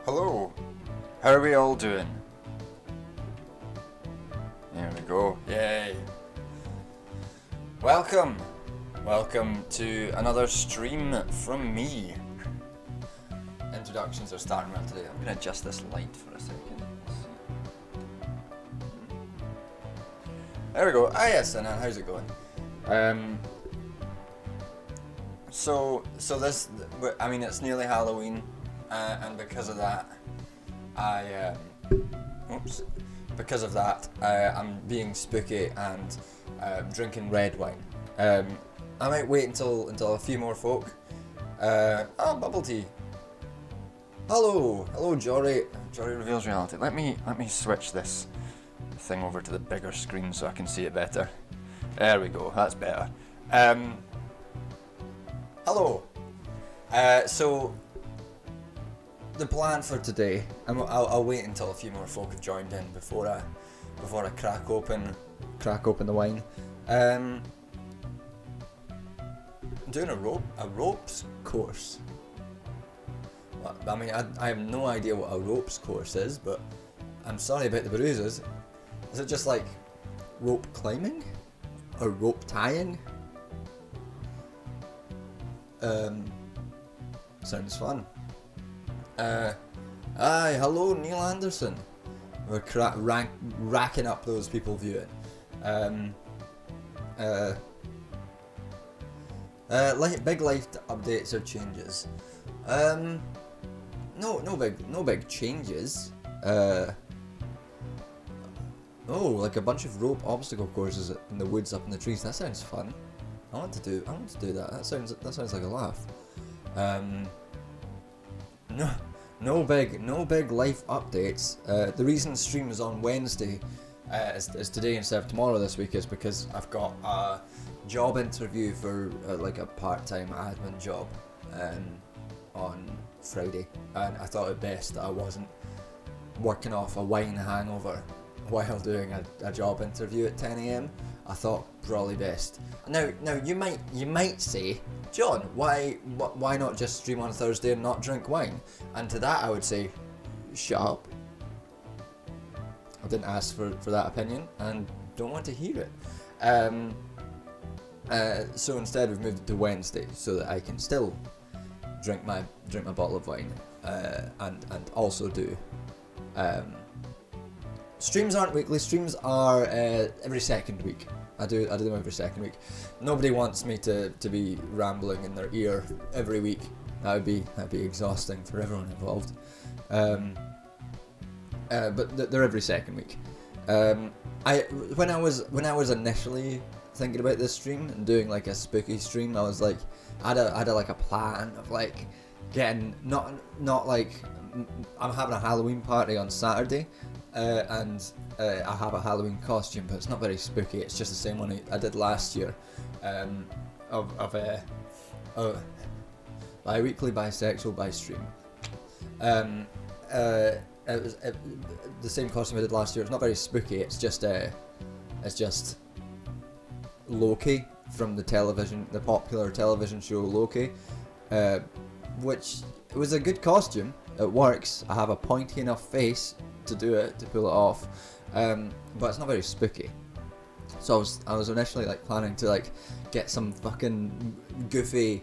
Hello, how are we all doing? There we go, yay! Welcome to another stream from me. Introductions are starting well today. I'm going to adjust this light for a second. There we go. Yes, Anand, how's it going? So this, I mean, it's nearly Halloween, and because of that, I'm being spooky and drinking red wine. I might wait until a few more folk. Bubble tea. Hello, Jory. Jory reveals reality. Let me switch this thing over to the bigger screen so I can see it better. There we go. That's better. Hello. So the plan for today, I'll wait until a few more folk have joined in before I crack open the wine. I'm doing a ropes course. I mean, I have no idea what a ropes course is, but I'm sorry about the bruises. Is it just like rope climbing or rope tying? Sounds fun. Hello Neil Anderson. We're racking up those people viewing. Big life updates or changes. No big changes. Like a bunch of rope obstacle courses in the woods up in the trees. That sounds fun. I want to do that. That sounds like a laugh. No big life updates. The reason stream is on Wednesday is today instead of tomorrow this week is because I've got a job interview for like a part-time admin job on Friday, and I thought it best that I wasn't working off a wine hangover while doing a job interview at 10 AM. I thought probably best. Now you might say, John, why not just stream on Thursday and not drink wine? And to that I would say, shut up. I didn't ask for that opinion and don't want to hear it. So instead we've moved it to Wednesday so that I can still drink my bottle of wine and also do. Streams aren't weekly. Streams are every second week. I do them every second week. Nobody wants me to be rambling in their ear every week. That'd be exhausting for everyone involved. But they're every second week. When I was initially thinking about this stream and doing like a spooky stream, I was like, I had like a plan of like getting not like I'm having a Halloween party on Saturday. And I have a Halloween costume, but it's not very spooky. It's just the same one I did last year, bi-weekly, bisexual, by stream. It was the same costume I did last year. It's not very spooky. It's just Loki from the popular television show Loki, which it was a good costume. It works. I have a pointy enough face to pull it off, but it's not very spooky. So I was initially like planning to like get some fucking goofy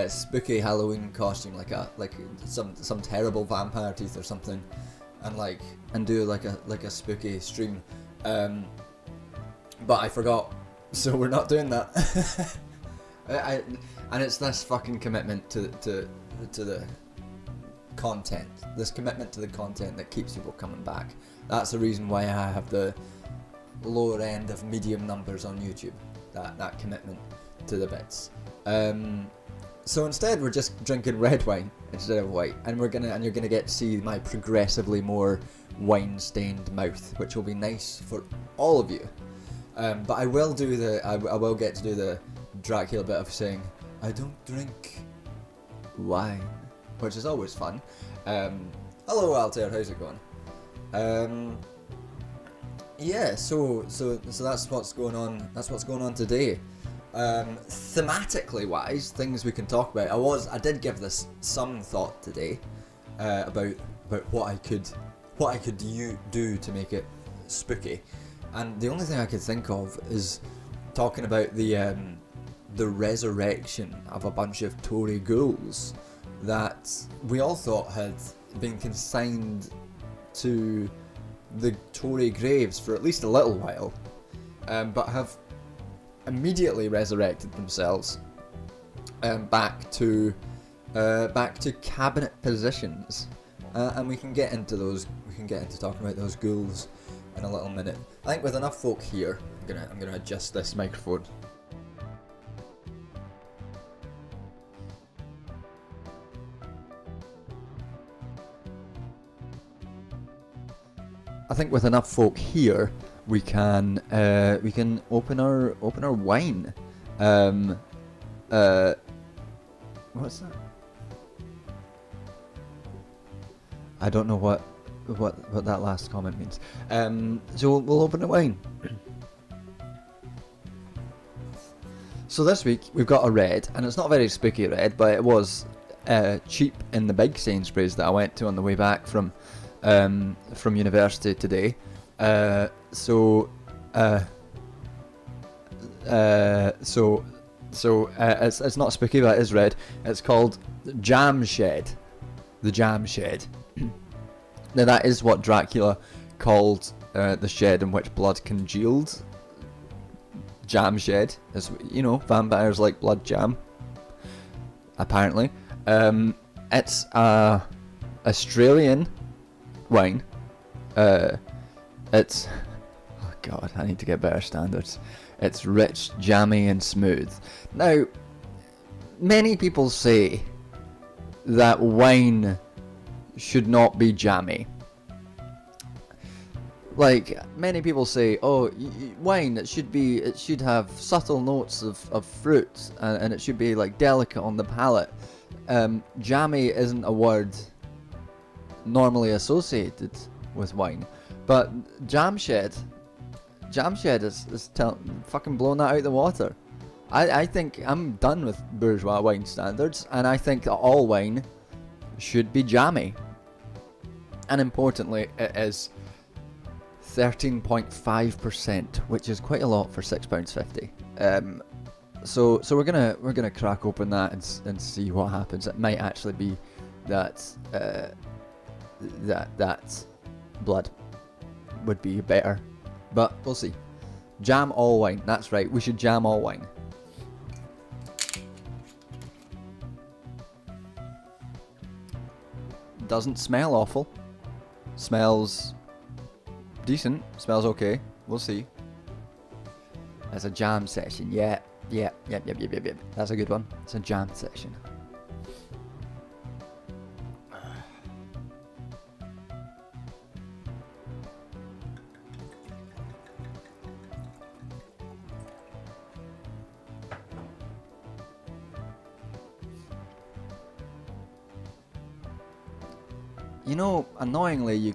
spooky Halloween costume, like some terrible vampire teeth or something, and do like a spooky stream, but I forgot, so we're not doing that. And it's this fucking commitment to the content, this commitment to the content that keeps people coming back. That's the reason why I have the lower end of medium numbers on YouTube, that commitment to the bits. So instead we're just drinking red wine instead of white, and you're gonna get to see my progressively more wine stained mouth, which will be nice for all of you. But I will get to do the Dracula bit of saying I don't drink wine, which is always fun. Hello Altair, how's it going? Yeah, so that's what's going on. That's what's going on today. Thematically wise, things we can talk about. I did give this some thought today about about what I could do to make it spooky, and the only thing I could think of is talking about the resurrection of a bunch of Tory ghouls that we all thought had been consigned to the Tory graves for at least a little while, but have immediately resurrected themselves back to cabinet positions, and we can get into those. We can get into talking about those ghouls in a little minute. I think with enough folk here, I'm gonna adjust this microphone. I think with enough folk here, we can open our wine. What's that? I don't know what that last comment means. So we'll open the wine. So this week we've got a red, and it's not a very spooky red, but it was cheap in the big Sainsbury's that I went to on the way back from university today. So it's not spooky, but it is red. It's called Jam Shed. The Jam Shed. Now that is what Dracula called the shed in which blood congealed. Jam shed, as you know, vampires like blood jam. Apparently, it's a Australian wine. It's, oh god, I need to get better standards. It's rich, jammy, and smooth. Now, many people say that wine should not be jammy. Like, many people say, oh, wine, it should have subtle notes of fruit, and it should be like delicate on the palate. Jammy isn't a word normally associated with wine, but Jam Shed is fucking blowing that out of the water. I think I'm done with bourgeois wine standards, and I think that all wine should be jammy. And importantly, it is 13.5%, which is quite a lot for £6.50. So we're gonna crack open that and see what happens. It might actually be that that blood would be better, but we'll see. Jam all wine. That's right. We should jam all wine. Doesn't smell awful. Smells decent. Smells okay. We'll see. That's a jam session. Yep. That's a good one. It's a jam session. You know, annoyingly, you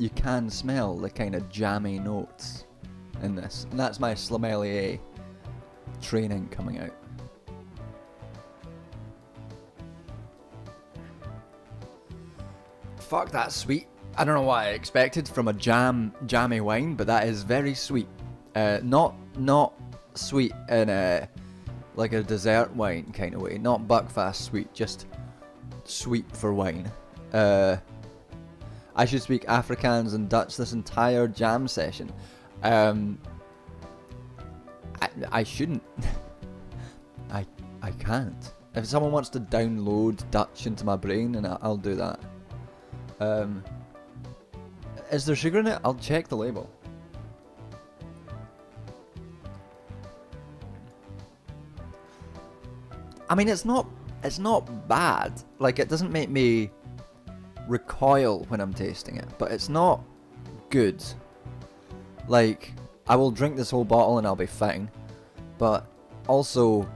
can smell the kind of jammy notes in this, and that's my sommelier training coming out. Fuck, that's sweet. I don't know what I expected from a jammy wine, but that is very sweet. Not sweet in a like a dessert wine kind of way. Not Buckfast sweet, just sweet for wine. I should speak Afrikaans and Dutch this entire jam session. I shouldn't. I can't. If someone wants to download Dutch into my brain, then I'll do that. Is there sugar in it? I'll check the label. I mean, it's not bad. Like, it doesn't make me recoil when I'm tasting it, but it's not good. Like, I will drink this whole bottle and I'll be fine, but also,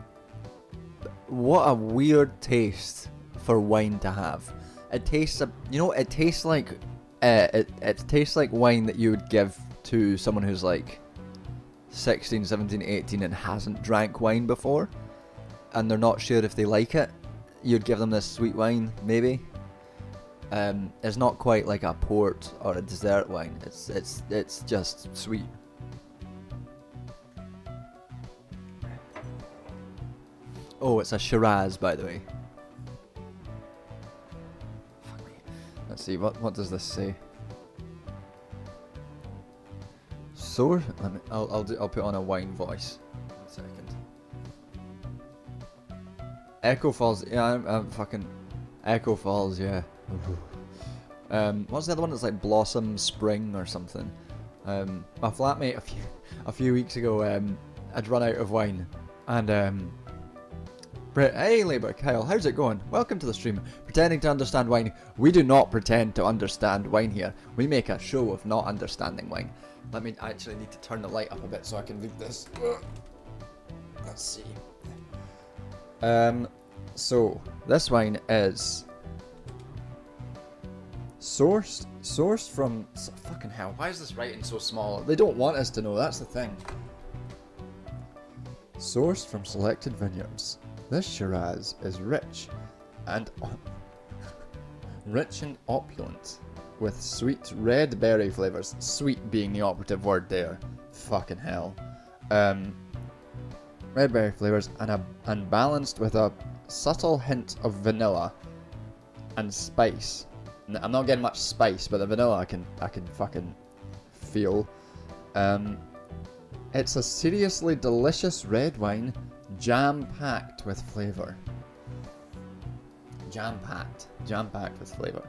what a weird taste for wine to have. It tastes, it tastes like it tastes like wine that you would give to someone who's like 16, 17, 18 and hasn't drank wine before, and they're not sure if they like it. You'd give them this sweet wine, maybe. It's not quite like a port or a dessert wine. It's just sweet. Oh, it's a Shiraz, by the way. Fuck me. Let's see, what does this say? Sour? I'll put on a wine voice. 1 second. Echo Falls. Yeah, I'm fucking Echo Falls. Yeah. What's the other one? That's like Blossom Spring or something. My flatmate a few weeks ago, I'd run out of wine, and hey Labour, Kyle, how's it going? Welcome to the stream. Pretending to understand wine. We do not pretend to understand wine here. We make a show of not understanding wine. Let me actually need to turn the light up a bit so I can read this. Let's see. So this wine is sourced from fucking hell. Why is this writing so small? They don't want us to know. That's the thing. Sourced from selected vineyards. This Shiraz is rich and opulent, with sweet red berry flavors. Sweet being the operative word there. Fucking hell. Red berry flavors and balanced with a subtle hint of vanilla and spice. I'm not getting much spice, but the vanilla I can fucking feel. It's a seriously delicious red wine, jam-packed with flavor. Jam-packed with flavor.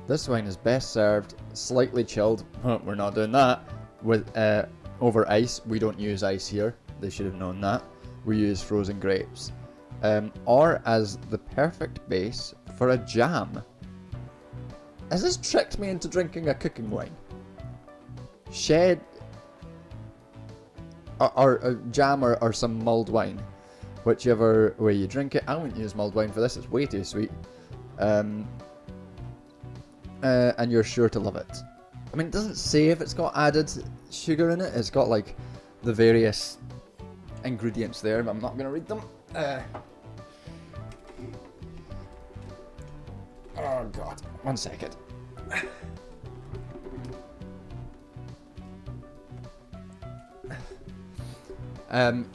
This wine is best served slightly chilled. We're not doing that with over ice. We don't use ice here. They should have known that. We use frozen grapes, or as the perfect base for a jam. Has this tricked me into drinking a cooking wine? Shed or a jam or some mulled wine, whichever way you drink it. I wouldn't use mulled wine for this. It's way too sweet. And you're sure to love it. I mean, it doesn't say if it's got added sugar in it. It's got like the various ingredients there, but I'm not going to read them. Oh god, 1 second.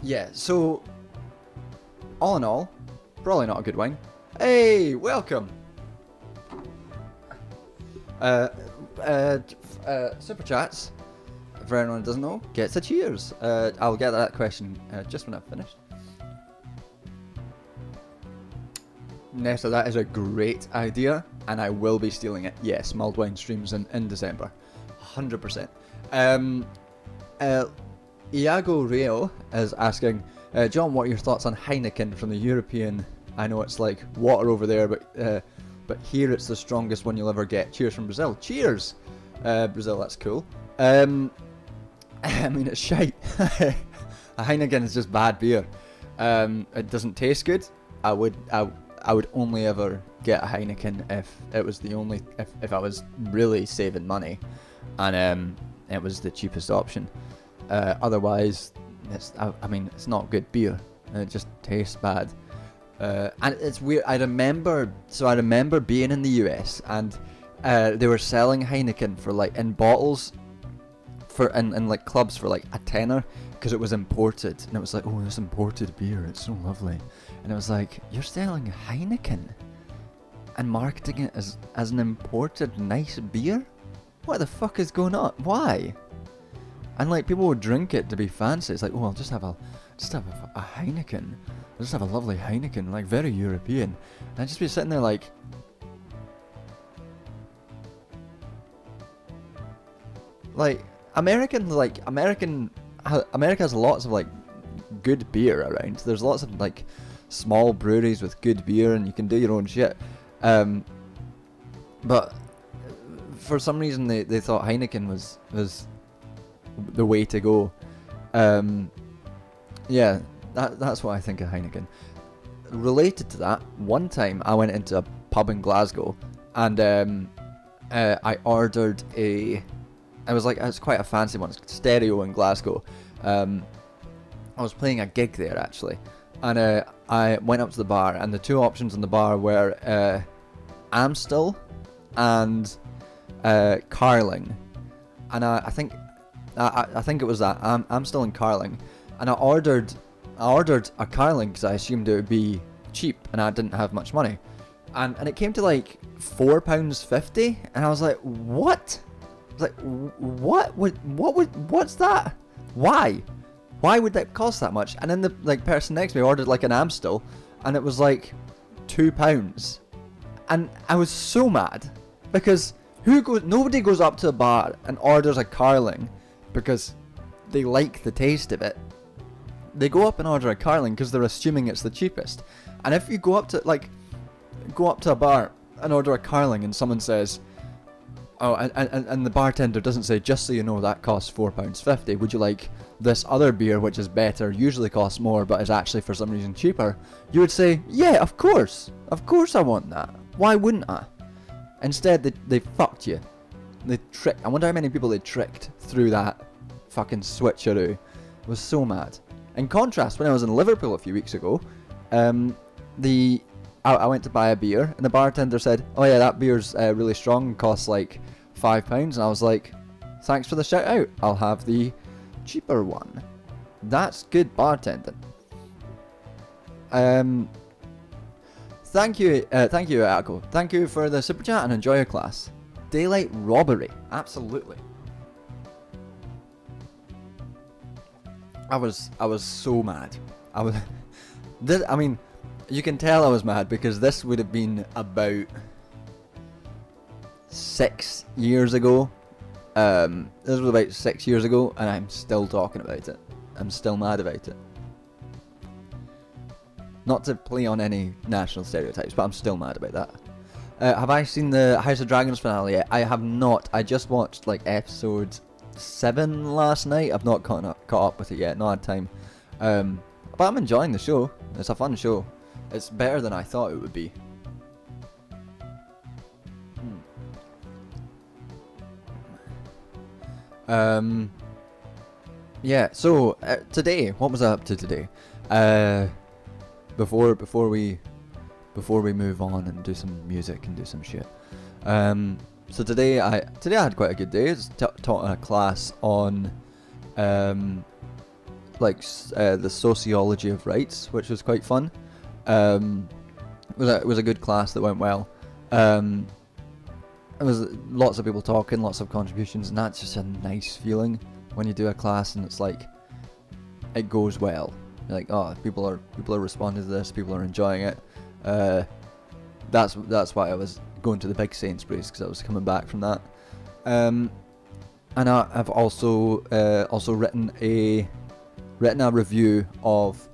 Yeah, so all in all, probably not a good wine. Hey, welcome. Super chats, for anyone who doesn't know, gets a cheers. I'll get that question just when I've finished. Nessa, that is a great idea, and I will be stealing it. Yes, mulled wine streams in December, 100%. Iago Rio is asking, John, what are your thoughts on Heineken from the European? I know it's like water over there, but here it's the strongest one you'll ever get. Cheers from Brazil. Cheers, Brazil. That's cool. I mean, it's shite. A Heineken is just bad beer. It doesn't taste good. I would only ever get a Heineken if it was the only, if I was really saving money, and it was the cheapest option. Otherwise, I mean, it's not good beer. It just tastes bad. And it's weird. I remember being in the US, and they were selling Heineken for like in bottles, in like clubs for like a tenner, because it was imported, and it was like, oh, this imported beer, it's so lovely. And it was like, you're selling Heineken and marketing it as an imported nice beer? What the fuck is going on? Why? And like, people would drink it to be fancy. It's like, oh, I'll just have a Heineken. I'll just have a lovely Heineken, like very European. And I'd just be sitting there like, America has lots of like good beer around. There's lots of like small breweries with good beer, and you can do your own shit. But for some reason they thought Heineken was the way to go. Yeah, that's what I think of Heineken. Related to that, one time I went into a pub in Glasgow, and I ordered it was quite a fancy one. It's Stereo in Glasgow. I was playing a gig there actually, and I went up to the bar, and the two options on the bar were Amstel and Carling, and I think it was that. I'm still in Carling, and I ordered a Carling because I assumed it would be cheap, and I didn't have much money, and it came to like £4.50, and I was like, what? I was like, what's that? Why would that cost that much? And then the person next to me ordered like an Amstel, and it was like £2, and I was so mad because nobody goes up to a bar and orders a Carling because they like the taste of it. They go up and order a Carling because they're assuming it's the cheapest. And if you go up to a bar and order a Carling and someone says, oh, and the bartender doesn't say, just so you know that costs £4.50, would you like this other beer which is better, usually costs more but is actually for some reason cheaper, you would say, yeah, of course I want that. Why wouldn't I? Instead they fucked you. They tricked. I wonder how many people they tricked through that fucking switcheroo. I was so mad. In contrast, when I was in Liverpool a few weeks ago, I went to buy a beer, and the bartender said, oh yeah, that beer's really strong, costs like £5, and I was like, thanks for the shout out, I'll have the cheaper one. That's good bartending. Thank you, Echo. Thank you for the super chat and enjoy your class. Daylight robbery, absolutely. I was so mad. I mean, you can tell I was mad because this would have been about 6 years ago. This was about 6 years ago, and I'm still talking about it. I'm still mad about it. Not to play on any national stereotypes, but I'm still mad about that. Have I seen the House of Dragons finale yet? I have not. I just watched like episode 7 last night. I've not caught up with it yet. Not had time. But I'm enjoying the show. It's a fun show. It's better than I thought it would be. Yeah. So today, what was I up to today? Before we move on and do some music and do some shit. So today I had quite a good day. I was taught a class on the sociology of rights, which was quite fun. It was a good class that went well. There was lots of people talking, lots of contributions, and that's just a nice feeling when you do a class and it's like it goes well. You're like, oh, people are responding to this, people are enjoying it. That's why I was going to the big Sainsbury's, because I was coming back from that. And I've also written a review of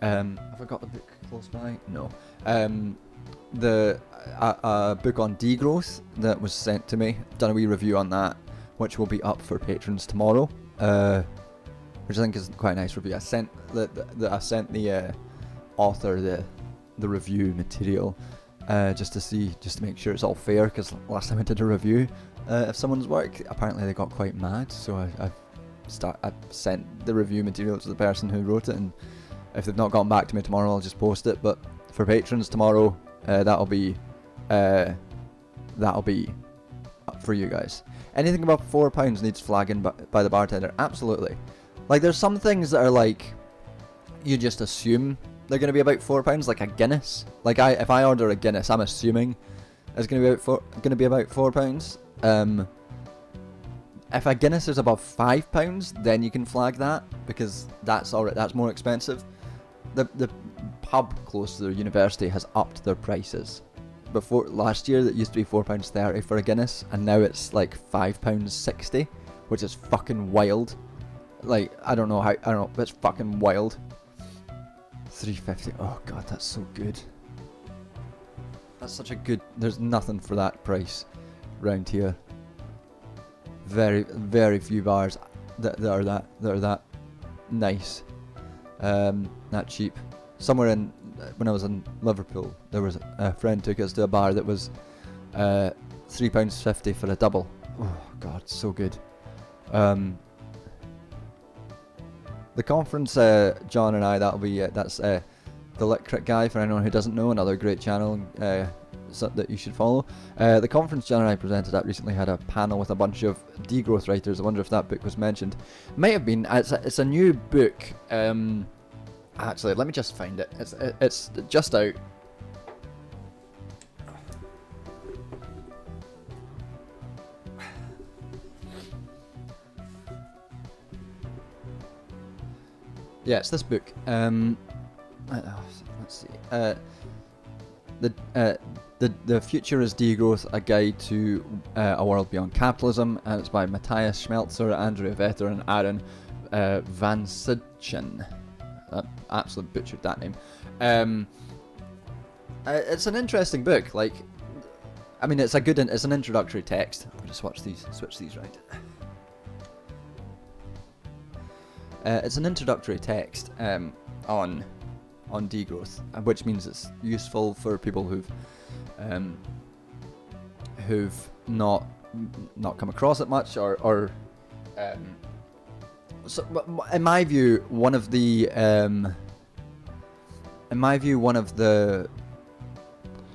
have I got the book close by? No. A book on Degrowth that was sent to me. Done a wee review on that, which will be up for patrons tomorrow. Which I think is quite a nice review. I sent the author the review material just to make sure it's all fair, because last time I did a review of someone's work, apparently they got quite mad, so I sent the review material to the person who wrote it, and if they've not gotten back to me tomorrow, I'll just post it. But for patrons tomorrow, that'll be up for you guys. Anything above £4 needs flagging by the bartender. Absolutely. Like, there's some things that are like, you just assume they're going to be about £4, like a Guinness. Like, if I order a Guinness, I'm assuming it's going to be about £4. If a Guinness is above £5, then you can flag that, because that's more expensive. The pub close to the university has upped their prices. Before last year, that used to be £4.30 for a Guinness, and now it's like £5.60, which is fucking wild. Like, I don't know, but it's fucking wild. £3.50. Oh god, that's so good. That's such a good. There's nothing for that price round here. Very, very few bars that are that nice, that cheap. Somewhere when I was in Liverpool, there was a friend took us to a bar that was £3.50 for a double. Oh god, so good. The conference, John and I, that's the Lit Crit Guy, for anyone who doesn't know, another great channel. that you should follow. The conference Jan and I presented at recently had a panel with a bunch of Degrowth writers. I wonder if that book was mentioned. Might have been. It's a new book. Actually, let me just find it. It's just out. Yeah, it's this book. Let's see. The Future is Degrowth, A Guide to a World Beyond Capitalism, and it's by Matthias Schmelzer, Andrea Vetter, and Aaron Van Sidchen. Absolutely butchered that name. It's an interesting book. Like, I mean, it's an introductory text. Let me just switch these right. It's an introductory text on degrowth, which means it's useful for people who've not come across it much, or so in my view, one of the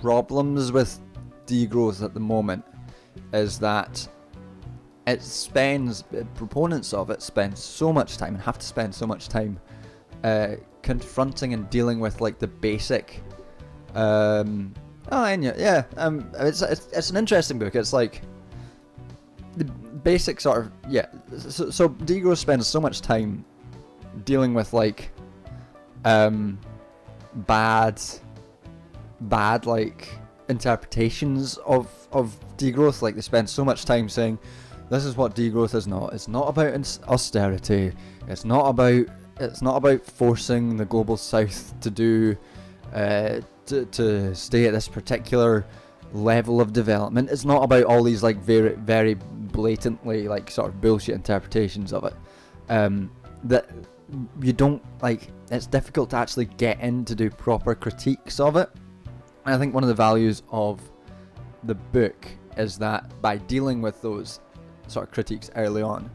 problems with degrowth at the moment is that proponents of it spend so much time and have to spend so much time confronting and dealing with like the basic it's an interesting book. It's like the basic sort of so Degrowth spends so much time dealing with like bad like interpretations of degrowth. Like, they spend so much time saying this is what degrowth is not. It's not about austerity. It's not about forcing the global south to do to stay at this particular level of development. It's not about all these like very, very blatantly like sort of bullshit interpretations of it. That you don't like. It's difficult to actually get in to do proper critiques of it. And I think one of the values of the book is that by dealing with those sort of critiques early on,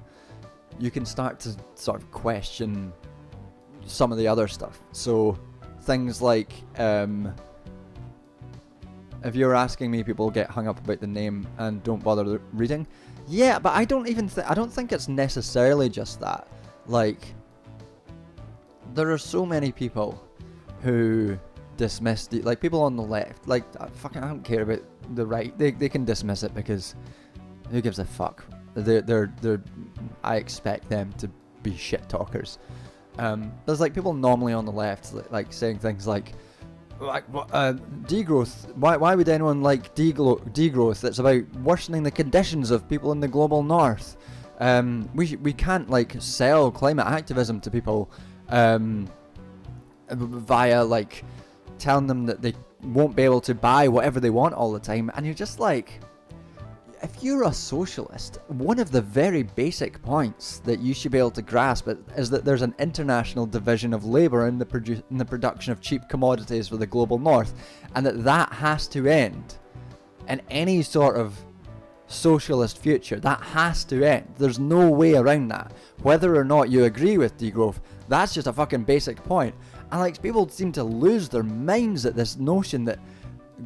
you can start to sort of question some of the other stuff. So things like, if you're asking me, people get hung up about the name and don't bother reading. Yeah, but I don't think it's necessarily just that. Like, there are so many people who dismiss like people on the left. Like, I don't care about the right. They can dismiss it because who gives a fuck? They're I expect them to be shit talkers. There's like people normally on the left like saying things like degrowth. Why would anyone like degrowth? It's about worsening the conditions of people in the global north. We can't like sell climate activism to people via like telling them that they won't be able to buy whatever they want all the time. And you're just like, if you're a socialist, one of the very basic points that you should be able to grasp is that there's an international division of labour in the production of cheap commodities for the global north, and that has to end in any sort of socialist future. That has to end. There's no way around that. Whether or not you agree with degrowth, that's just a fucking basic point. And like, people seem to lose their minds at this notion that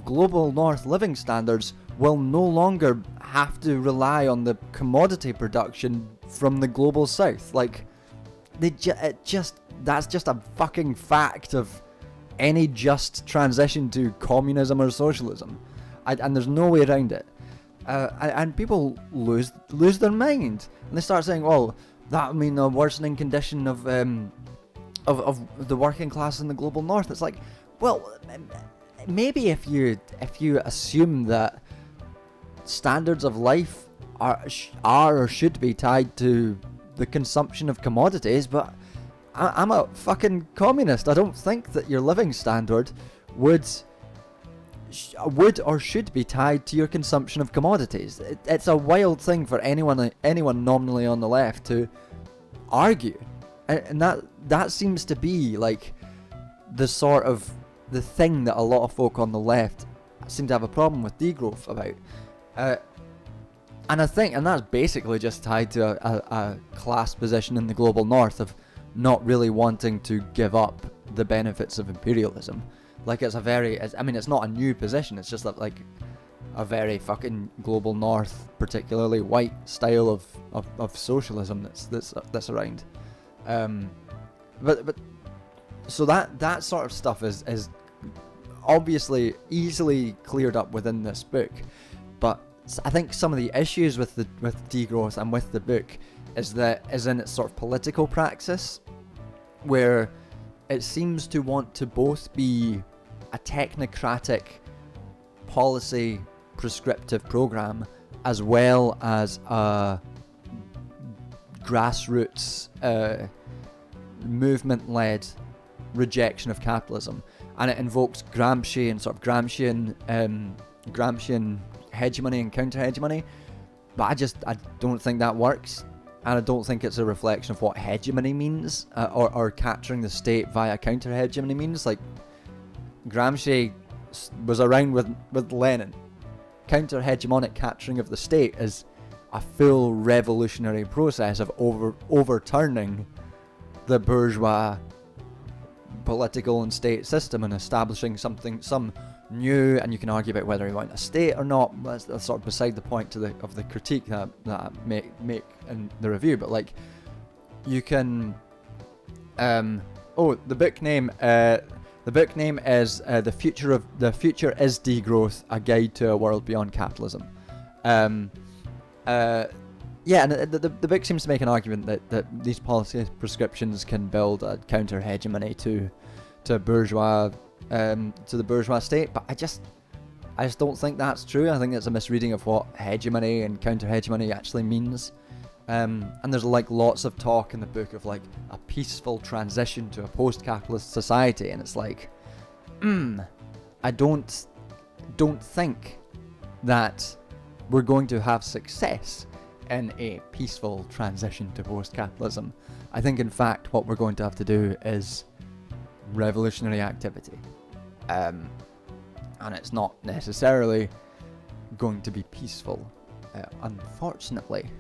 global north living standards will no longer have to rely on the commodity production from the global south. Like, that's just a fucking fact of any just transition to communism or socialism, and there's no way around it. And people lose their mind, and they start saying, "Well, that would mean a worsening condition of the working class in the global north." It's like, well, maybe if you assume that standards of life are or should be tied to the consumption of commodities, but I'm a fucking communist. I don't think that your living standard would or should be tied to your consumption of commodities. It's a wild thing for anyone nominally on the left to argue, and that seems to be like the sort of the thing that a lot of folk on the left seem to have a problem with degrowth about. And I think, and that's basically just tied to a class position in the global north of not really wanting to give up the benefits of imperialism. like it's I mean, it's not a new position. It's just that like a very fucking global north, particularly white style of socialism that's around. But so that sort of stuff is obviously easily cleared up within this book, but I think some of the issues with Degrowth and with the book is in its sort of political praxis, where it seems to want to both be a technocratic policy prescriptive program as well as a grassroots movement-led rejection of capitalism, and it invokes Gramscian hegemony and counter-hegemony, but I don't think that works, and I don't think it's a reflection of what hegemony means, or capturing the state via counter-hegemony means. Like, Gramsci was around with Lenin. Counter-hegemonic capturing of the state is a full revolutionary process of overturning the bourgeois political and state system and establishing some new, and you can argue about whether you want a state or not. That's sort of beside the point of the critique that I make in the review. But like, you can the book name is the future is Degrowth: A Guide to a World Beyond Capitalism. Yeah, and the book seems to make an argument that these policy prescriptions can build a counter hegemony to bourgeois to the bourgeois state, but I just don't think that's true. I think it's a misreading of what hegemony and counter hegemony actually means. And there's like lots of talk in the book of like a peaceful transition to a post-capitalist society, and it's like, I don't think that we're going to have success in a peaceful transition to post-capitalism. I think, in fact, what we're going to have to do is revolutionary activity. And it's not necessarily going to be peaceful, unfortunately.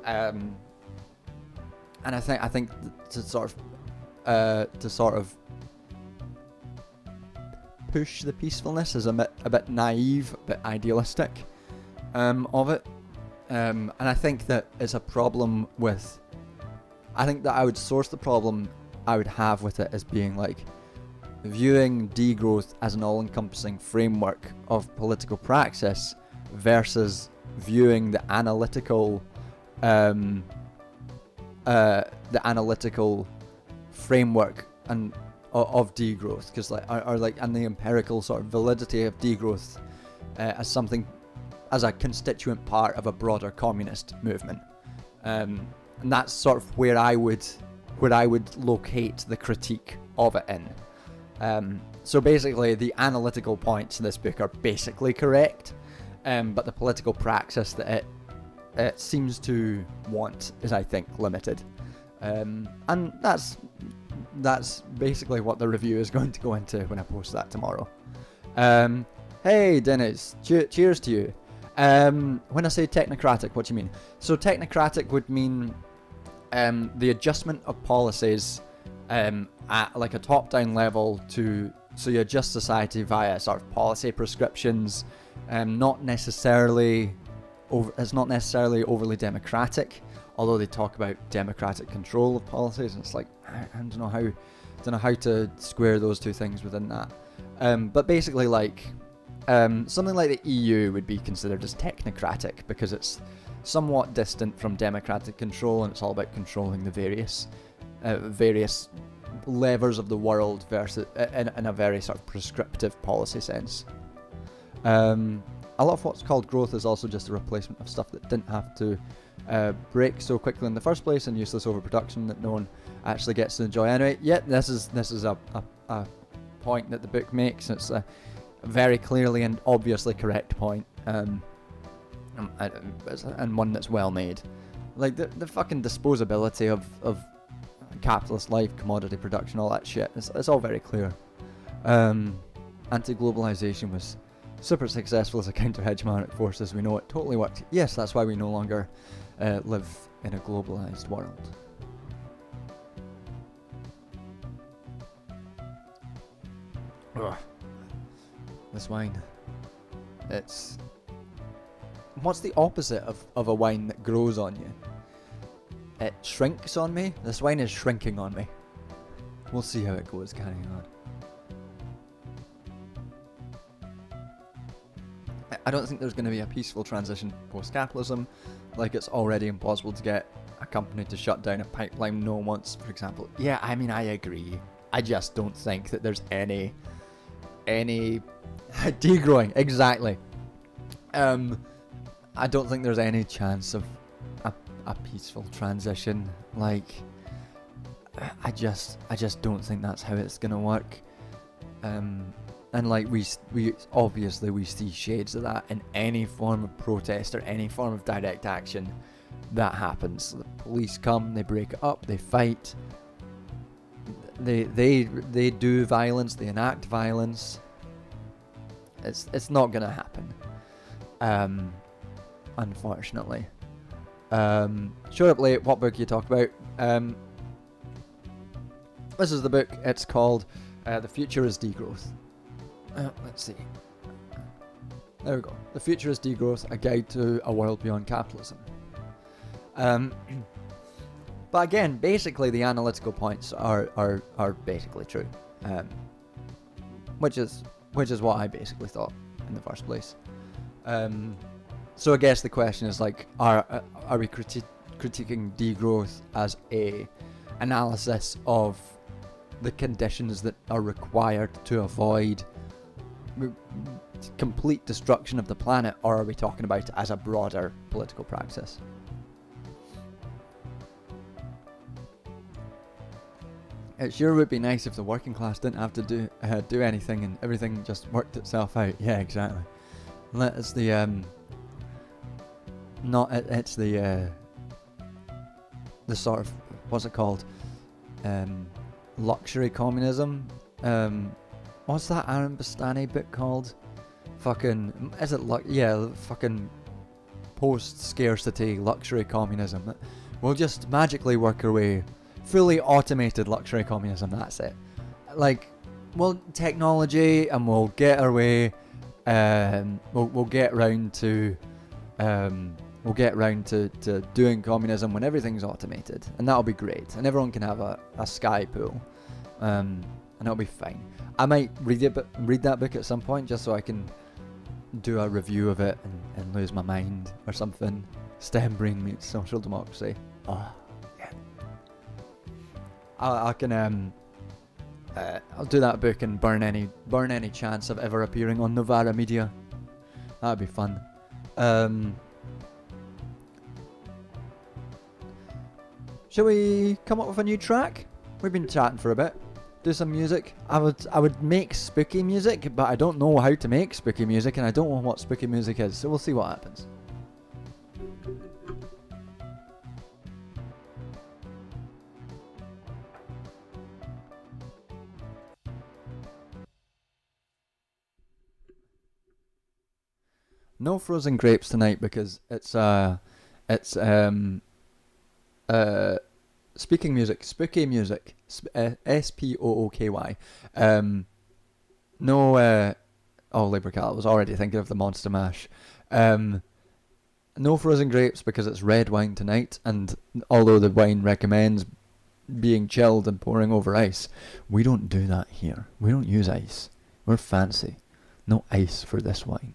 And I think to sort of push the peacefulness is a bit naive, a bit idealistic of it. And I think that it's a problem with... I think that I would source the problem I would have with it as being like viewing degrowth as an all-encompassing framework of political praxis versus viewing the analytical framework and of degrowth, because and the empirical sort of validity of degrowth as something, as a constituent part of a broader communist movement, and that's sort of where I would locate the critique of it in. So basically, the analytical points in this book are basically correct, but the political praxis that it seems to want is, I think, limited. And that's basically what the review is going to go into when I post that tomorrow. Hey Dennis, cheers to you. When I say technocratic, what do you mean? So technocratic would mean the adjustment of policies at like a top-down level so you adjust society via sort of policy prescriptions, it's not necessarily overly democratic, although they talk about democratic control of policies, and it's like I don't know how to square those two things within that. But basically, like something like the EU would be considered as technocratic because it's somewhat distant from democratic control, and it's all about controlling the various levers of the world versus in a very sort of prescriptive policy sense. A lot of what's called growth is also just a replacement of stuff that didn't have to break so quickly in the first place, and useless overproduction that no one actually gets to enjoy anyway. Yet this is a point that the book makes. It's a very clearly and obviously correct point, and one that's well made. Like the fucking disposability of capitalist life, commodity production, all that shit. It's all very clear. Anti-globalization was super successful as a counter-hegemonic force as we know it. Totally worked. Yes, that's why we no longer live in a globalized world. Ugh. This wine. It's... What's the opposite of a wine that grows on you? It shrinks on me. This wine is shrinking on me. We'll see how it goes carrying on. I don't think there's going to be a peaceful transition post-capitalism. Like, it's already impossible to get a company to shut down a pipeline no one wants, for example. Yeah, I mean, I agree. I just don't think that there's any degrowing, exactly. I don't think there's any chance of a peaceful transition. Like, I just don't think that's how it's gonna work. And like we obviously we see shades of that in any form of protest or any form of direct action that happens. The police come, they break it up, they fight, they do violence, they enact violence. It's not gonna happen, unfortunately. Showed up late. What book you talk about? This is the book. It's called The Future is Degrowth. Let's see. There we go. The Future is Degrowth, a guide to a world beyond capitalism. But again, basically the analytical points are basically true, which is what I basically thought in the first place. So I guess the question is, like, are we critiquing degrowth as a analysis of the conditions that are required to avoid complete destruction of the planet, or are we talking about it as a broader political praxis? It sure would be nice if the working class didn't have to do anything and everything just worked itself out. Yeah, exactly. It's the it's the sort of, what's it called? Luxury communism. What's that Aaron Bastani book called? Fucking, is it fucking post-scarcity luxury communism. We'll just magically work our way, fully automated luxury communism, that's it. Like, well, technology, and we'll get our way, we'll get round to doing communism when everything's automated, and that'll be great, and everyone can have a sky pool, and it'll be fine. I might read that book at some point just so I can do a review of it and lose my mind or something. STEM brain meets social democracy. Oh, yeah. I can I'll do that book and burn any chance of ever appearing on Novara Media. That'd be fun. Shall we come up with a new track? We've been chatting for a bit. Do some music. I would make spooky music, but I don't know how to make spooky music, and I don't know what spooky music is, so we'll see what happens. No frozen grapes tonight because it's speaking music, spooky music, SPOOKY. No, Labour Cat, I was already thinking of the Monster Mash. No frozen grapes because it's red wine tonight, and although the wine recommends being chilled and pouring over ice, we don't do that here. We don't use ice. We're fancy. No ice for this wine.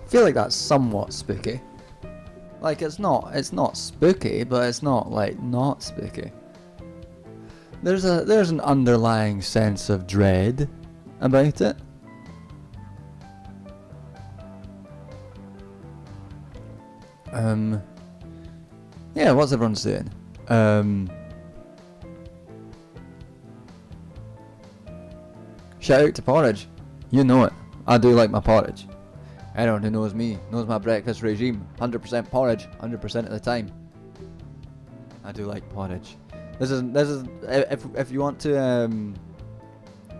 feel like that's somewhat spooky. Like, it's not spooky, but it's not, like, not spooky. There's an underlying sense of dread about it. Yeah, what's everyone saying? Shout out to porridge. You know it. I do like my porridge. Anyone who knows me knows my breakfast regime. 100% porridge, 100% of the time. I do like porridge. This is if you want to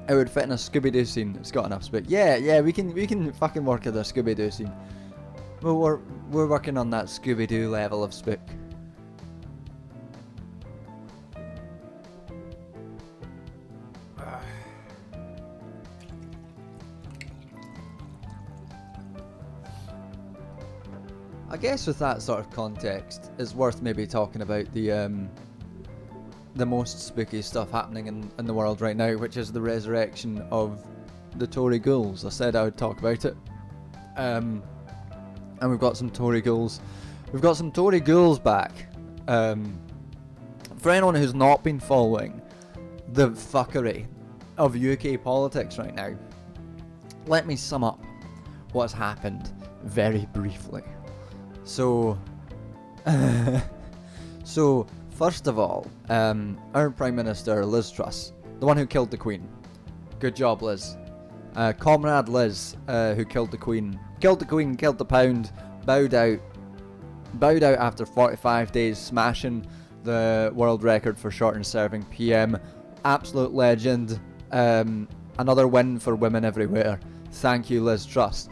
it would fit in a Scooby-Doo scene. It's got enough spit. Yeah, we can fucking work at a Scooby-Doo scene. Well, we're working on that Scooby-Doo level of spook. I guess with that sort of context, it's worth maybe talking about the most spooky stuff happening in the world right now, which is the resurrection of the Tory ghouls. I said I would talk about it. And we've got some Tory ghouls. We've got some Tory ghouls back. For anyone who's not been following the fuckery of UK politics right now, let me sum up what's happened very briefly. So first of all, our Prime Minister Liz Truss, the one who killed the Queen. Good job, Liz. Comrade Liz, who killed the Queen, killed the pound, bowed out after 45 days, smashing the world record for shortened serving PM. Absolute legend. Another win for women everywhere. Thank you, Liz Truss.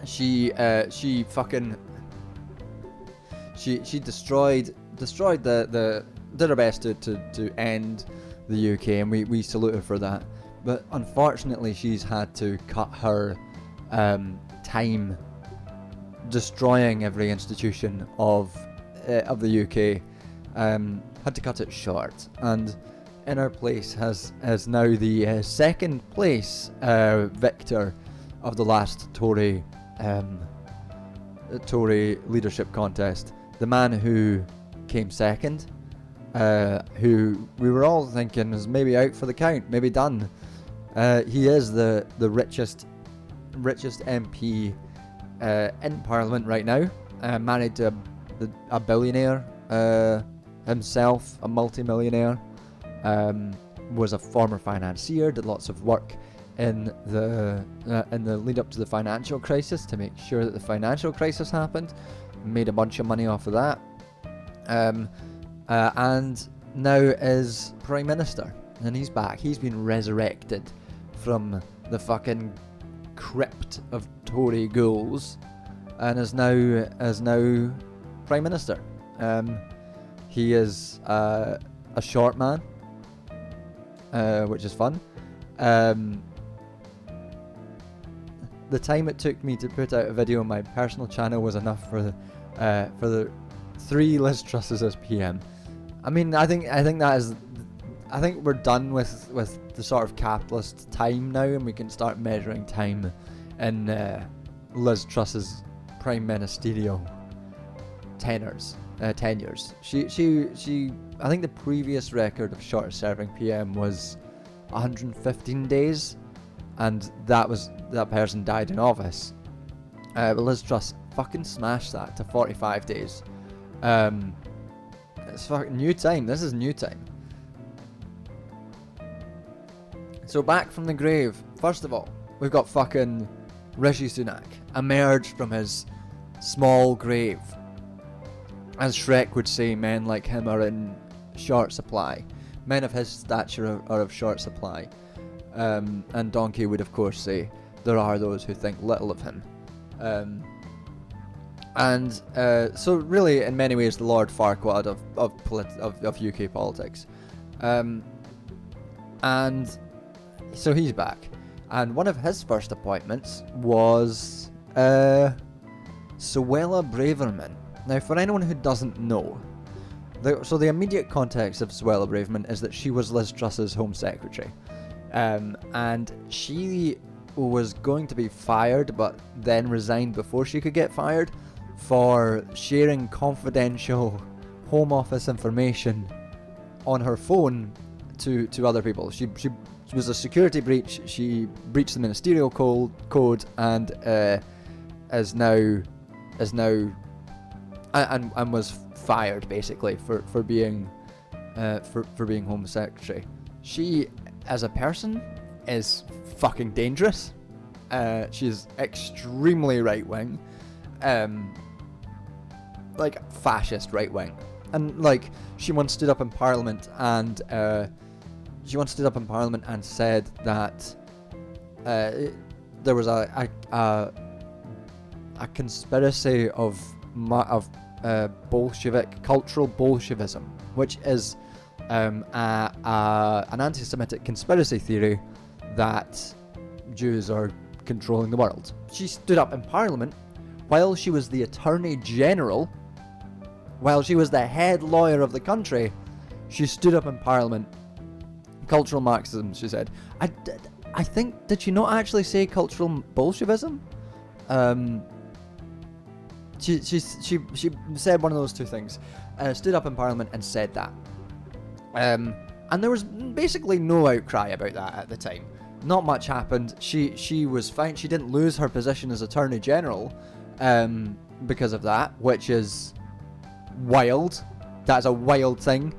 She destroyed the did her best to end the UK, and we salute her for that. But unfortunately, she's had to cut her time destroying every institution of the UK. Had to cut it short, and in her place has now the second place victor of the last Tory leadership contest. The man who came second, who we were all thinking is maybe out for the count, maybe done. He is the richest MP in Parliament right now. Married to a billionaire himself, a multi-millionaire. Was a former financier, did lots of work in the lead up to the financial crisis to make sure that the financial crisis happened. Made a bunch of money off of that, and now is Prime Minister, and he's back. He's been resurrected from the fucking crypt of Tory ghouls, and is now Prime Minister. He is a short man, which is fun. The time it took me to put out a video on my personal channel was enough for the 3 Liz Trusses as PM. I mean, I think we're done with the sort of capitalist time now, and we can start measuring time in Liz Truss's prime ministerial tenures. She I think the previous record of short serving PM was 115 days, and that person died in office. But Liz Truss fucking smashed that to 45 days. It's fucking new time. This is new time. So back from the grave. First of all, we've got fucking Rishi Sunak emerged from his small grave. As Shrek would say, men like him are in short supply. Men of his stature are of short supply. And Donkey would of course say there are those who think little of him. So really, in many ways, the Lord Farquaad of UK politics. And so he's back. And one of his first appointments was Suella Braverman. Now, for anyone who doesn't know, the immediate context of Suella Braverman is that she was Liz Truss's Home Secretary. And she was going to be fired, but then resigned before she could get fired for sharing confidential Home Office information on her phone to other people. She was a security breach. She breached the ministerial code and is now and was fired basically for being Home Secretary. She, as a person, is fucking dangerous. She's extremely right wing, like fascist right wing, and like she once stood up in Parliament and said that there was a conspiracy of Bolshevik cultural Bolshevism, which is an anti-Semitic conspiracy theory that Jews are controlling the world. She stood up in Parliament while she was the Attorney General, while she was the head lawyer of the country. She stood up in Parliament. Cultural Marxism, she said. I think, did she not actually say cultural Bolshevism? She said one of those two things. Stood up in Parliament and said that. And there was basically no outcry about that at the time. Not much happened. She was fine. She didn't lose her position as Attorney General because of that, which is wild. That's a wild thing.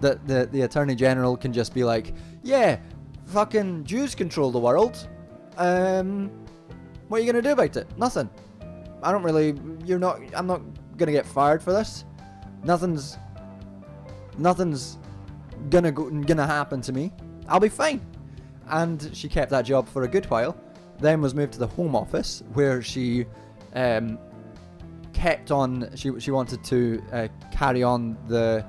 That the Attorney General can just be like, yeah, fucking Jews control the world. What are you gonna do about it? Nothing. I'm not gonna get fired for this. Nothing's gonna happen to me. I'll be fine. And she kept that job for a good while. Then was moved to the Home Office, where she kept on. She wanted to carry on the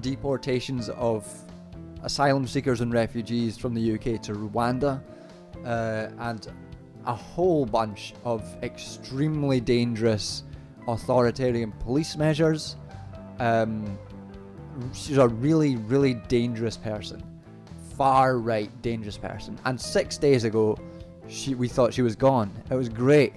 deportations of asylum seekers and refugees from the UK to Rwanda, and a whole bunch of extremely dangerous authoritarian police measures. She's a really, really dangerous person. Far right dangerous person. And 6 days ago, we thought she was gone. It was great.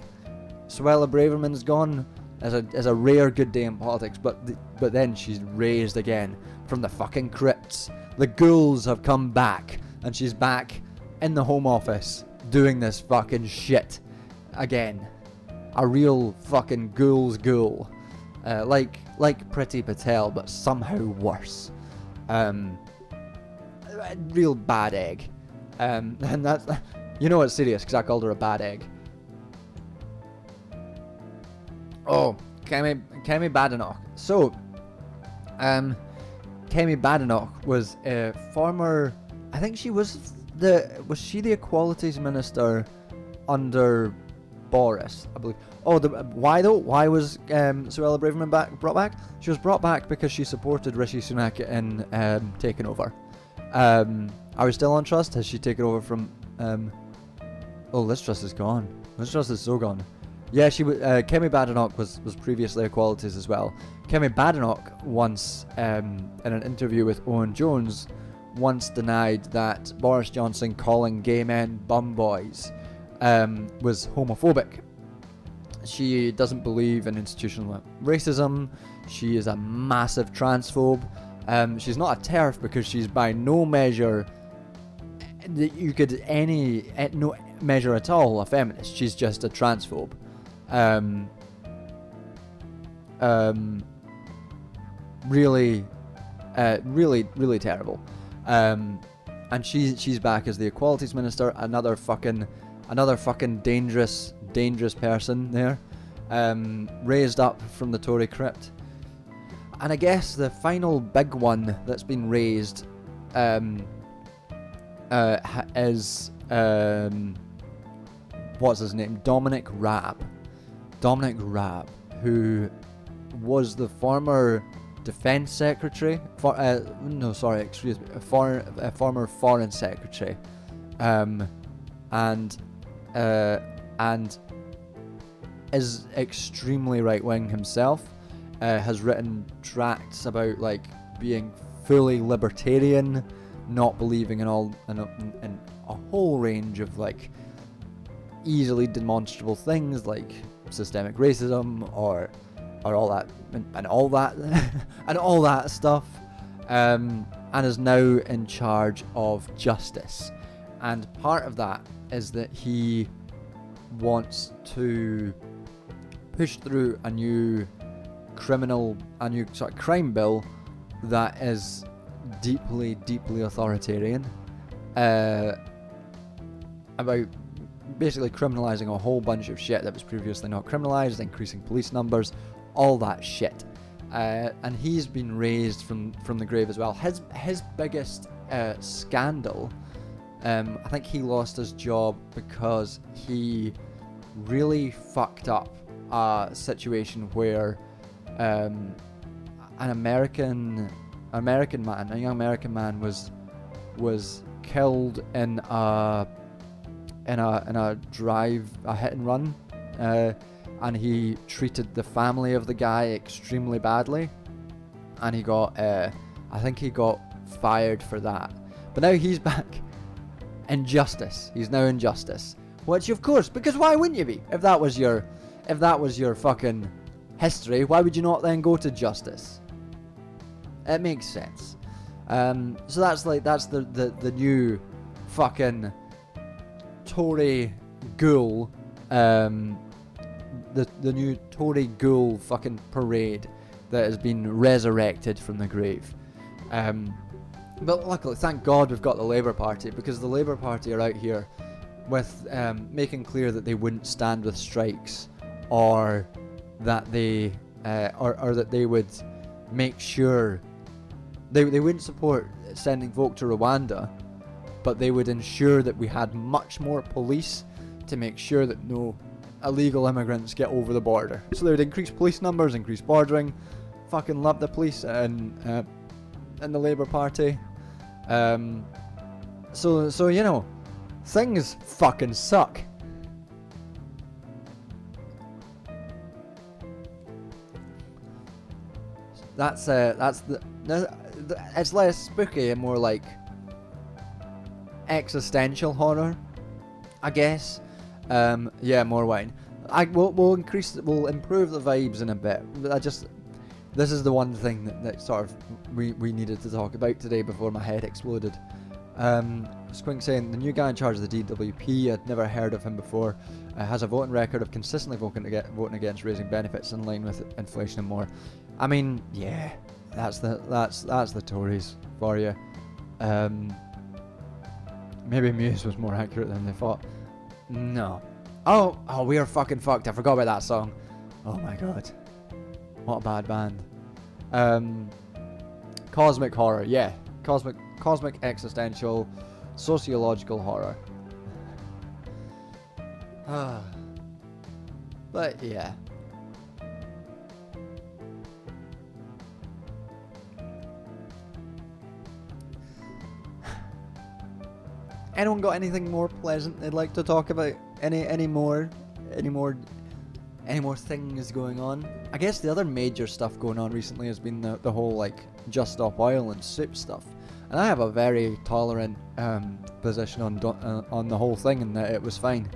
Suella Braverman's gone as a rare good day in politics, but then she's raised again from the fucking crypts. The ghouls have come back, and she's back in the Home Office doing this fucking shit again. A real fucking ghoul's ghoul, like Priti Patel, but somehow worse. Real bad egg, and that's, you know it's serious because I called her a bad egg. Oh, Kemi Badenoch. So, Kemi Badenoch was a former. I think she was she the Equalities Minister under Boris, I believe. Oh, why though? Why was Suella Braverman brought back? She was brought back because she supported Rishi Sunak in taking over. Are we still on Trust? Has she taken over from? Oh, Liz Truss is gone. Liz Truss is so gone. Yeah, she was. Kemi Badenoch was previously Equalities as well. Kemi Badenoch once, in an interview with Owen Jones, once denied that Boris Johnson calling gay men bum boys was homophobic. She doesn't believe in institutional racism. She is a massive transphobe. She's not a TERF because she's by no measure that you could no measure at all a feminist. She's just a transphobe. Really terrible. And she's back as the Equalities Minister. Another fucking dangerous person there. Raised up from the Tory crypt. And I guess the final big one that's been raised is what's his name? Dominic Raab, who was the former Defence Secretary, former Foreign Secretary, and is extremely right wing himself. Has written tracts about like being fully libertarian, not believing in a whole range of like easily demonstrable things like systemic racism or all that and all that and all that stuff, and is now in charge of justice. And part of that is that he wants to push through a new sort of crime bill that is deeply authoritarian, about basically criminalizing a whole bunch of shit that was previously not criminalized, increasing police numbers, all that shit. And he's been raised from the grave as well. His biggest scandal, I think he lost his job because he really fucked up a situation where a young American man was killed in a hit and run, and he treated the family of the guy extremely badly, and he got I think he got fired for that. But now he's back in justice. He's now in justice, which of course, because why wouldn't you be? If that was your fucking history, why would you not then go to justice? It makes sense. So that's the new fucking Tory ghoul, the new Tory ghoul fucking parade that has been resurrected from the grave. But luckily, thank God we've got the Labour Party, because the Labour Party are out here with making clear that they wouldn't stand with strikes, or that they or that they would make sure they wouldn't support sending folk to Rwanda, but they would ensure that we had much more police to make sure that no illegal immigrants get over the border. So they would increase police numbers, increase bordering. Fucking love the police and the Labour Party. So you know, things fucking suck. That's it's less spooky and more like existential horror, I guess. Yeah, more wine. We'll improve the vibes in a bit. This is the one thing that sort of we needed to talk about today before my head exploded. Squink saying, the new guy in charge of the DWP, I'd never heard of him before, has a voting record of consistently voting against raising benefits in line with inflation and more. I mean, yeah, that's the Tories for you. Maybe Muse was more accurate than they thought. No. Oh, we are fucking fucked. I forgot about that song. Oh my god. What a bad band. Cosmic horror, yeah. Cosmic existential sociological horror. But yeah. Anyone got anything more pleasant they'd like to talk about? Any more things going on? I guess the other major stuff going on recently has been the whole like Just Stop Oil and soup stuff, and I have a very tolerant position on the whole thing, and that it was fine,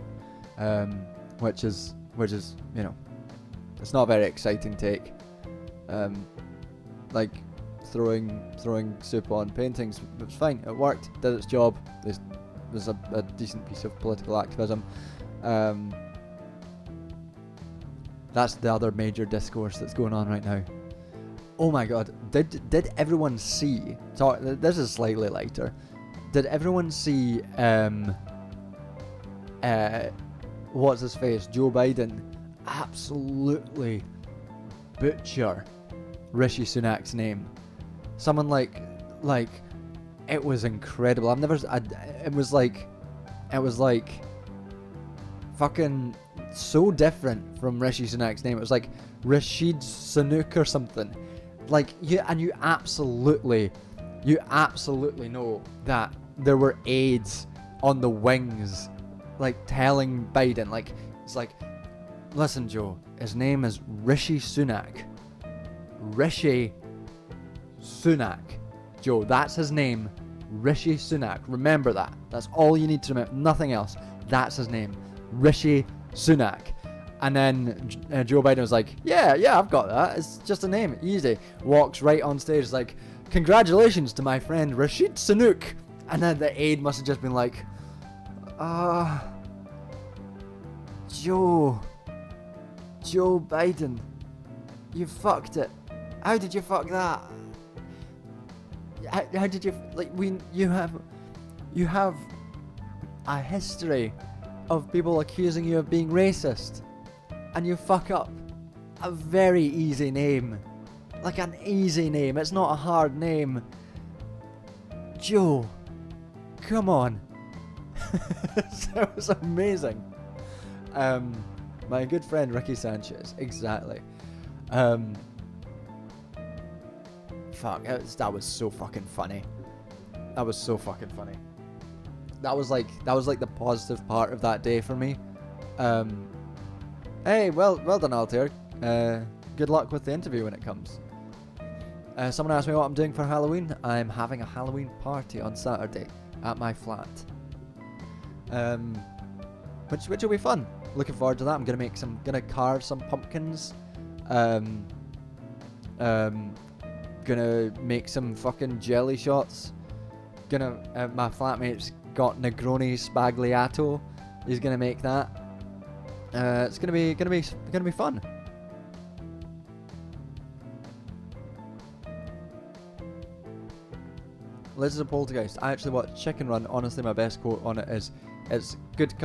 which is you know, it's not a very exciting take, like throwing soup on paintings. It was fine. It worked. Did its job. It was a decent piece of political activism. That's the other major discourse that's going on right now. Oh my god, did everyone see, so this is slightly lighter, did everyone see what's his face, Joe Biden absolutely butcher Rishi Sunak's name? Someone like it was incredible. It was like fucking so different from Rishi Sunak's name. It was like Rashid Sunak or something. Like you absolutely know that there were aides on the wings, like telling Biden, like it's like, listen, Joe, his name is Rishi Sunak. Rishi Sunak, Joe, that's his name. Rishi Sunak. Remember that. That's all you need to remember. Nothing else. That's his name. Rishi Sunak. And then Joe Biden was like, yeah, I've got that. It's just a name. Easy. Walks right on stage like, congratulations to my friend Rashid Sunak. And then the aide must have just been like, Joe Biden, you fucked it. How did you fuck that? How did you, like, you have a history of people accusing you of being racist, and you fuck up a very easy name. Like an easy name, it's not a hard name. Joe, come on. That was amazing. My good friend Ricky Sanchez, exactly. Fuck, that was so fucking funny. That was so fucking funny. That was like the positive part of that day for me. Hey, well done, Altair. Good luck with the interview when it comes. Someone asked me what I'm doing for Halloween. I'm having a Halloween party on Saturday at my flat. Which will be fun. Looking forward to that. I'm gonna carve some pumpkins. Gonna make some fucking jelly shots. My flatmate's got Negroni Spagliato. He's gonna make that. It's gonna be fun. Liz is a poltergeist. I actually watched Chicken Run. Honestly, my best quote on it is, "It's good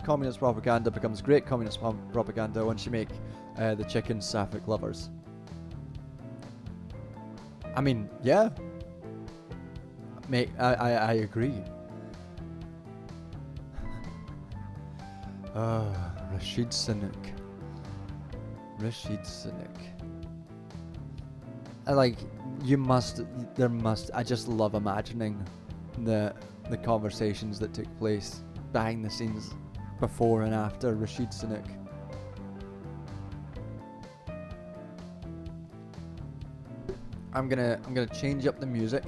communist propaganda becomes great communist propaganda once you make the chickens sapphic lovers." I mean, yeah. Mate, I agree. Rashid Sunak. I just love imagining the conversations that took place behind the scenes before and after Rashid Sunak. I'm gonna change up the music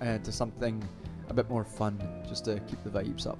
to something a bit more fun, just to keep the vibes up.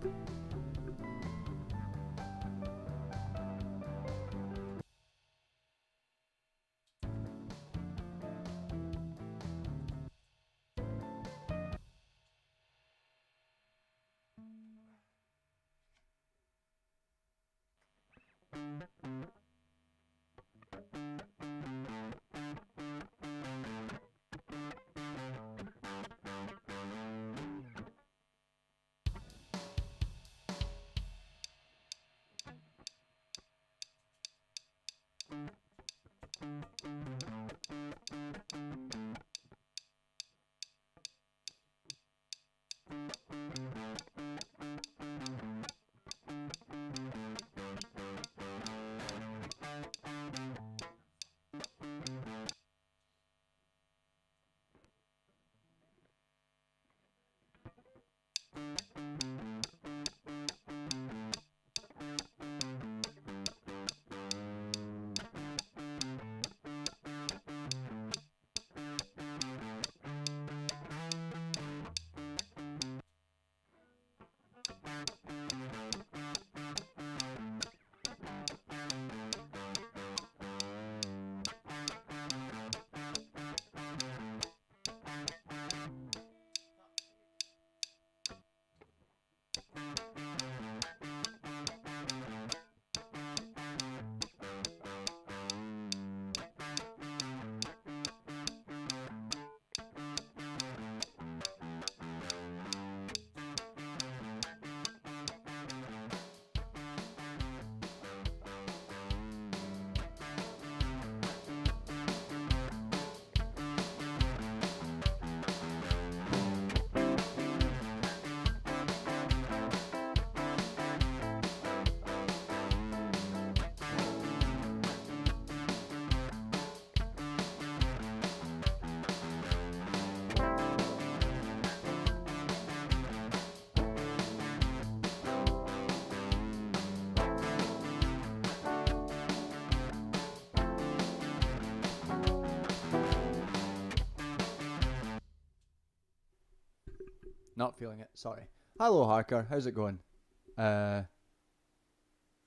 Not feeling it. Sorry. Hello, Harker. How's it going?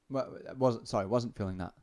Wasn't feeling that.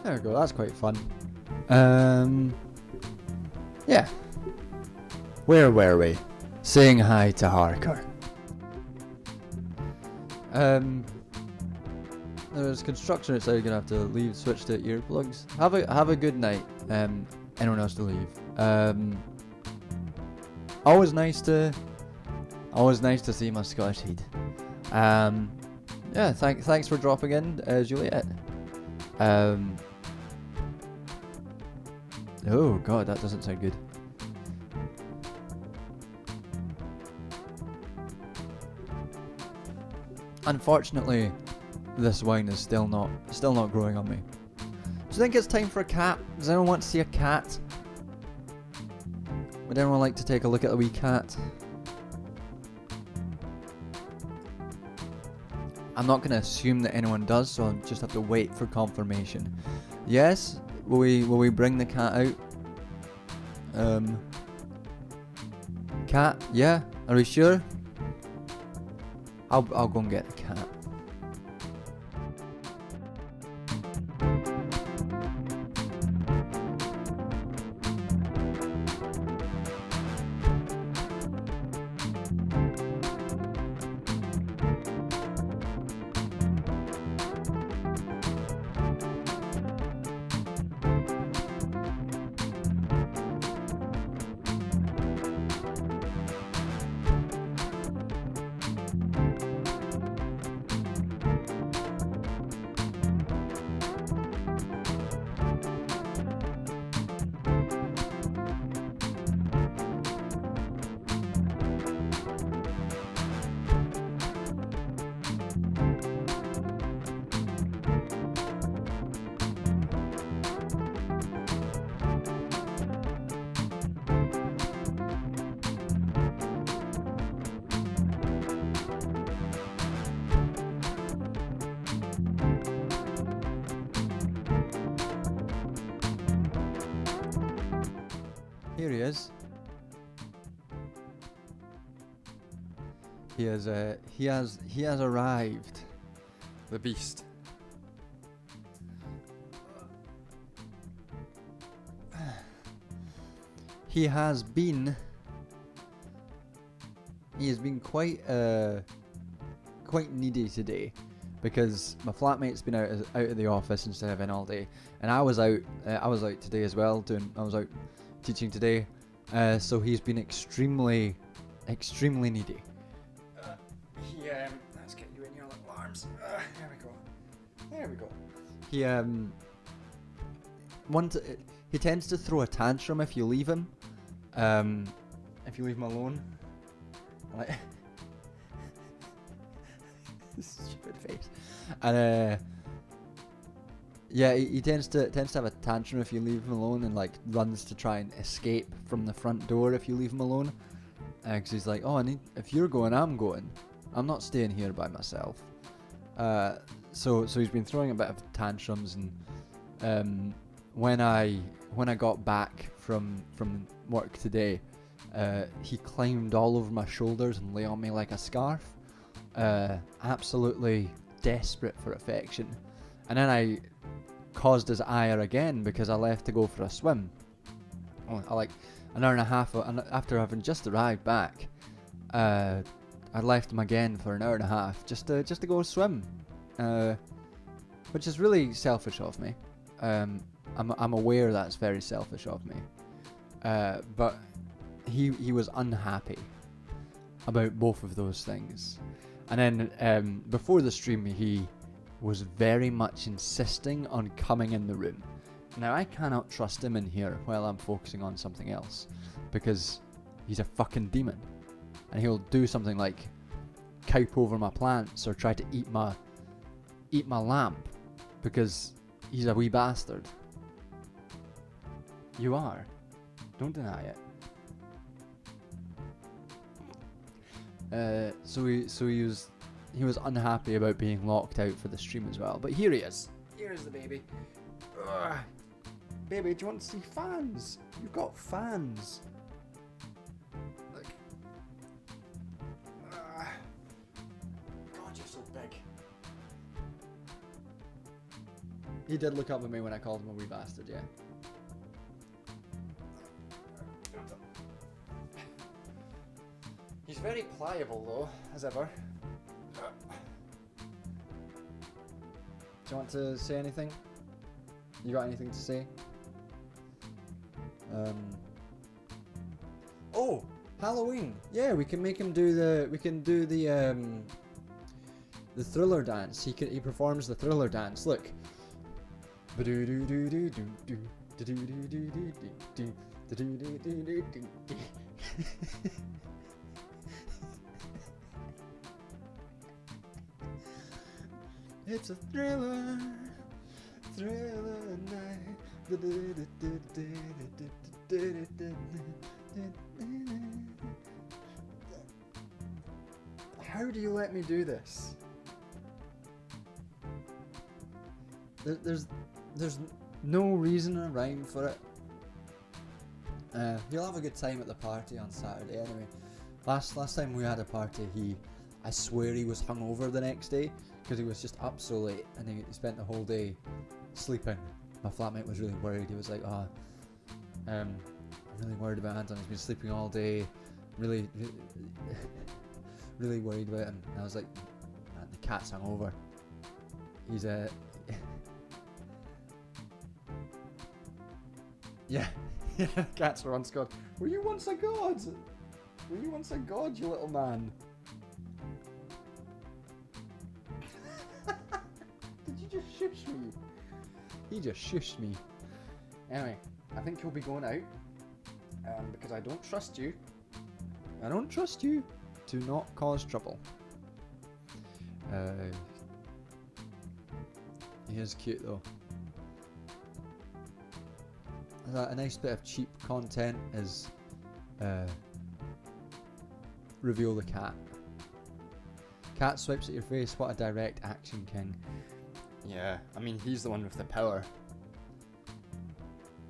There we go. That's quite fun. Yeah. Where were we? Saying hi to Harker. There's construction outside. You're gonna have to leave. Switch to earplugs. Have a good night. Anyone else to leave. Always nice to see my Scottish heat. Yeah. Thanks for dropping in, Juliet. Oh god, that doesn't sound good. Unfortunately, this wine is still not growing on me. Do you think it's time for a cat? Does anyone want to see a cat? Would anyone like to take a look at the wee cat? I'm not going to assume that anyone does, so I'll just have to wait for confirmation. Yes? Will we bring the cat out? Cat? Yeah? Are we sure? I'll go and get the cat. Here he is. He has arrived. The beast. He has been quite needy today, because my flatmate's been out of the office instead of in all day, and I was out today as well. I was out teaching today, so he's been extremely needy. Let's get you in your little arms. There we go. He tends to throw a tantrum if you leave him. If you leave him alone. Like stupid face. And yeah, he tends to have a tantrum if you leave him alone, and like runs to try and escape from the front door if you leave him alone. Because he's like, oh, if you're going, I'm going. I'm not staying here by myself. So he's been throwing a bit of tantrums, and when I got back from work today, he climbed all over my shoulders and lay on me like a scarf, absolutely desperate for affection. And then I caused his ire again because I left to go for a swim. Like an hour and a half after having just arrived back, I left him again for an hour and a half just to go swim, which is really selfish of me. I'm aware that's very selfish of me, but he was unhappy about both of those things. And then before the stream, he was very much insisting on coming in the room. Now I cannot trust him in here while I'm focusing on something else, because he's a fucking demon, and he'll do something like cope over my plants or try to eat my lamp, because he's a wee bastard. You are. Don't deny it. So he was unhappy about being locked out for the stream as well. But here he is. Here is the baby. Ugh. Baby, do you want to see fans? You've got fans. Look. God, you're so big. He did look up at me when I called him a wee bastard, yeah. He's very pliable though, as ever. Do you want to say anything? You got anything to say? Oh, Halloween. Yeah, we can make him do the Thriller dance. He performs the Thriller dance. Look. It's a thriller night. How do you let me do this? There's no reason or rhyme for it. You'll have a good time at the party on Saturday anyway. Last time we had a party, I swear he was hungover the next day because he was just up so late and he spent the whole day sleeping. My flatmate was really worried. He was like, I'm really worried about Anton. He's been sleeping all day. Really worried about him. And I was like, man, the cat's hungover. He's yeah, cats were once god. Were you once a god? Were you once a god, you little man? Did you just shush me? He just shushed me. Anyway, I think he'll be going out. Because I don't trust you. I don't trust you to not cause trouble. He is cute though. A nice bit of cheap content is reveal the cat. Cat swipes at your face. What a direct action king. Yeah, I mean he's the one with the power.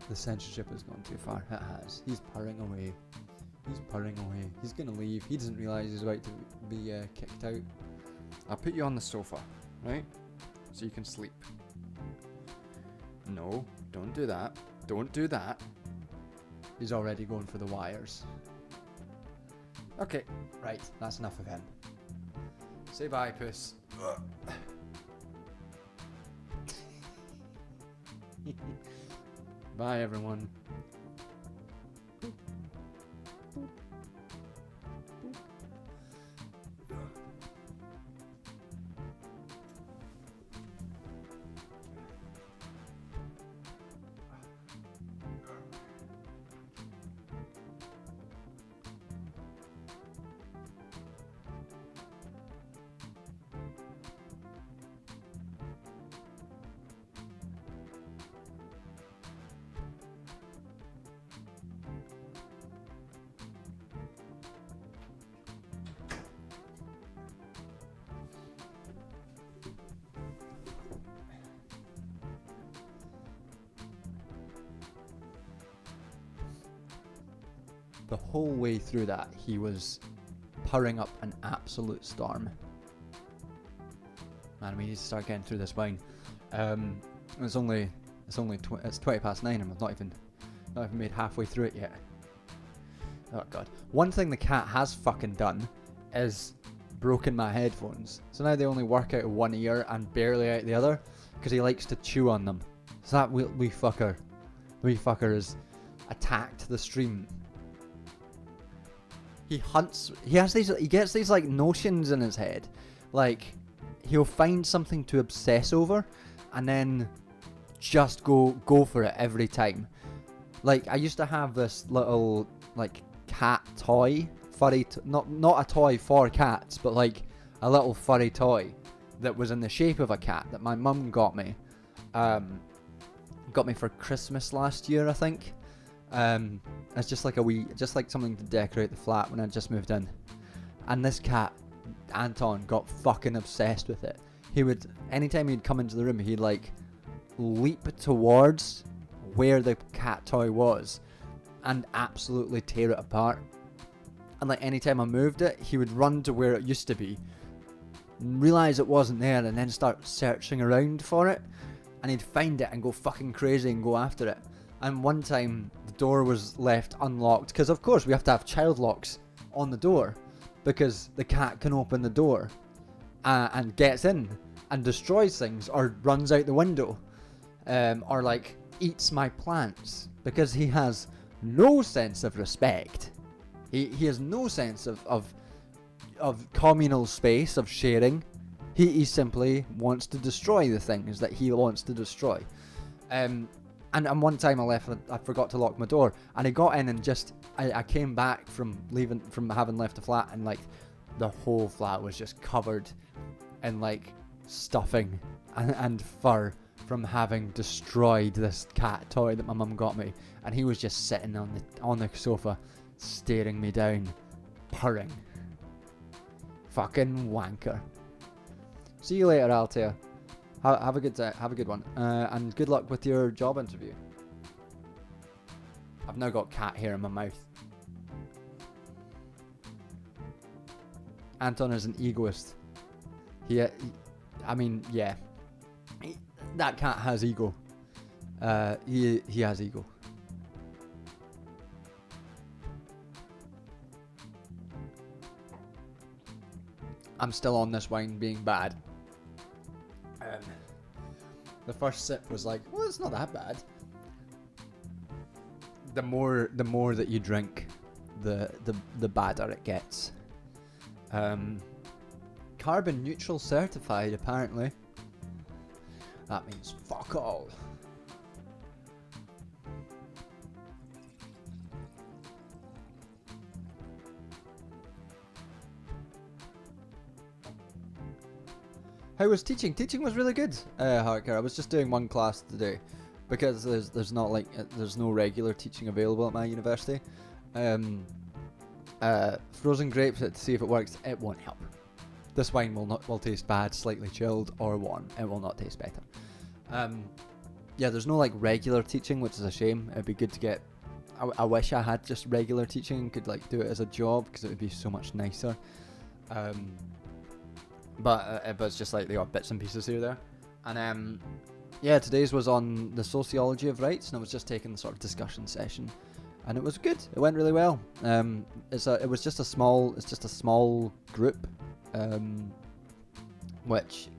The censorship has gone too far. It has. He's purring away. He's purring away. He's gonna leave. He doesn't realise he's about to be kicked out. I'll put you on the sofa, right? So you can sleep. No, don't do that. Don't do that. He's already going for the wires. Okay, right. That's enough of him. Say bye, puss. Bye, everyone. The whole way through that, he was purring up an absolute storm. Man, we need to start getting through this wine. It's 20 past 9 and I've not even made halfway through it yet. Oh god. One thing the cat has fucking done is broken my headphones. So now they only work out of one ear and barely out the other because he likes to chew on them. So that wee fucker has attacked the stream. He gets these like notions in his head. Like he'll find something to obsess over and then just go for it every time. Like I used to have this little like cat toy, furry, not a toy for cats, but like a little furry toy that was in the shape of a cat that my mum got me. Got me for Christmas last year, I think. It's just like something to decorate the flat when I just moved in. And this cat, Anton, got fucking obsessed with it. He would, anytime he'd come into the room, he'd like leap towards where the cat toy was and absolutely tear it apart. And like anytime I moved it, he would run to where it used to be, realize it wasn't there, and then start searching around for it. and he'd find it and go fucking crazy and go after it. And one time the door was left unlocked, because of course we have to have child locks on the door, because the cat can open the door and gets in and destroys things, or runs out the window, or like eats my plants, because he has no sense of respect. He has no sense of communal space, of sharing. He simply wants to destroy the things that he wants to destroy. And one time I forgot to lock my door, and he got in, and just I came back from having left the flat, and like the whole flat was just covered in like stuffing and fur from having destroyed this cat toy that my mum got me. And he was just sitting on the sofa, staring me down, purring. Fucking wanker. See you later, Altair. Have a good one, and good luck with your job interview. I've now got cat hair in my mouth. Anton is an egoist. Yeah, that cat has ego. He has ego. I'm still on this wine being bad. The first sip was like, well, it's not that bad. The more that you drink, the badder it gets. Carbon neutral certified, apparently. That means fuck all. How was teaching? Teaching was really good, Harker. I was just doing one class today, because there's no regular teaching available at my university. Frozen grapes, to see if it works. It won't help. This wine will taste bad, slightly chilled or warm. It will not taste better. Yeah, there's no like regular teaching, which is a shame. It'd be good to get. I wish I had just regular teaching and could like do it as a job, because it would be so much nicer. But it's just like the odd bits and pieces here there. And yeah, today's was on the sociology of rights, and I was just taking the sort of discussion session, and it was good. It went really well. It was just a small group, which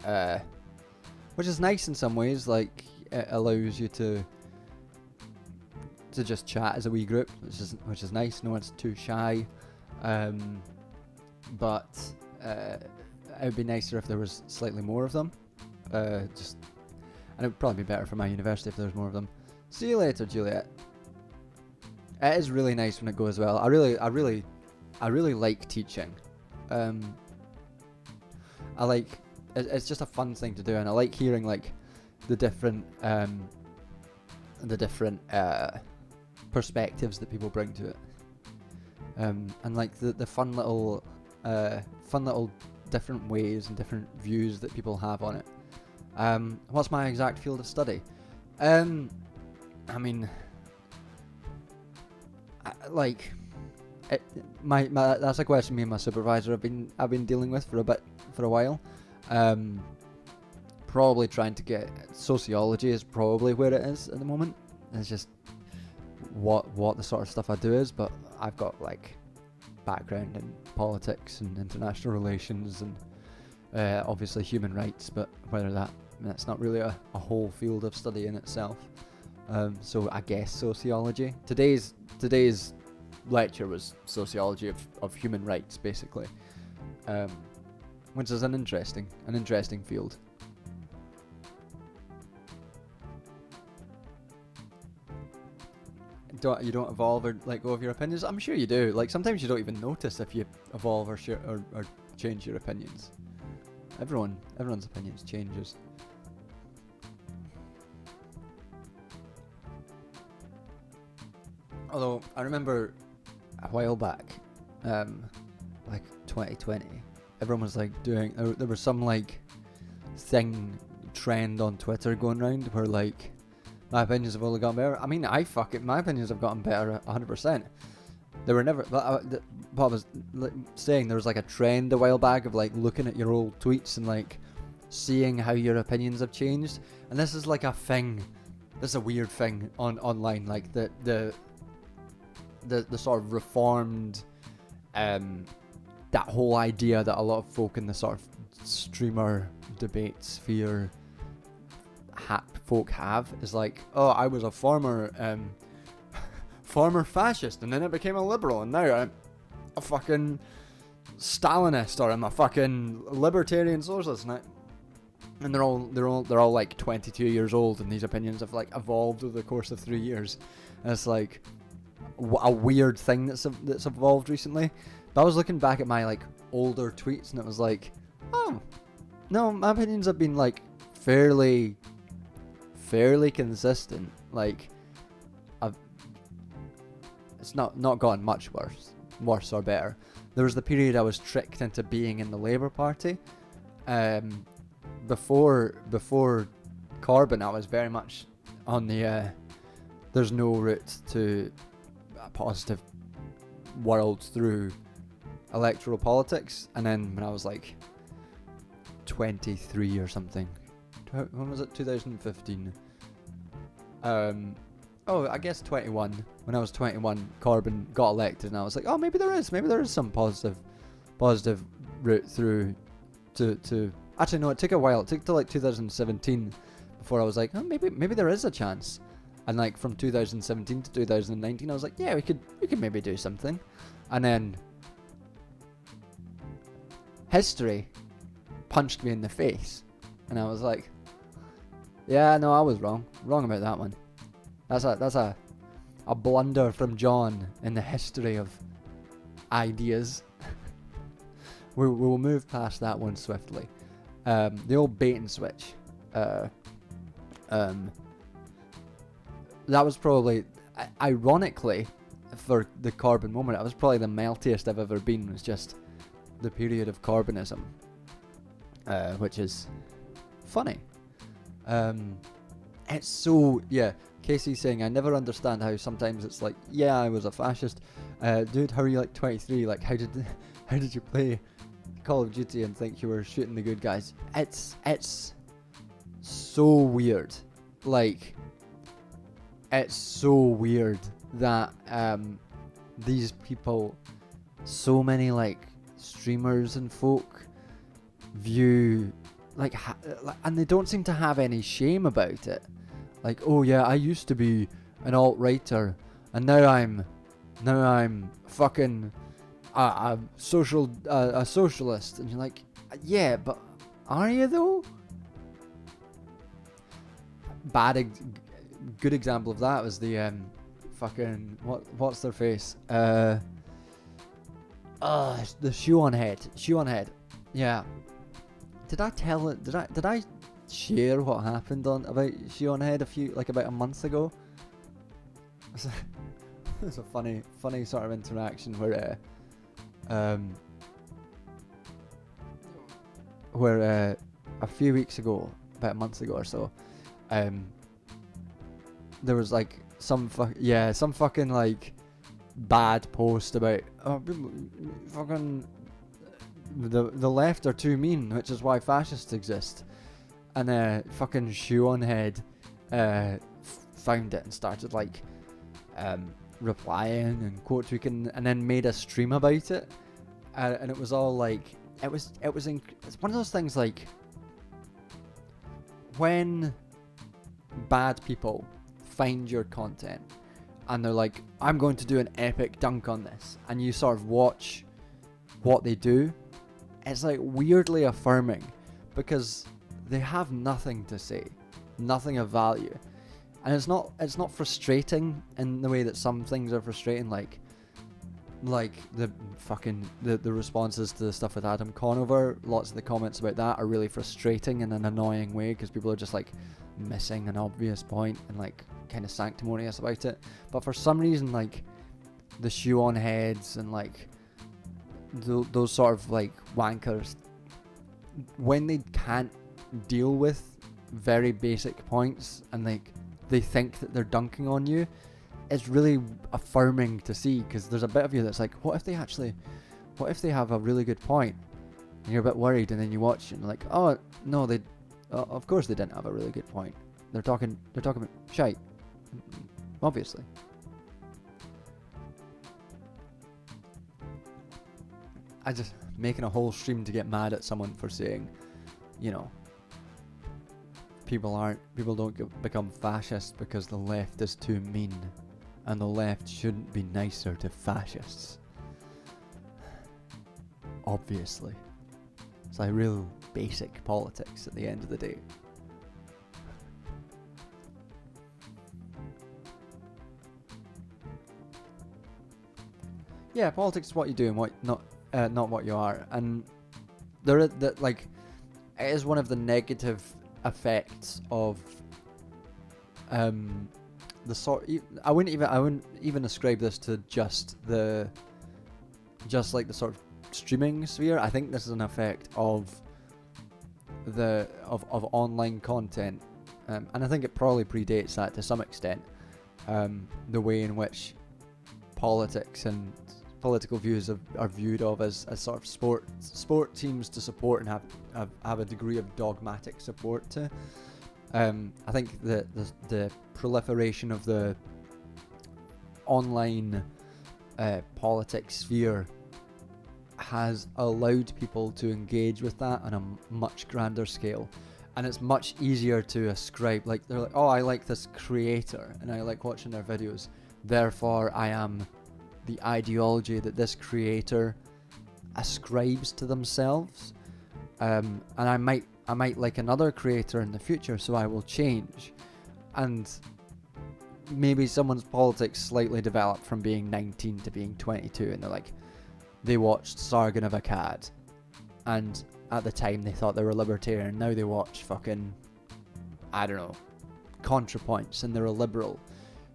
is nice in some ways. Like, it allows you to just chat as a wee group, which is nice. No one's too shy. But it would be nicer if there was slightly more of them. And it would probably be better for my university if there was more of them. See you later, Juliet. It is really nice when it goes well. I really like teaching. I like it's just a fun thing to do, and I like hearing like the different perspectives that people bring to it. And like the fun little different ways and different views that people have on it. What's my exact field of study? That's a question me and my supervisor have been dealing with for a while. Probably trying to get sociology is probably where it is at the moment. It's just what the sort of stuff I do is, but I've got like background in politics and international relations and obviously human rights, but whether that's not really a whole field of study in itself. So I guess sociology. Today's lecture was sociology of human rights, basically, which is an interesting field. You don't evolve or let go of your opinions? I'm sure you do. Like, sometimes you don't even notice if you evolve or change your opinions. Everyone's opinions changes. Although I remember a while back, like 2020, everyone was like doing. There was some like trend on Twitter going around where like my opinions have only gotten better. I mean, my opinions have gotten better 100%. They were never. What I was saying, there was like a trend a while back of like looking at your old tweets and like seeing how your opinions have changed. And this is like a thing. This is a weird thing online, like the sort of reformed, that whole idea that a lot of folk in the sort of streamer debate sphere folk have is like, oh, I was a former fascist, and then I became a liberal, and now I'm a fucking Stalinist, or I'm a fucking libertarian socialist, and they're all like 22 years old, and these opinions have like evolved over the course of 3 years. And it's like a weird thing that's evolved recently. But I was looking back at my like older tweets, and it was like, oh no, my opinions have been like fairly consistent. Like it's not gotten much worse or better. There was the period I was tricked into being in the Labour Party. Before Corbyn, I was very much on the there's no route to a positive world through electoral politics. And then when I was like 23 or something, when was it? 2015. I guess 21. When I was 21, Corbyn got elected, and I was like, oh, maybe there is some positive route through to. Actually, no, it took a while. It took till like 2017 before I was like, oh, maybe there is a chance. And like from 2017 to 2019, I was like, yeah, we could maybe do something. And then history punched me in the face, and I was like, yeah, no, I was wrong about that one. That's a blunder from John in the history of ideas. we will move past that one swiftly. The old bait and switch. That was probably, ironically, for the Corbyn moment, that was probably the meltiest I've ever been. Was just the period of Corbynism, which is funny. It's so, yeah. Casey's saying, I never understand how sometimes it's like, yeah, I was a fascist. Dude, how are you like 23? Like, how did you play Call of Duty and think you were shooting the good guys? It's so weird. Like, it's so weird that these people, so many like streamers and folk view like and they don't seem to have any shame about it. Like, oh yeah, I used to be an alt-righter, and now I'm fucking a socialist, and you're like, yeah, but are you though? Good example of that was the fucking what's their face? The shoe on head. Yeah. Did I tell it? Did I share what happened about Shoe on Head about a month ago? It's a funny sort of interaction where a few weeks ago, about a month ago or so, there was like some fucking like bad post about fucking the left are too mean, which is why fascists exist. And fucking Shoe on Head found it and started like replying and quote tweaking, and then made a stream about it, and it was all like it's one of those things like when bad people find your content and they're like, I'm going to do an epic dunk on this, and you sort of watch what they do. It's like weirdly affirming, because they have nothing to say, nothing of value, and it's not frustrating in the way that some things are frustrating, like the fucking the responses to the stuff with Adam Conover. Lots of the comments about that are really frustrating in an annoying way, because people are just like missing an obvious point and like kind of sanctimonious about it. But for some reason, like the Shoe on Heads and like those sort of like wankers, when they can't deal with very basic points and like they think that they're dunking on you, it's really affirming to see, because there's a bit of you that's like, what if they have a really good point? and you're a bit worried, and then you watch and like, oh no, they, of course they didn't have a really good point. They're talking about shite, obviously. I just making a whole stream to get mad at someone for saying, you know, people don't become fascist because the left is too mean, and the left shouldn't be nicer to fascists. Obviously, it's like real basic politics at the end of the day. Yeah, politics is what you do and what not what you are, and there is that, like, it is one of the negative effects of the sort. I wouldn't even ascribe this to just like the sort of streaming sphere. I think this is an effect of online content, and I think it probably predates that to some extent. The way in which politics and political views are viewed of as sort of sport teams to support and have a degree of dogmatic support to. I think the proliferation of the online politics sphere has allowed people to engage with that on a much grander scale, and it's much easier to ascribe, like, they're like, oh, I like this creator and I like watching their videos, therefore I am the ideology that this creator ascribes to themselves, and I might like another creator in the future, so I will change. And maybe someone's politics slightly developed from being 19 to being 22, and they're like, they watched Sargon of Akkad, and at the time they thought they were libertarian, now they watch fucking, I don't know, ContraPoints, and they're a liberal.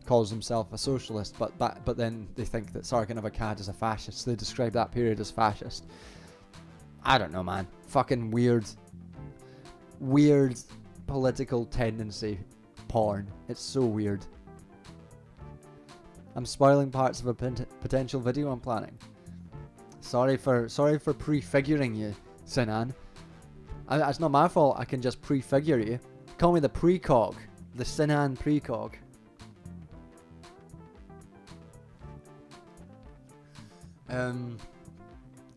Calls himself a socialist, but then they think that Sargon of Akkad is a fascist, so they describe that period as fascist. I don't know, man. Fucking weird political tendency porn. It's so weird. I'm spoiling parts of a potential video I'm planning. Sorry for prefiguring you, Sinan. It's not my fault. I can just prefigure you. Call me the precog, the Sinan precog.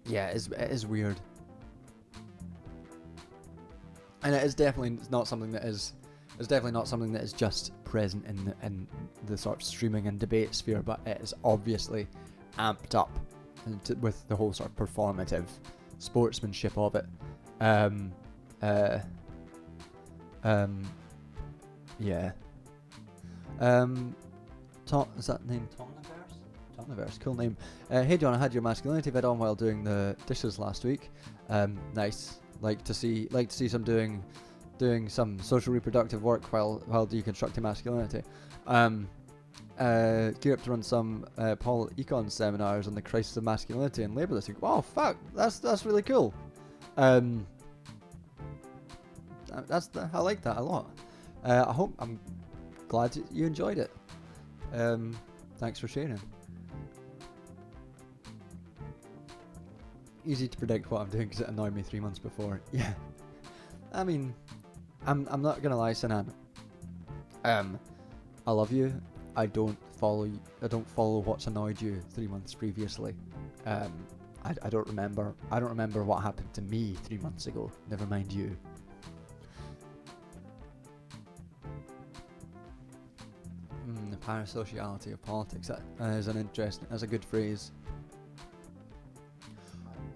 Yeah, it is weird, and it is definitely not something that is. It's definitely not something that is just present in the sort of streaming and debate sphere, but it is obviously amped up with the whole sort of performative sportsmanship of it. Yeah. Tom, is that name Tom? Tomniverse, cool name. Hey John, I had your masculinity vid on while doing the dishes last week. Nice. Like to see some doing some social reproductive work while deconstructing masculinity. Gear up to run some Paul Econ seminars on the crisis of masculinity and labour this week. Wow, fuck, that's really cool. I like that a lot. I'm glad you enjoyed it. Thanks for sharing. Easy to predict what I'm doing because it annoyed me 3 months before. Yeah, I mean, I'm not gonna lie, Sinan. I love you. I don't follow what's annoyed you 3 months previously. I don't remember. I don't remember what happened to me 3 months ago. Never mind you. The parasociality of politics. That is an interesting. That's a good phrase.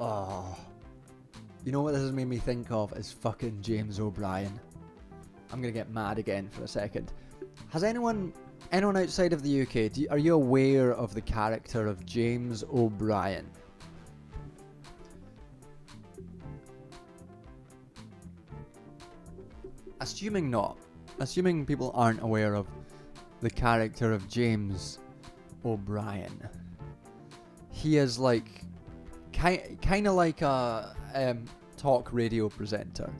Oh, you know what this has made me think of is fucking James O'Brien. I'm gonna get mad again for a second. Has anyone outside of the UK, are you aware of the character of James O'Brien? Assuming not. Assuming people aren't aware of the character of James O'Brien. He is like kind of like a talk radio presenter.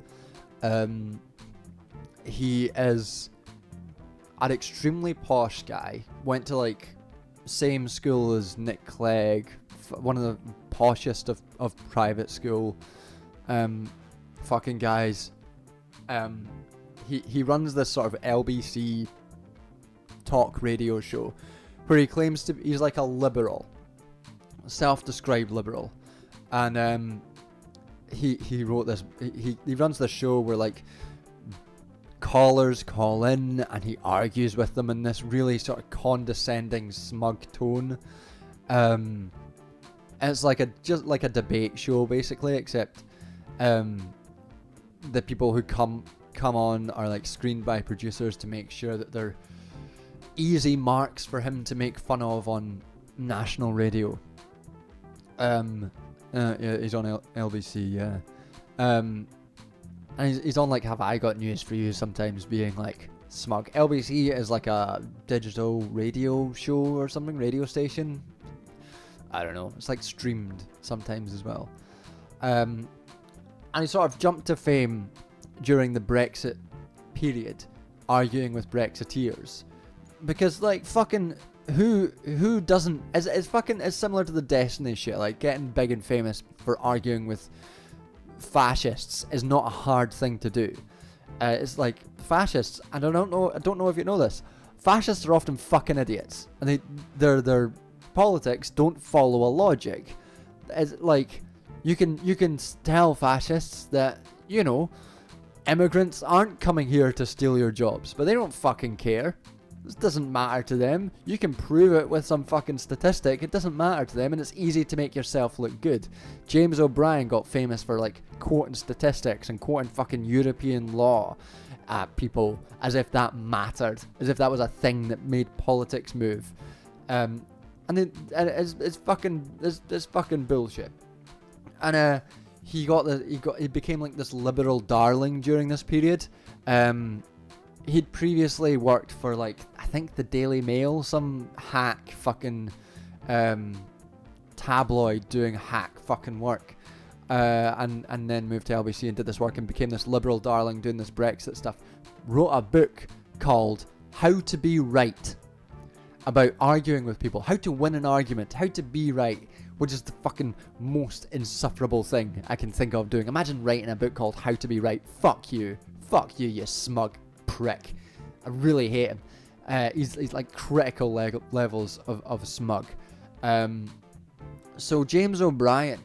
He is an extremely posh guy. Went to like same school as Nick Clegg, one of the poshest of private school. fucking guys. He runs this sort of LBC talk radio show where he claims to he's like a liberal, self-described liberal, and he wrote this. He runs this show where like callers call in and he argues with them in this really sort of condescending, smug tone. It's like just like a debate show basically, except the people who come on are like screened by producers to make sure that they're easy marks for him to make fun of on national radio. Yeah, he's on LBC, yeah. And he's on like Have I Got News For You sometimes, being like smug. LBC is like a digital radio show or something, radio station. I don't know. It's like streamed sometimes as well. And he sort of jumped to fame during the Brexit period, arguing with Brexiteers. Because like fucking who doesn't, it's similar to the Destiny shit, like getting big and famous for arguing with fascists is not a hard thing to do. It's like fascists, and I don't know if you know this, fascists are often fucking idiots, and their politics don't follow a logic. It's like you can tell fascists that, you know, immigrants aren't coming here to steal your jobs, but they don't fucking care. This doesn't matter to them. You can prove it with some fucking statistic. It doesn't matter to them, and it's easy to make yourself look good. James O'Brien got famous for like quoting statistics and quoting fucking European law at people as if that mattered, as if that was a thing that made politics move. And it's fucking bullshit. And he became like this liberal darling during this period. He'd previously worked for like, I think the Daily Mail, some hack fucking tabloid doing hack fucking work, and then moved to LBC and did this work and became this liberal darling doing this Brexit stuff. Wrote a book called How to Be Right, about arguing with people, how to win an argument, how to be right, which is the fucking most insufferable thing I can think of doing. Imagine writing a book called How to Be Right. Fuck you, you smug prick. I really hate him. He's like critical levels of smug. So James O'Brien,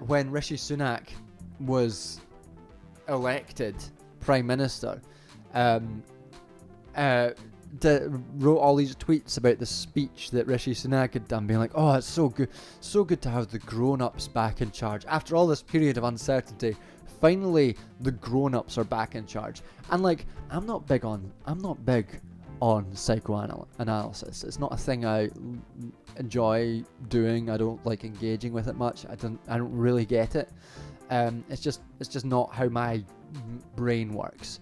when Rishi Sunak was elected Prime Minister, wrote all these tweets about the speech that Rishi Sunak had done, being like, oh, it's so good to have the grown-ups back in charge. After all this period of uncertainty, finally the grown-ups are back in charge. And like, I'm not big on psychoanalysis. It's not a thing I enjoy doing. I don't like engaging with it much. I don't really get it. It's just not how my brain works.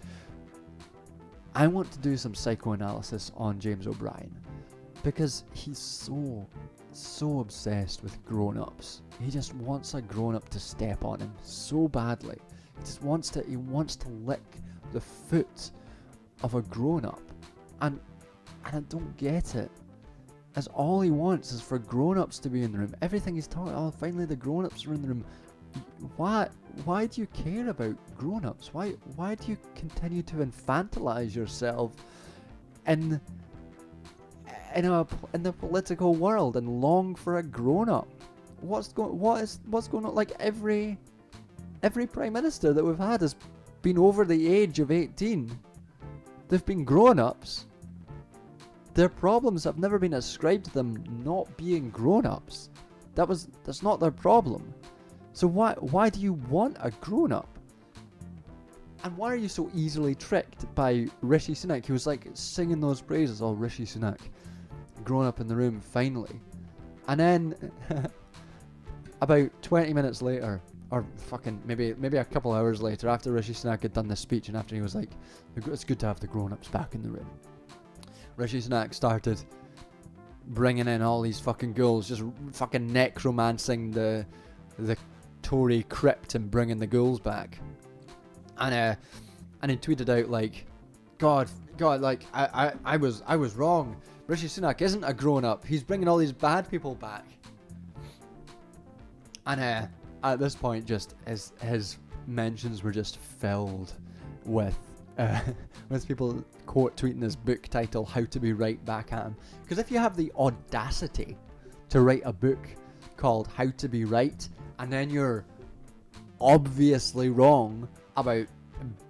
I want to do some psychoanalysis on James O'Brien because he's so obsessed with grown-ups. He just wants a grown-up to step on him so badly. He wants to lick the foot of a grown-up, and I don't get it. As all he wants is for grown-ups to be in the room. Everything he's talking, oh, finally the grown-ups are in the room. Why do you care about grown-ups? Why do you continue to infantilize yourself in the political world and long for a grown-up? What's going on? Like every prime minister that we've had has been over the age of 18. They've been grown-ups. Their problems have never been ascribed to them not being grown-ups. That's not their problem. So why do you want a grown-up? And why are you so easily tricked by Rishi Sunak? He was like singing those praises, oh, Rishi Sunak, grown up in the room, finally. And then about 20 minutes later, or fucking maybe a couple hours later, after Rishi Sunak had done this speech and after he was like, it's good to have the grown-ups back in the room, Rishi Sunak started bringing in all these fucking ghouls, just fucking necromancing the Tory crypt and bringing the ghouls back. And he tweeted out like, God, like I was wrong. Rishi Sunak isn't a grown up. He's bringing all these bad people back. And at this point, just his mentions were just filled with with people quote tweeting his book title "How to Be Right" back at him. Because if you have the audacity to write a book called "How to Be Right" and then you're obviously wrong about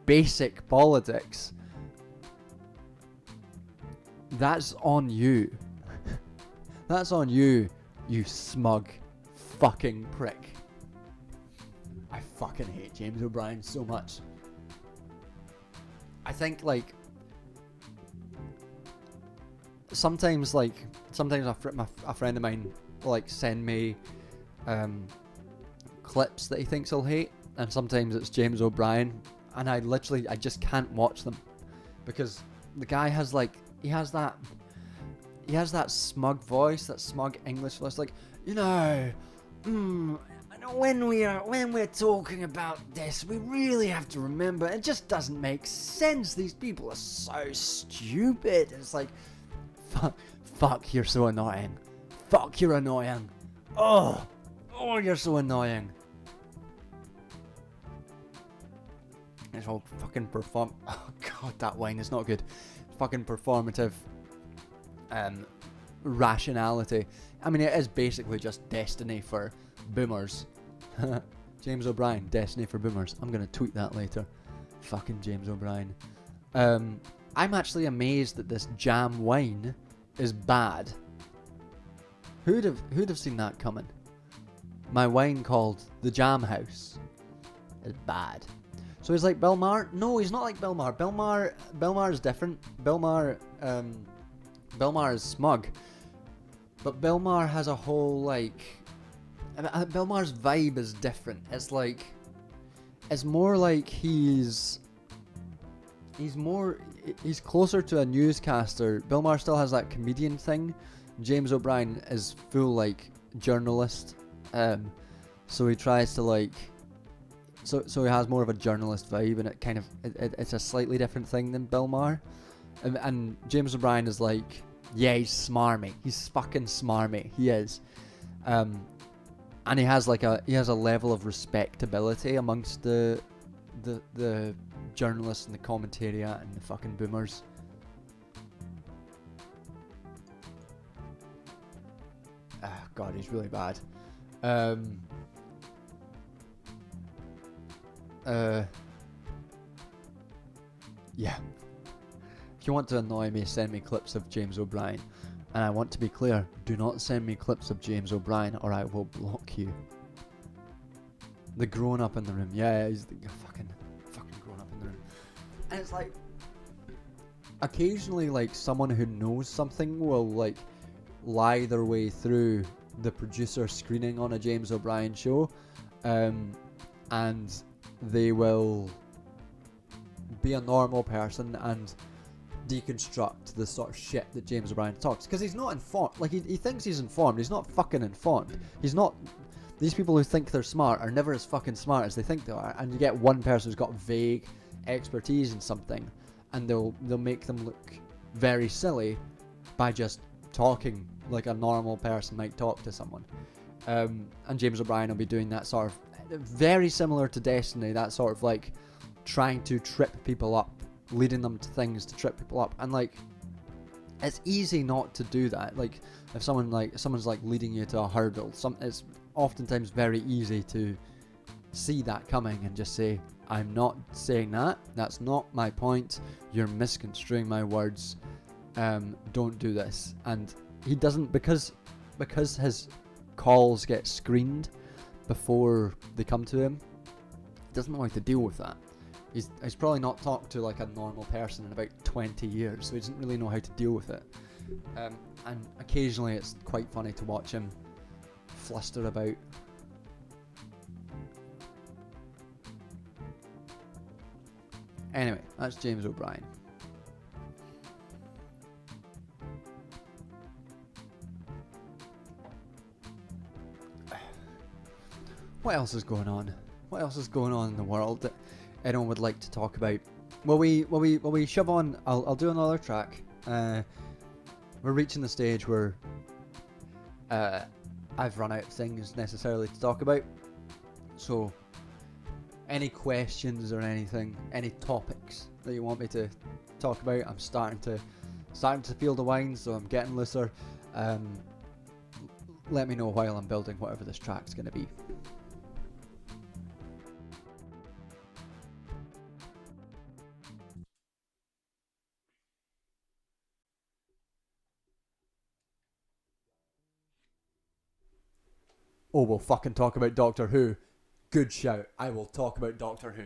basic politics, that's on you. That's on you, you smug fucking prick. I fucking hate James O'Brien so much. I think like sometimes a friend of mine will like send me clips that he thinks I'll hate, and sometimes it's James O'Brien, and I just can't watch them because the guy has like he has that smug voice, that smug English voice, like, you know, when we're talking about this, we really have to remember it just doesn't make sense. These people are so stupid. It's like, fuck, you're so annoying. Fuck, you're annoying. Oh, you're so annoying. It's all fucking perform. Oh god, that wine is not good. Fucking performative. Rationality. I mean, it is basically just Destiny for boomers. James O'Brien, Destiny for boomers. I'm gonna tweet that later. Fucking James O'Brien. I'm actually amazed that this jam wine is bad. Who'd have seen that coming? My wine called the Jam House is bad. So he's like Bill Maher? No, he's not like Bill Maher. Bill Maher is different. Bill Maher is smug. But Bill Maher has a whole like... Bill Maher's vibe is different. It's like... It's more like he's closer to a newscaster. Bill Maher still has that comedian thing. James O'Brien is full like journalist. So he tries to like... So he has more of a journalist vibe, and it kind of it's a slightly different thing than Bill Maher, and James O'Brien is like, yeah, he's smarmy, he's fucking smarmy, he is, and he has a level of respectability amongst the journalists and the commentariat and the fucking boomers. Ah, god, he's really bad. Yeah. If you want to annoy me, send me clips of James O'Brien. And I want to be clear, do not send me clips of James O'Brien or I will block you. The grown up in the room. Yeah, he's the fucking grown up in the room. And it's like, occasionally like someone who knows something will like lie their way through the producer screening on a James O'Brien show. And they will be a normal person and deconstruct the sort of shit that James O'Brien talks, because he's not informed. Like he thinks he's informed. He's not fucking informed. He's not. These people who think they're smart are never as fucking smart as they think they are. And you get one person who's got vague expertise in something, and they'll make them look very silly by just talking like a normal person might talk to someone. And James O'Brien will be doing that sort of very similar to Destiny, that sort of like trying to trip people up, leading them to things to trip people up, and like it's easy not to do that. Like if someone's like leading you to a hurdle, it's oftentimes very easy to see that coming and just say, I'm not saying that, that's not my point, you're misconstruing my words, don't do this. And he doesn't, because his calls get screened before they come to him, he doesn't know how to deal with that. He's probably not talked to like a normal person in about 20 years, so he doesn't really know how to deal with it. And occasionally it's quite funny to watch him fluster about. Anyway, that's James O'Brien. What else is going on? What else is going on in the world that anyone would like to talk about? Will we shove on? I'll do another track. We're reaching the stage where I've run out of things necessarily to talk about. So, any questions or anything, any topics that you want me to talk about, I'm starting to feel the wine, so I'm getting looser. Let me know while I'm building whatever this track's going to be. Oh, we'll fucking talk about Doctor Who. Good shout. I will talk about Doctor Who.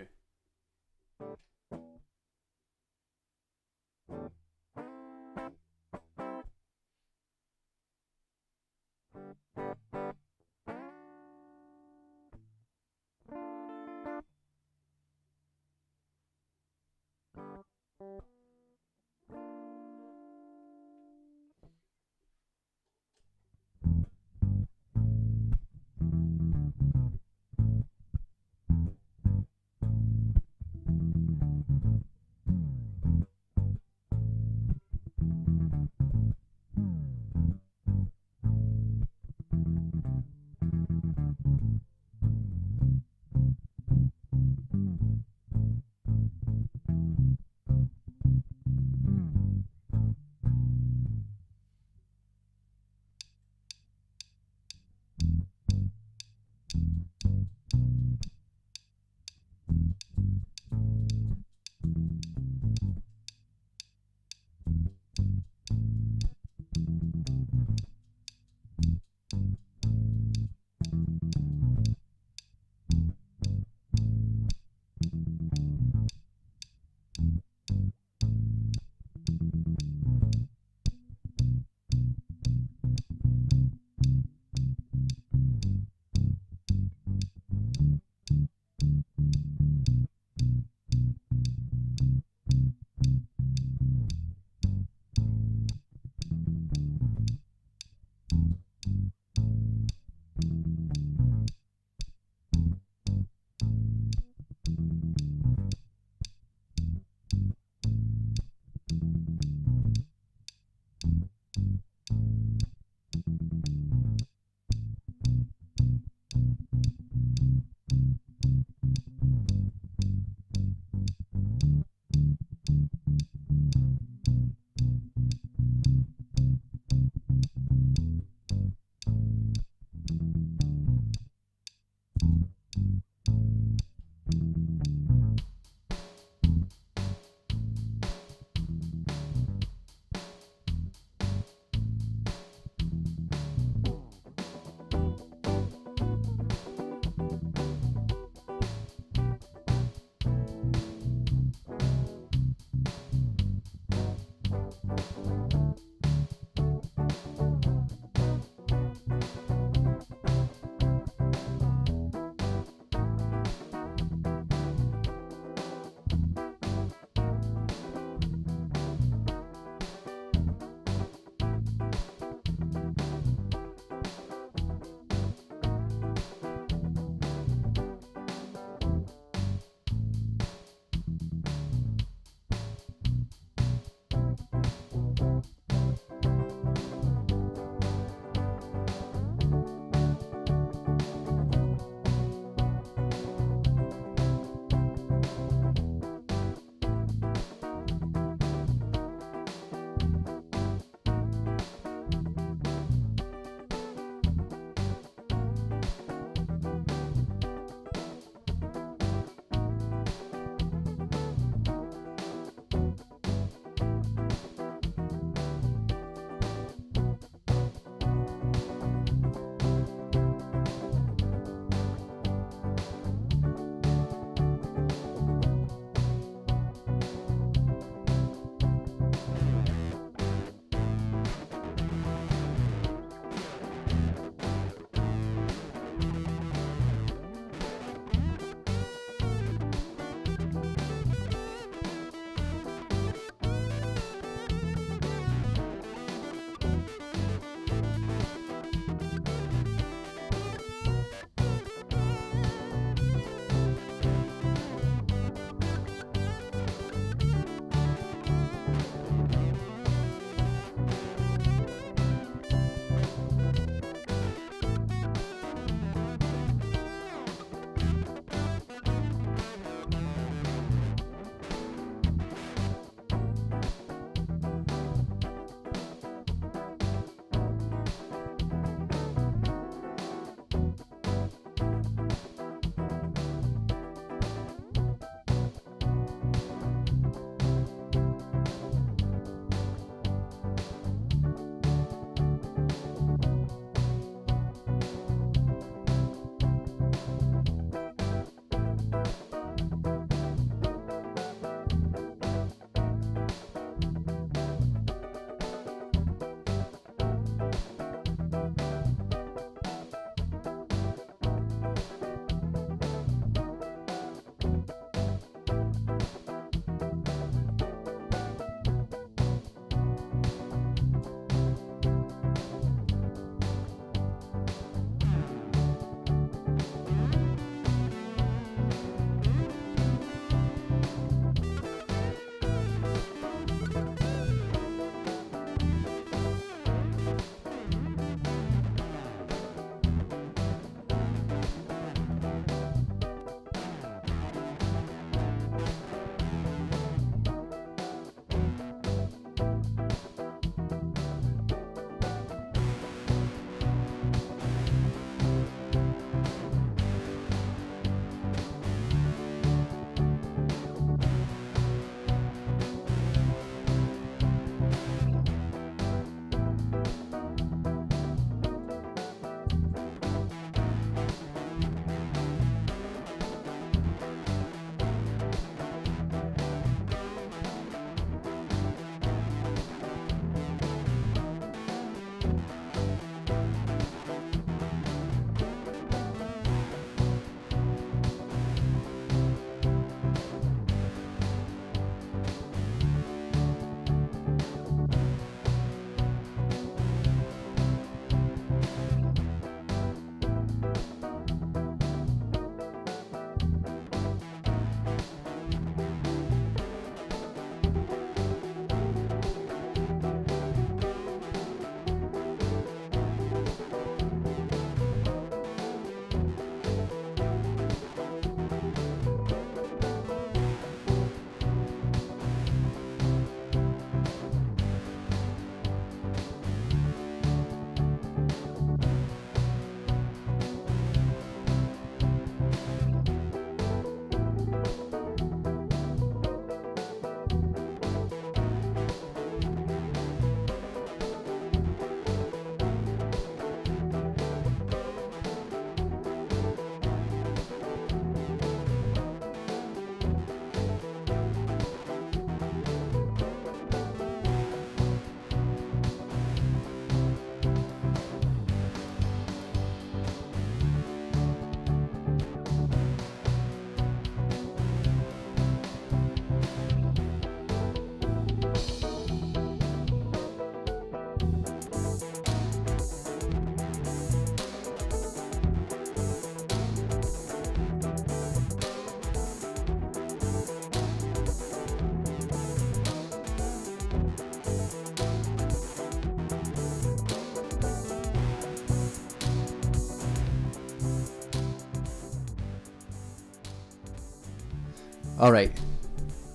Alright.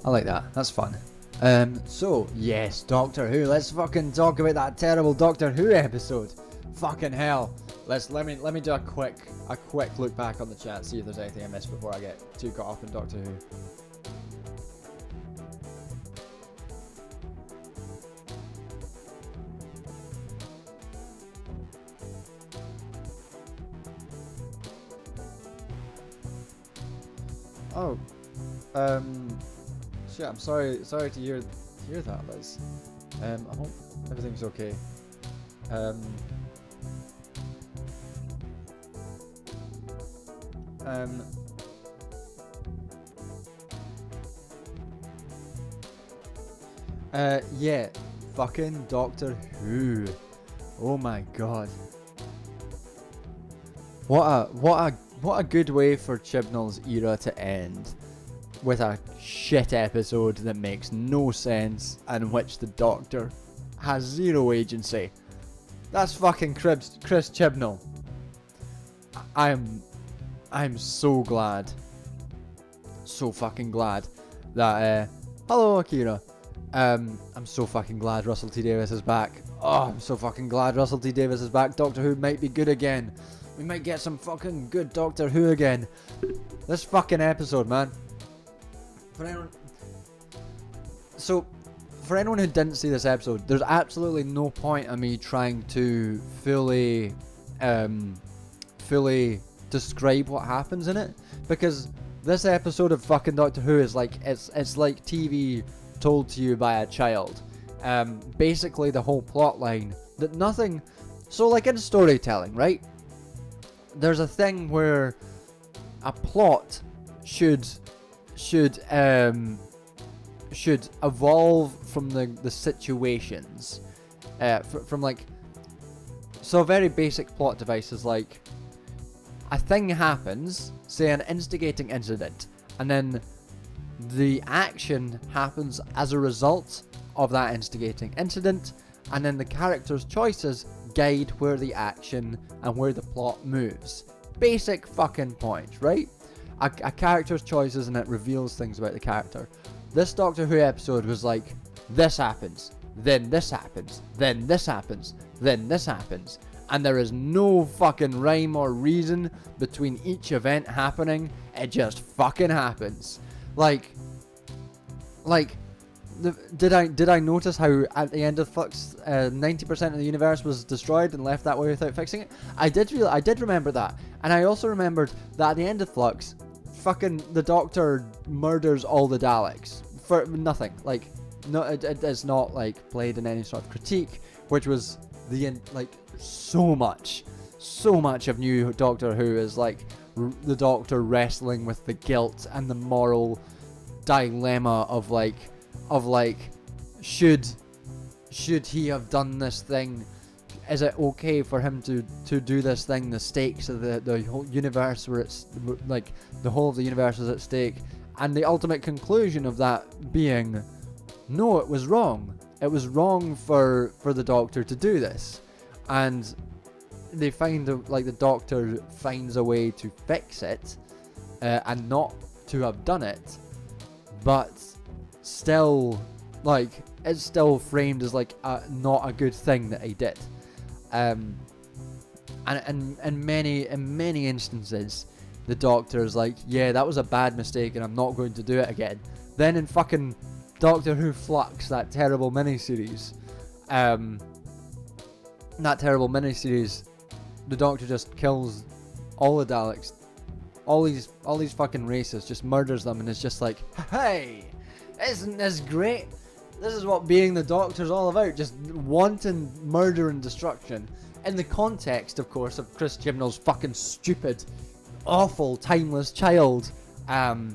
I like that. That's fun. So, yes, Doctor Who. Let's fucking talk about that terrible Doctor Who episode. Fucking hell. Let me do a quick look back on the chat, see if there's anything I missed before I get too caught up in Doctor Who. Oh, shit, I'm sorry to hear that, Liz. I hope everything's okay. Yeah, fucking Doctor Who. Oh my god. What a good way for Chibnall's era to end, with a shit episode that makes no sense and which the Doctor has zero agency. That's fucking Chris Chibnall. I'm so glad, so fucking glad that hello Akira. I'm so fucking glad Russell T Davies is back. Oh, I'm so fucking glad Russell T Davies is back. Doctor Who might be good again. We might get some fucking good Doctor Who again. This fucking episode, man. For anyone who didn't see this episode, there's absolutely no point in me trying to fully describe what happens in it, because this episode of fucking Doctor Who is like it's like TV told to you by a child. Basically the whole plot line that nothing. So like in storytelling, right? There's a thing where a plot should evolve from the situations, from like, so a very basic plot device is like a thing happens, say an instigating incident, and then the action happens as a result of that instigating incident, and then the character's choices guide where the action and where the plot moves. Basic fucking point, right? A character's choices, and it reveals things about the character. This Doctor Who episode was like, this happens, then this happens, then this happens, then this happens, and there is no fucking rhyme or reason between each event happening. It just fucking happens. Did I notice how at the end of Flux, 90% of the universe was destroyed and left that way without fixing it? I did remember that, and I also remembered that at the end of Flux, fucking the Doctor murders all the Daleks for nothing. Like, no, it is not like played in any sort of critique, which was so much of New Doctor Who is like the Doctor wrestling with the guilt and the moral dilemma of should he have done this thing? Is it okay for him to do this thing? The stakes of the whole universe, where it's like the whole of the universe is at stake, and the ultimate conclusion of that being, no, it was wrong. It was wrong for the Doctor to do this, and they find the Doctor finds a way to fix it, and not to have done it, but still, like, it's still framed as like not a good thing that he did. And in many instances, the Doctor's like, yeah, that was a bad mistake and I'm not going to do it again. Then in fucking Doctor Who Flux, that terrible miniseries, the Doctor just kills all the Daleks, all these fucking races, just murders them, and it's just like, hey, isn't this great? This is what being the Doctor's all about, just wanton murder and destruction. In the context, of course, of Chris Chibnall's fucking stupid, awful, timeless child plot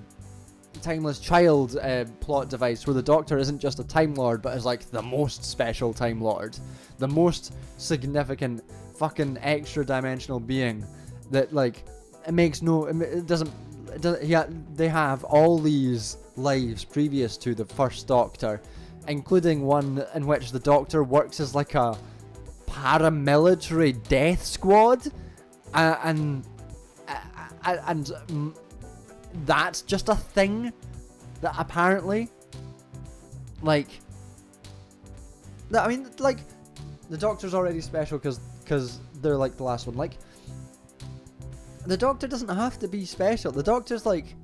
device, where the Doctor isn't just a Time Lord, but is like the most special Time Lord, the most significant fucking extra dimensional being that, like, they have all these lives previous to the first Doctor, including one in which the Doctor works as like a paramilitary death squad, and that's just a thing that apparently, like, I mean, like, the Doctor's already special because they're like the last one. Like, the Doctor doesn't have to be special. The Doctor's like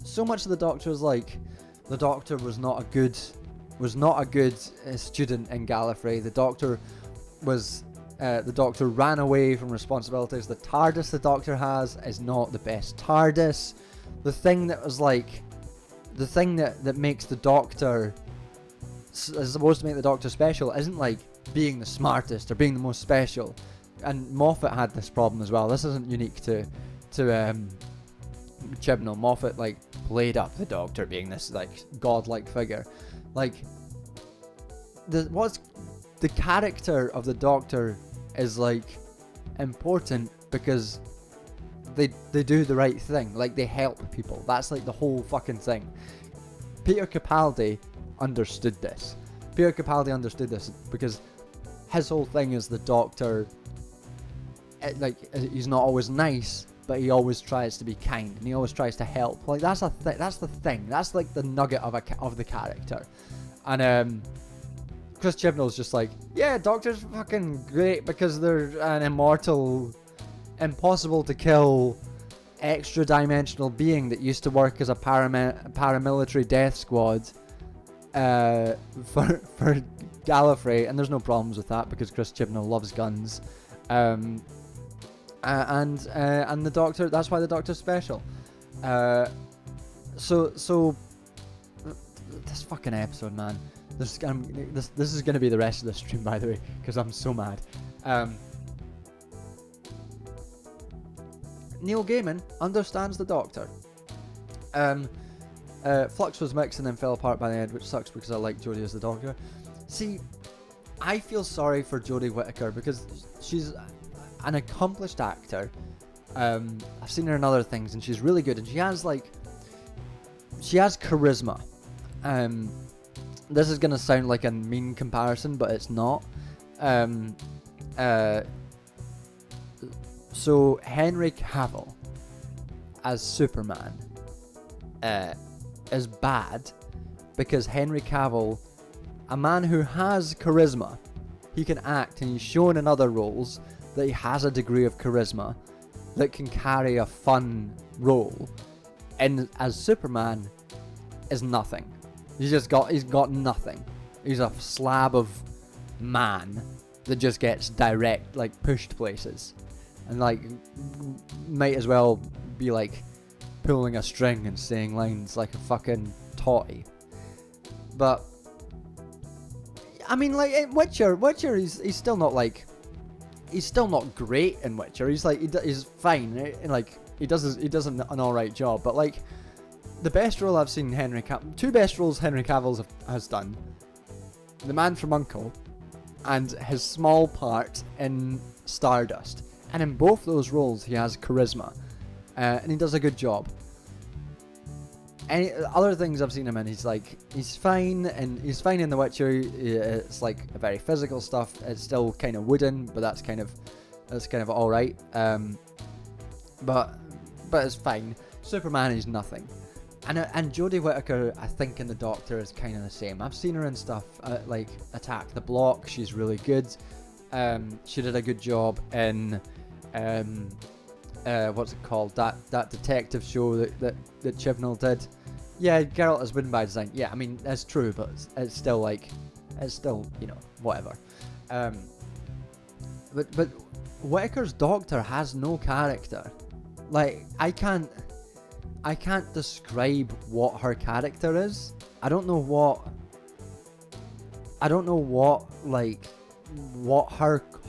so much of the Doctor is like, the Doctor was not a good student in Gallifrey. The Doctor ran away from responsibilities. The TARDIS the Doctor has is not the best TARDIS. The thing that makes the Doctor is supposed to make the Doctor special isn't like being the smartest or being the most special. And Moffat had this problem as well. This isn't unique to Chibnall. Moffat like played up the Doctor being this like godlike figure. Like, the character of the Doctor is like important because they do the right thing. Like, they help people. That's like the whole fucking thing. Peter Capaldi understood this. Because his whole thing is the Doctor. He's not always nice, but he always tries to be kind and he always tries to help. Like, that's the thing. That's like the nugget of the character. And Chris Chibnall's just like, yeah, Doctor's fucking great because they're an immortal, impossible to kill, extra dimensional being that used to work as a paramilitary death squad for Gallifrey, and there's no problems with that because Chris Chibnall loves guns. And the Doctor, that's why the Doctor's special. So this fucking episode, man. This is gonna be the rest of the stream, by the way, because I'm so mad. Neil Gaiman understands the Doctor. Flux was mixed and then fell apart by the end, which sucks because I like Jodie as the Doctor. See, I feel sorry for Jodie Whittaker because she's an accomplished actor. I've seen her in other things and she's really good, and she has charisma. This is gonna sound like a mean comparison, but it's not. So Henry Cavill as Superman is bad because Henry Cavill, a man who has charisma, he can act, and he's shown in other roles that he has a degree of charisma that can carry a fun role, and as Superman is nothing. He's got nothing. He's a slab of man that just gets direct, like, pushed places, and like might as well be like pulling a string and saying lines like a fucking totty. But I mean, like, in Witcher, he's still not like, he's still not great in Witcher. He's like, he's fine, right? And like he does an alright job. But like, the best role I've seen two best roles Henry Cavill has done: The Man from U.N.C.L.E. and his small part in Stardust. And in both those roles, he has charisma, and he does a good job. Any other things I've seen him in, he's fine, and he's fine in The Witcher. It's like a very physical stuff. It's still kind of wooden, but that's kind of all right. But it's fine. Superman is nothing. And Jodie Whittaker, I think, in The Doctor is kind of the same. I've seen her in stuff like Attack the Block. She's really good. She did a good job in what's it called? That detective show that Chibnall did. Yeah, Geralt has written by design. Yeah, I mean, that's true, but it's still you know, whatever. But Whittaker's Doctor has no character. Like, I can't describe what her character is. I don't know what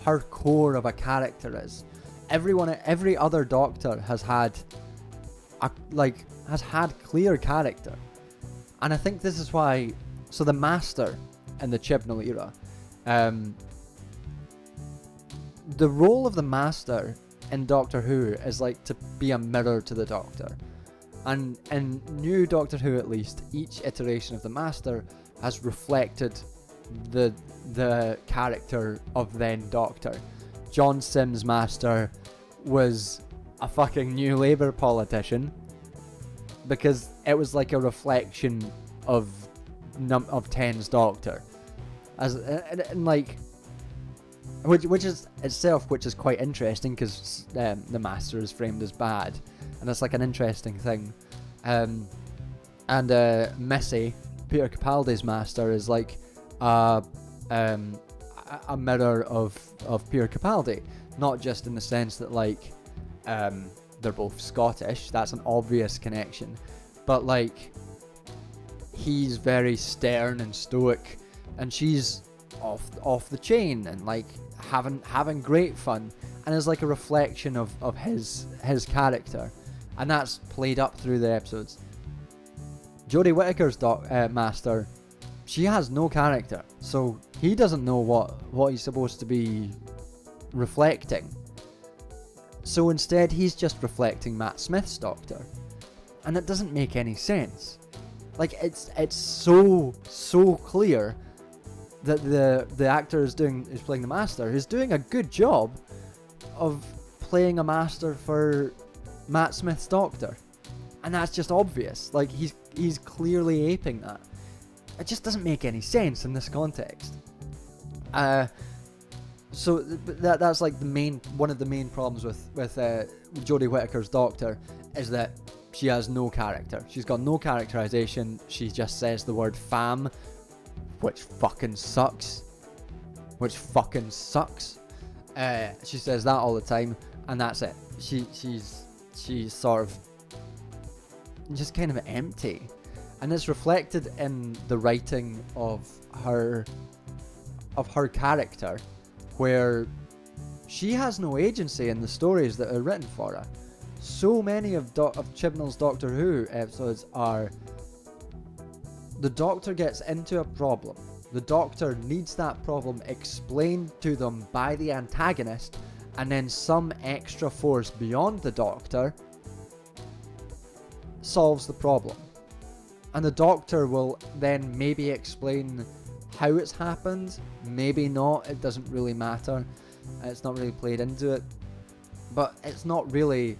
her core of a character is. Every other Doctor has had clear character, and I think this is why. So the Master in the Chibnall era, the role of the Master in Doctor Who is like to be a mirror to the Doctor, and in new Doctor Who, at least, each iteration of the Master has reflected the character of then Doctor. John Sims' Master was a fucking New Labour politician because it was like a reflection of Ten's Doctor, and like, which is itself, which is quite interesting, because the Master is framed as bad, and it's like an interesting thing. And Missy, Peter Capaldi's Master, is like a mirror of Peter Capaldi, not just in the sense that like they're both Scottish, that's an obvious connection, but like he's very stern and stoic, and she's off the chain and like having great fun, and is like a reflection of his character, and that's played up through the episodes. Jodie Whittaker's Master, she has no character, so he doesn't know what he's supposed to be reflecting. So instead, he's just reflecting Matt Smith's Doctor, and it doesn't make any sense. Like, it's so clear that the actor is playing the Master, who's doing a good job of playing a Master for Matt Smith's Doctor, and that's just obvious. Like, he's clearly aping that. It just doesn't make any sense in this context. So that's like one of the main problems with Jodie Whittaker's Doctor, is that she has no character. She's got no characterization. She just says the word fam, which fucking sucks. She says that all the time, and that's it. She's sort of just kind of empty, and it's reflected in the writing of her character, where she has no agency in the stories that are written for her. So many of Chibnall's Doctor Who episodes are the Doctor gets into a problem, the Doctor needs that problem explained to them by the antagonist, and then some extra force beyond the Doctor solves the problem, and the Doctor will then maybe explain how it's happened, maybe not, it doesn't really matter, it's not really played into it, but it's not really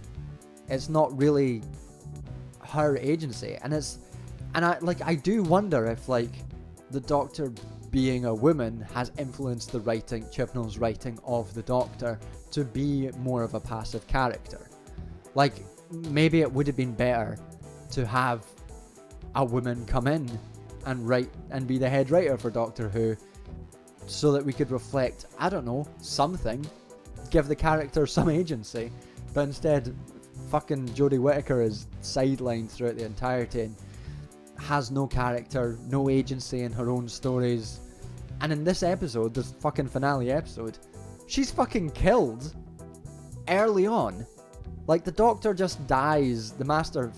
her agency, and I do wonder if like the Doctor being a woman has influenced the writing, Chibnall's writing of the Doctor, to be more of a passive character. Like, maybe it would have been better to have a woman come in and write and be the head writer for Doctor Who, so that we could reflect, I don't know, something, give the character some agency. But instead, fucking Jodie Whittaker is sidelined throughout the entirety and has no character, no agency in her own stories. And in this episode, this fucking finale episode, she's fucking killed early on. Like, the Doctor just dies. The Master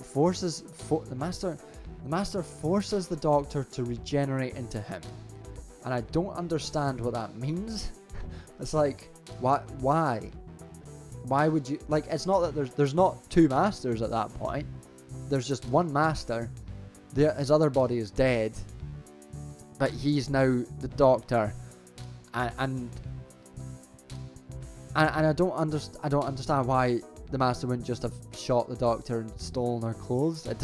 forces the Doctor to regenerate into him, and I don't understand what that means. It's like, why would you, like, it's not that there's not two Masters at that point. There's just one Master. His other body is dead, but he's now the Doctor, and I don't understand why the Master wouldn't just have shot the Doctor and stolen her clothes. It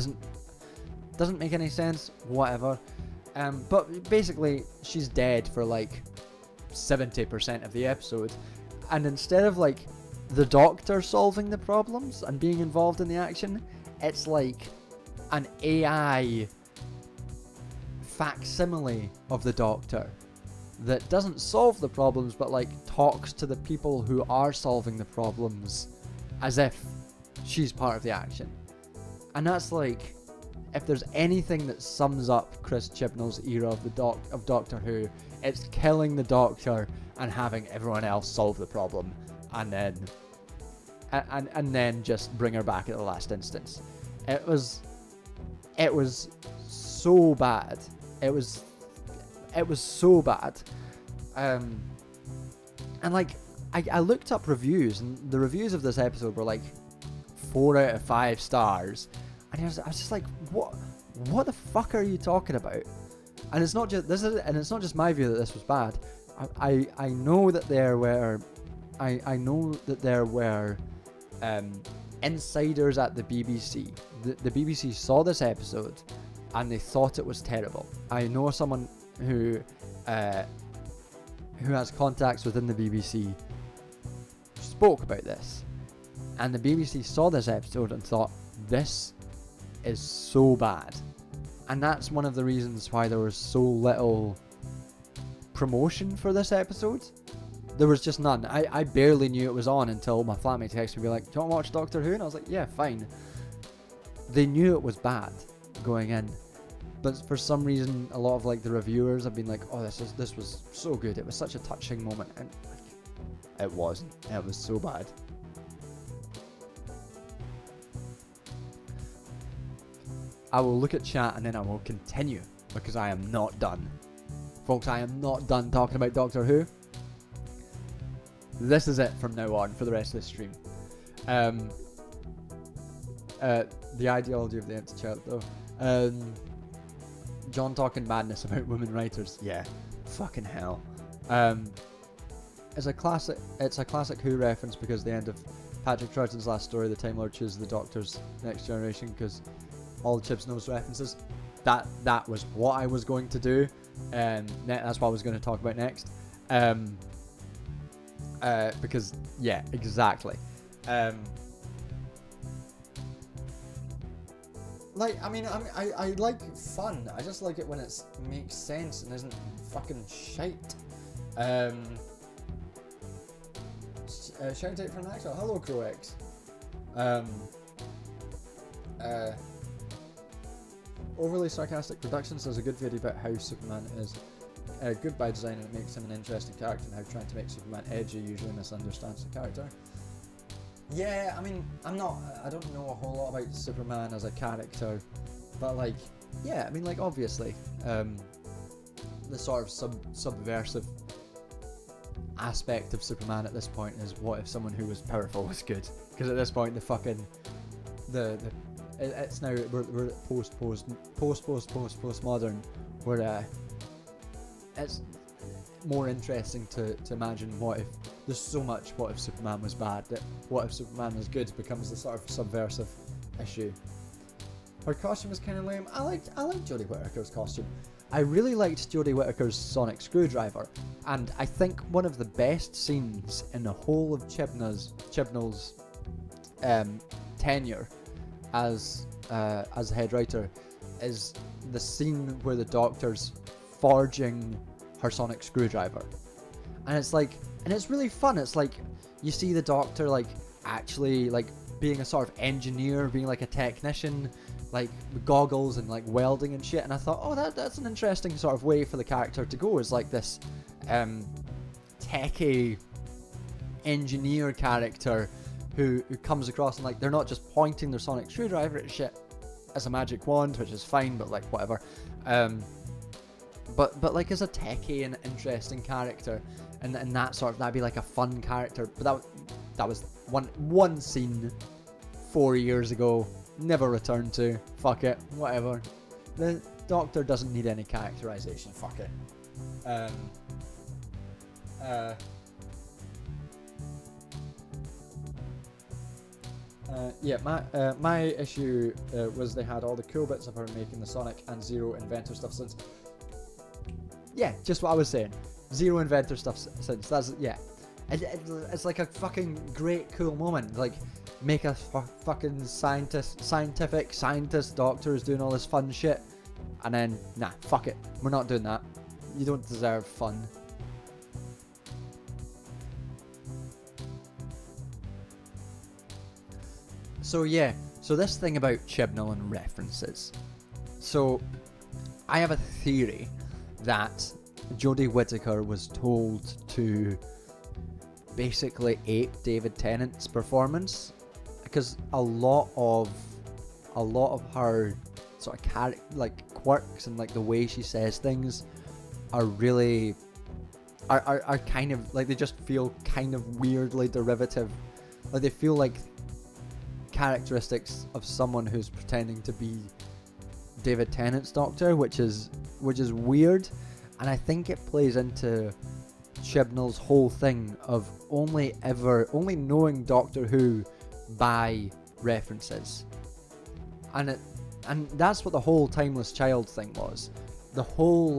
doesn't make any sense. Whatever. But basically, she's dead for like 70% of the episode, and instead of like the Doctor solving the problems and being involved in the action, it's like an AI facsimile of the Doctor that doesn't solve the problems, but like talks to the people who are solving the problems as if she's part of the action. And that's like, if there's anything that sums up Chris Chibnall's era of Doctor Who, it's killing the Doctor and having everyone else solve the problem, and then just bring her back at the last instance. It was so bad. It was so bad. And like, I looked up reviews, and the reviews of this episode were like 4 out of 5 stars, and I was just like, what the fuck are you talking about? And it's not just my view that this was bad. I know that there were insiders at the BBC, the BBC saw this episode and they thought it was terrible. I know someone who has contacts within the BBC spoke about this, and the BBC saw this episode and thought, this is so bad. And that's one of the reasons why there was so little promotion for this episode. There was just none. I barely knew it was on until my flatmate texted me, be like, do you want to watch Doctor Who? And I was like, yeah, fine. They knew it was bad going in, but for some reason a lot of like the reviewers have been like, oh, this was so good, it was such a touching moment, and it wasn't. It was so bad. I will look at chat and then I will continue, because I am not done. Folks, I am not done talking about Doctor Who. This is it from now on for the rest of the stream. The ideology of the empty chair, though. John talking madness about women writers. Yeah, fucking hell. It's a classic Who reference, because the end of Patrick Troughton's last story, the Time Lord chooses the Doctor's Next Generation, because all Chips knows references. That was what I was going to do, and that's what I was going to talk about next. Because yeah, exactly. Like, I mean, I like fun. I just like it when it makes sense and isn't fucking shite. Shout out for an actor. Hello, Croix. Overly sarcastic productions does a good video about how Superman is good by design, and it makes him an interesting character, and how trying to make Superman edgy usually misunderstands the character. Yeah, I mean, I don't know a whole lot about Superman as a character, but like, yeah, I mean, like, obviously, the sort of subversive aspect of Superman at this point is, what if someone who was powerful was good? Because at this point, the fucking it's now we're at postmodern, where it's more interesting to imagine what if there's so much what if Superman was bad that what if Superman was good becomes the sort of subversive issue. Her costume was kind of lame. I liked Jodie Whittaker's costume. I really liked Jodie Whittaker's sonic screwdriver, and I think one of the best scenes in the whole of Chibnall's tenure as head writer is the scene where the Doctor's forging her sonic screwdriver, and it's like, and it's really fun. It's like you see the Doctor like actually like being a sort of engineer, being like a technician, like with goggles and like welding and shit. And I thought, oh, that's an interesting sort of way for the character to go, is like this techie engineer character who comes across, and like they're not just pointing their sonic screwdriver at shit as a magic wand, which is fine, but like whatever. But like as a techie and interesting character, and that sort of, that'd be like a fun character. But that was one scene 4 years ago, never returned to. Fuck it, whatever. The Doctor doesn't need any characterization. Fuck it. Yeah, my issue was they had all the cool bits of her making the Sonic and Zero inventor stuff since. Yeah, just what I was saying. Zero inventor stuff since. That's, yeah. It's like a fucking great cool moment. Like, make a fucking scientific scientist Doctor is doing all this fun shit, and then nah, fuck it, we're not doing that. You don't deserve fun. So yeah, so this thing about Chibnall and references. So I have a theory that Jodie Whittaker was told to basically ape David Tennant's performance, because a lot of her sort of like quirks and like the way she says things are really are kind of like, they just feel kind of weirdly derivative. Like they feel like characteristics of someone who's pretending to be David Tennant's Doctor, which is weird. And I think it plays into Chibnall's whole thing of only knowing Doctor Who by references, and that's what the whole timeless child thing was. The whole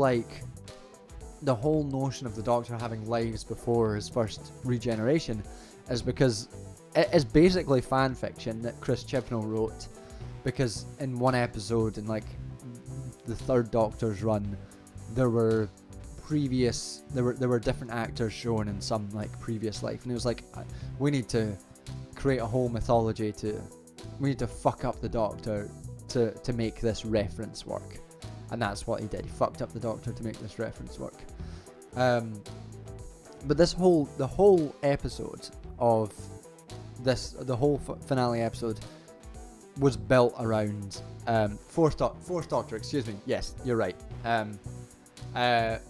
notion of the Doctor having lives before his first regeneration is because it is basically fan fiction that Chris Chibnall wrote, because in one episode in like the third Doctor's run, there were different actors shown in some like previous life, and it was like, we need to create a whole mythology we need to fuck up the Doctor to make this reference work. And that's what he did. He fucked up the Doctor to make this reference work. But the whole episode of this, the whole finale episode was built around fourth Doctor. Excuse me. Yes, you're right. The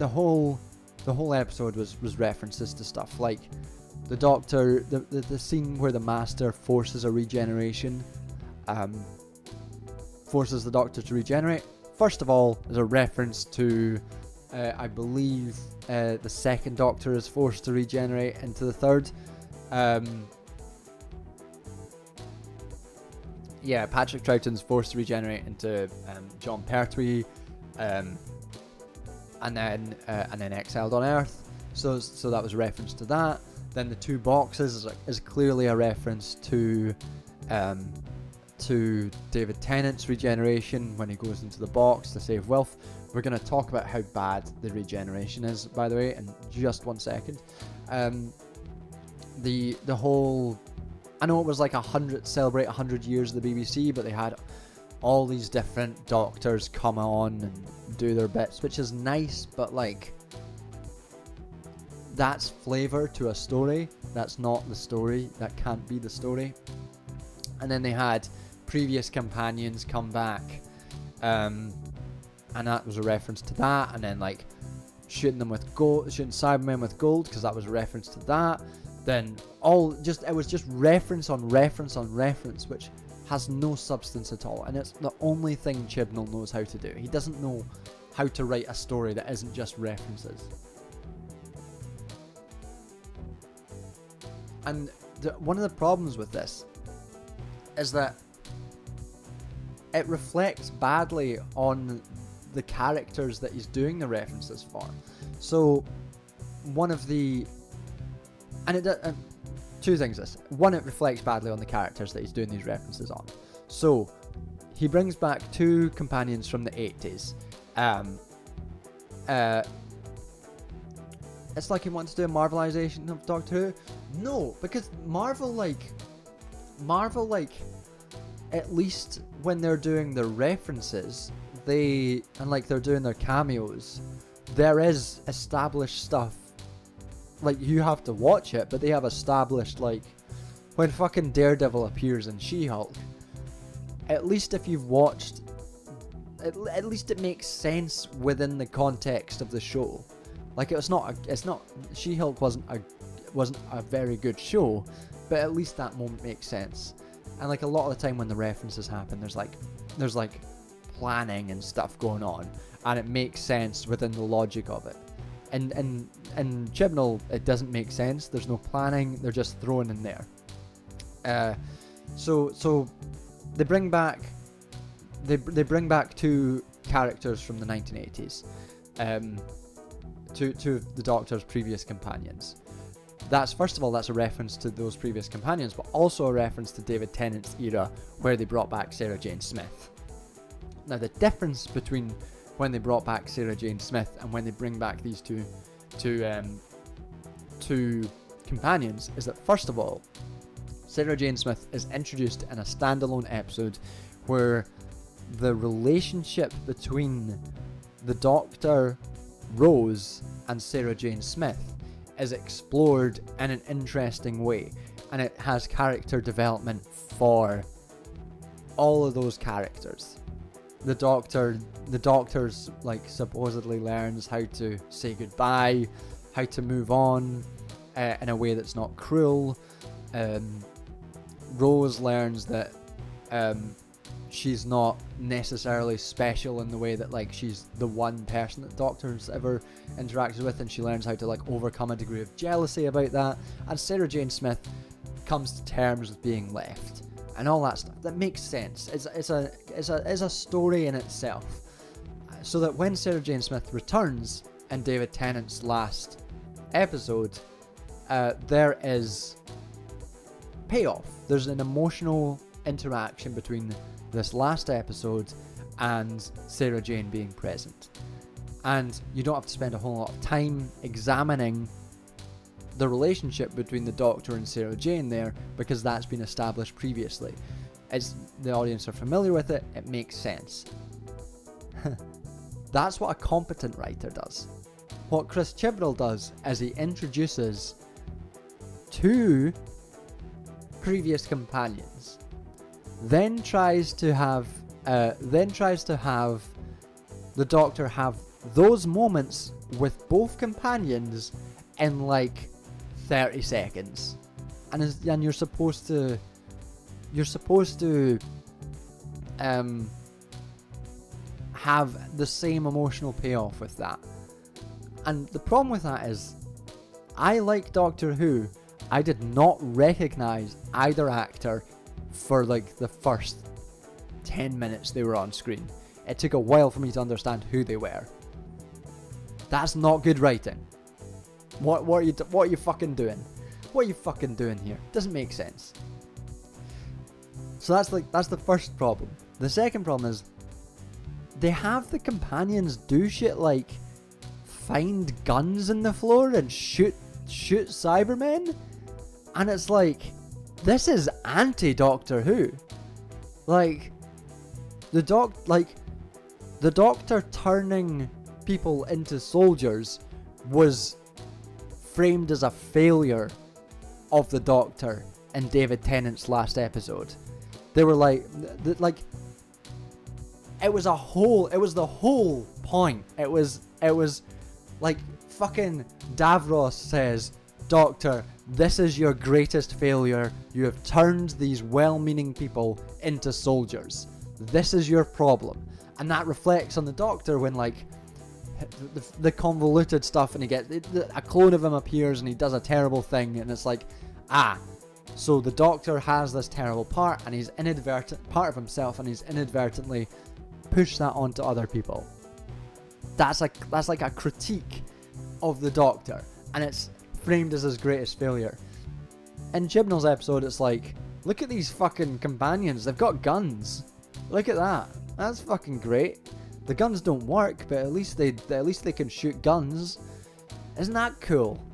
whole episode was references to stuff like the Doctor, the scene where the Master forces a regeneration, forces the Doctor to regenerate. First of all, is a reference to, I believe, the second Doctor is forced to regenerate into the third. Yeah, Patrick Troughton's forced to regenerate into John Pertwee, and then exiled on Earth. So that was a reference to that. Then the two boxes is clearly a reference to David Tennant's regeneration when he goes into the box to save Wilf. We're going to talk about how bad the regeneration is, by the way, in just 1 second. The whole, I know it was like celebrate 100 years of the BBC, but they had all these different Doctors come on and do their bits, which is nice, but like, that's flavour to a story. That's not the story. That can't be the story. And then they had previous companions come back, and that was a reference to that. And then like shooting Cybermen with gold, because that was a reference to that. Then it was just reference on reference on reference, which has no substance at all. And it's the only thing Chibnall knows how to do. He doesn't know how to write a story that isn't just references. And one of the problems with this is that it reflects badly on the characters that he's doing the references for. So two things this. One, it reflects badly on the characters that he's doing these references on. So he brings back two companions from the 80s. It's like he wants to do a Marvelization of Doctor Who. No, because Marvel, at least when they're doing their references, they're doing their cameos, there is established stuff. Like, you have to watch it, but they have established, like, when fucking Daredevil appears in She-Hulk, at least if you've watched, at least it makes sense within the context of the show. Like, She-Hulk wasn't a very good show, but at least that moment makes sense. And like a lot of the time when the references happen, there's like planning and stuff going on, and it makes sense within the logic of it. And Chibnall, it doesn't make sense. There's no planning. They're just thrown in there. So they bring back two characters from the 1980s. Two of the Doctor's previous companions. That's a reference to those previous companions, but also a reference to David Tennant's era, where they brought back Sarah Jane Smith. Now, the difference between when they brought back Sarah Jane Smith and when they bring back these two companions is that, first of all, Sarah Jane Smith is introduced in a standalone episode where the relationship between the Doctor, Rose, and Sarah Jane Smith is explored in an interesting way, and it has character development for all of those characters. The Doctor's like supposedly learns how to say goodbye, how to move on in a way that's not cruel. Rose learns that she's not necessarily special in the way that like she's the one person that Doctor's ever interacted with, and she learns how to like overcome a degree of jealousy about that. And Sarah Jane Smith comes to terms with being left and all that stuff. That makes sense. It's a story in itself. So that when Sarah Jane Smith returns in David Tennant's last episode, there is payoff. There's an emotional interaction between this last episode and Sarah Jane being present. And you don't have to spend a whole lot of time examining the relationship between the Doctor and Sarah Jane there, because that's been established previously. As the audience are familiar with it, it makes sense. That's what a competent writer does. What Chris Chibnall does is he introduces two previous companions, then tries to have the Doctor have those moments with both companions in like 30 seconds, and you're supposed to have the same emotional payoff with that. And the problem with that is, I like Doctor Who. I did not recognise either actor for like the first 10 minutes they were on screen. It took a while for me to understand who they were. That's not good writing. What are you fucking doing? What are you fucking doing here? Doesn't make sense. So that's the first problem. The second problem is they have the companions do shit like find guns in the floor and shoot Cybermen, and it's like, this is anti-Doctor Who. Like the Doctor turning people into soldiers was framed as a failure of the Doctor in David Tennant's last episode. They were like it was the whole point. It was like fucking Davros says, Doctor, this is your greatest failure. You have turned these well-meaning people into soldiers. This is your problem. And that reflects on the Doctor when like the convoluted stuff, and he gets a clone of him appears and he does a terrible thing, and it's like, so the Doctor has this terrible part, and he's part of himself, and he's inadvertently pushed that onto other people. That's like a critique of the Doctor, and it's framed as his greatest failure. In Chibnall's episode, it's like, look at these fucking companions, they've got guns. Look at that. That's fucking great. The guns don't work, but at least they can shoot guns. Isn't that cool?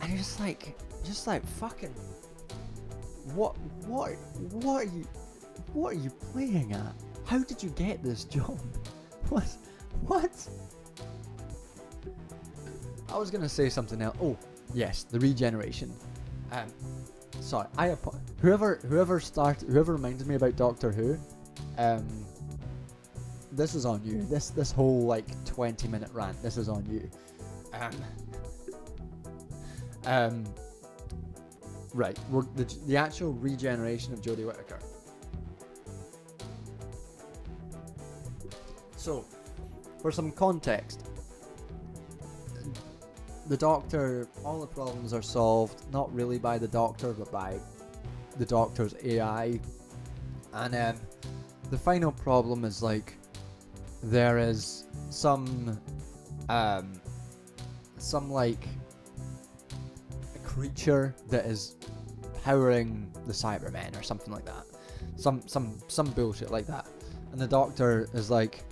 And you're just like fucking what are you playing at? How did you get this job? What? I was gonna say something else. Oh, yes, the regeneration. Sorry, whoever reminded me about Doctor Who, this is on you. This whole like 20-minute rant, this is on you. Right, the actual regeneration of Jodie Whittaker. So, for some context, the Doctor, all the problems are solved, not really by the Doctor, but by the Doctor's AI. And the final problem is like, there is some like a creature that is powering the Cybermen or something like that. Some bullshit like that. And the Doctor is like,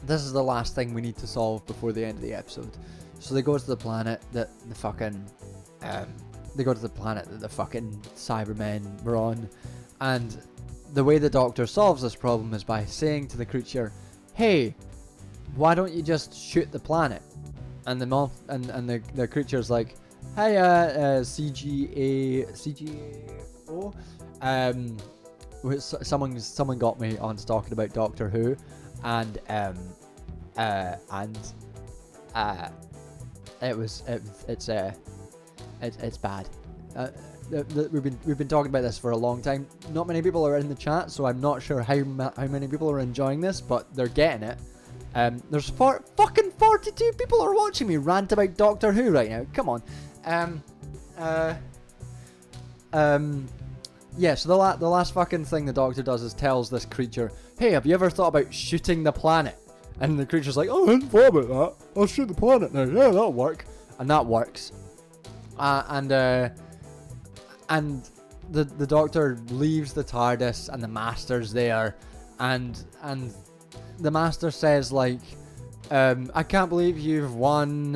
this is the last thing we need to solve before the end of the episode. So they go to the planet that the fucking Cybermen were on, and the way the Doctor solves this problem is by saying to the creature, "Hey, why don't you just shoot the planet?" And the creature's like, "Hey, CGAO, someone got me onto talking about Doctor Who, and it's bad. We've been talking about this for a long time. Not many people are in the chat, so I'm not sure how many people are enjoying this, but they're getting it. There's fucking 42 people are watching me rant about Doctor Who right now. Come on, Yeah, so the last fucking thing the Doctor does is tells this creature, hey, have you ever thought about shooting the planet? And the creature's like, oh, I hadn't thought about that. I'll shoot the planet now. Yeah, that'll work. And that works. And the Doctor leaves the TARDIS and the Master's there. And the Master says, like, I can't believe you've won.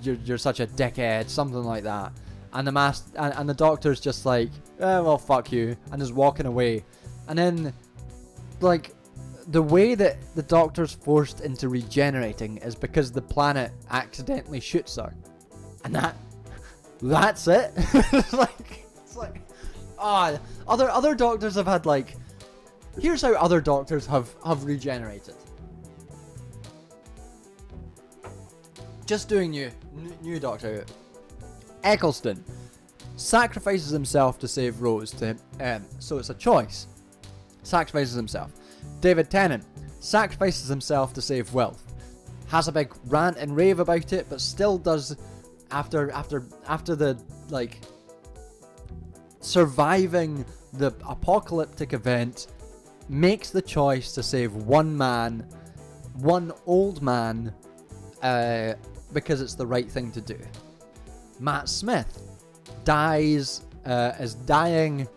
You're such a dickhead. Something like that. And the Doctor's just like, well, fuck you. And is walking away. And then, like, the way that the Doctor's forced into regenerating is because the planet accidentally shoots her. And that's it. It's like, other Doctors have had, like, here's how other Doctors have regenerated. Just doing new Doctor Who. Eccleston sacrifices himself to save Rose, so it's a choice. Sacrifices himself. David Tennant sacrifices himself to save Wilf. Has a big rant and rave about it, but still does, after the, like, surviving the apocalyptic event, makes the choice to save one old man, because it's the right thing to do. Matt Smith is dying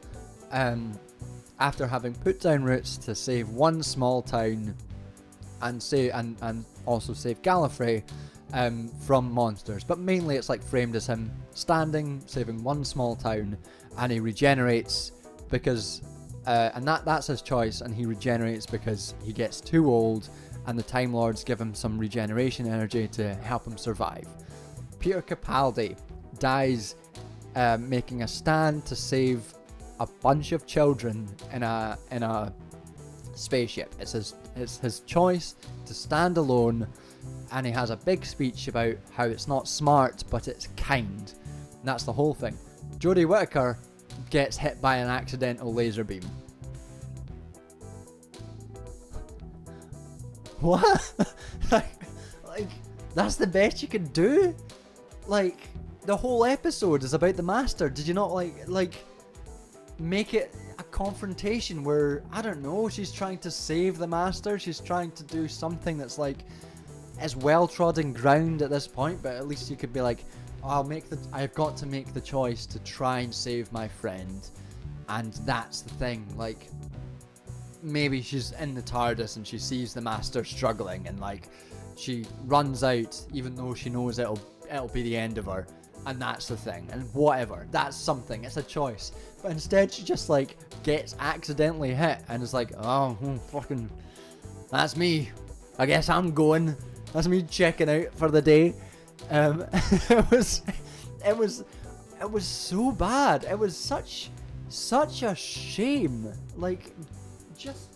after having put down roots to save one small town and also save Gallifrey from monsters. But mainly it's like framed as him standing, saving one small town, and he regenerates because and that's his choice, and he regenerates because he gets too old and the Time Lords give him some regeneration energy to help him survive. Peter Capaldi dies making a stand to save a bunch of children in a spaceship. It's his choice to stand alone, and he has a big speech about how it's not smart but it's kind. And that's the whole thing. Jodie Whittaker gets hit by an accidental laser beam. What? like that's the best you can do? Like, the whole episode is about the Master. Did you not like make it a confrontation where, I don't know, she's trying to save the Master, she's trying to do something that's like as well trodden ground at this point, but at least you could be like, oh, I've got to make the choice to try and save my friend. And that's the thing, like, maybe she's in the TARDIS and she sees the Master struggling, and like she runs out even though she knows it'll be the end of her, and that's the thing, and whatever, that's something, it's a choice. But instead she just like gets accidentally hit and is like, oh, fucking, that's me, I guess I'm going, that's me checking out for the day. It was so bad. It was such a shame, like, just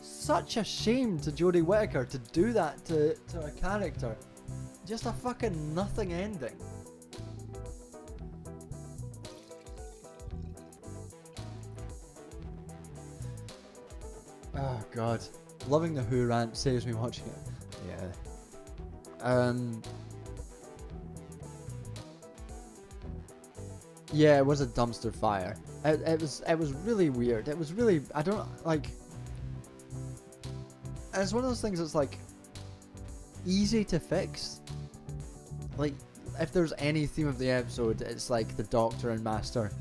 such a shame to Jodie Whittaker to do that to a character. Just a fucking nothing ending. Oh god. Loving the Who rant saves me watching it. Yeah. Yeah, it was a dumpster fire. It was really weird. It was really, I don't, like, it's one of those things that's like easy to fix. Like, if there's any theme of the episode, it's like the Doctor and Master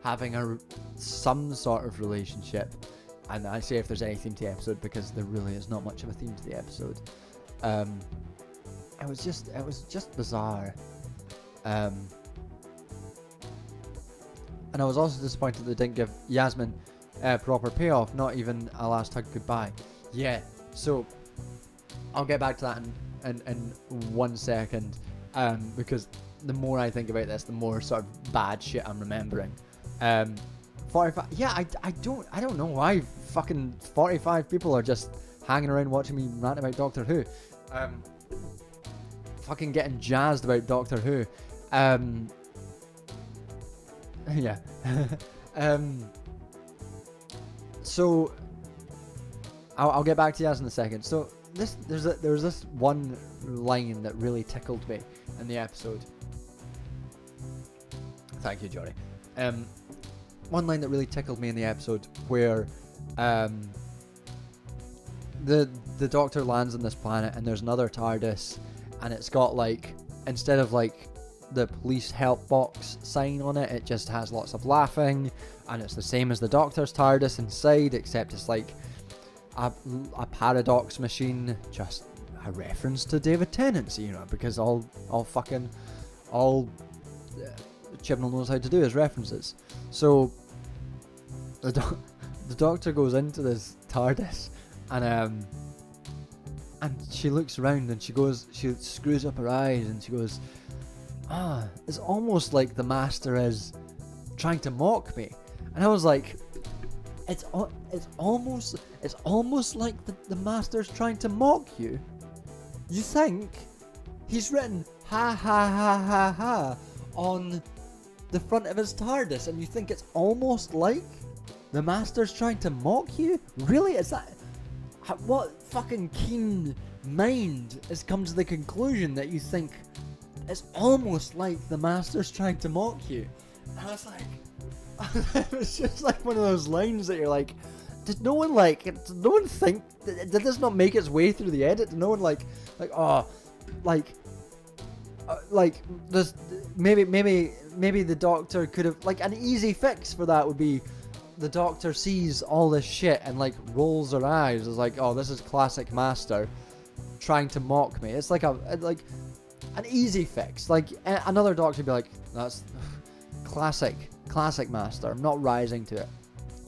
having some sort of relationship. And I say if there's any theme to the episode because there really is not much of a theme to the episode. It was just bizarre. And I was also disappointed they didn't give Yasmin a proper payoff, not even a last hug goodbye. Yeah, so I'll get back to that in 1 second, because the more I think about this, the more sort of bad shit I'm remembering. 45. Yeah, I don't know why fucking 45 people are just hanging around watching me rant about Doctor Who. Fucking getting jazzed about Doctor Who. Yeah. So I'll get back to Yaz in a second. So there was this one line that really tickled me in the episode. Thank you, Johnny. One line that really tickled me in the episode where the Doctor lands on this planet and there's another TARDIS, and it's got like, instead of like the police help box sign on it, it just has lots of laughing, and it's the same as the Doctor's TARDIS inside, except it's like a paradox machine, just a reference to David Tennant's era, because all Chibnall knows how to do is references. So the Doctor goes into this TARDIS, and she looks around and she screws up her eyes and she goes, it's almost like the Master is trying to mock me. And I was like, it's almost like the Master's trying to mock you. You think he's written ha ha ha ha ha on the front of his TARDIS, and you think it's almost like the Master's trying to mock you? Really? Is that what fucking keen mind has come to the conclusion that you think it's almost like the Master's trying to mock you? And I was like, it was just like one of those lines that you're like, did no one think, did this not make its way through the edit? Did no one like this, maybe the Doctor could have, like, an easy fix for that would be the Doctor sees all this shit and like rolls her eyes, is like, oh, this is classic Master trying to mock me. It's like an easy fix. Like another Doctor would be like, that's classic Master, I'm not rising to it.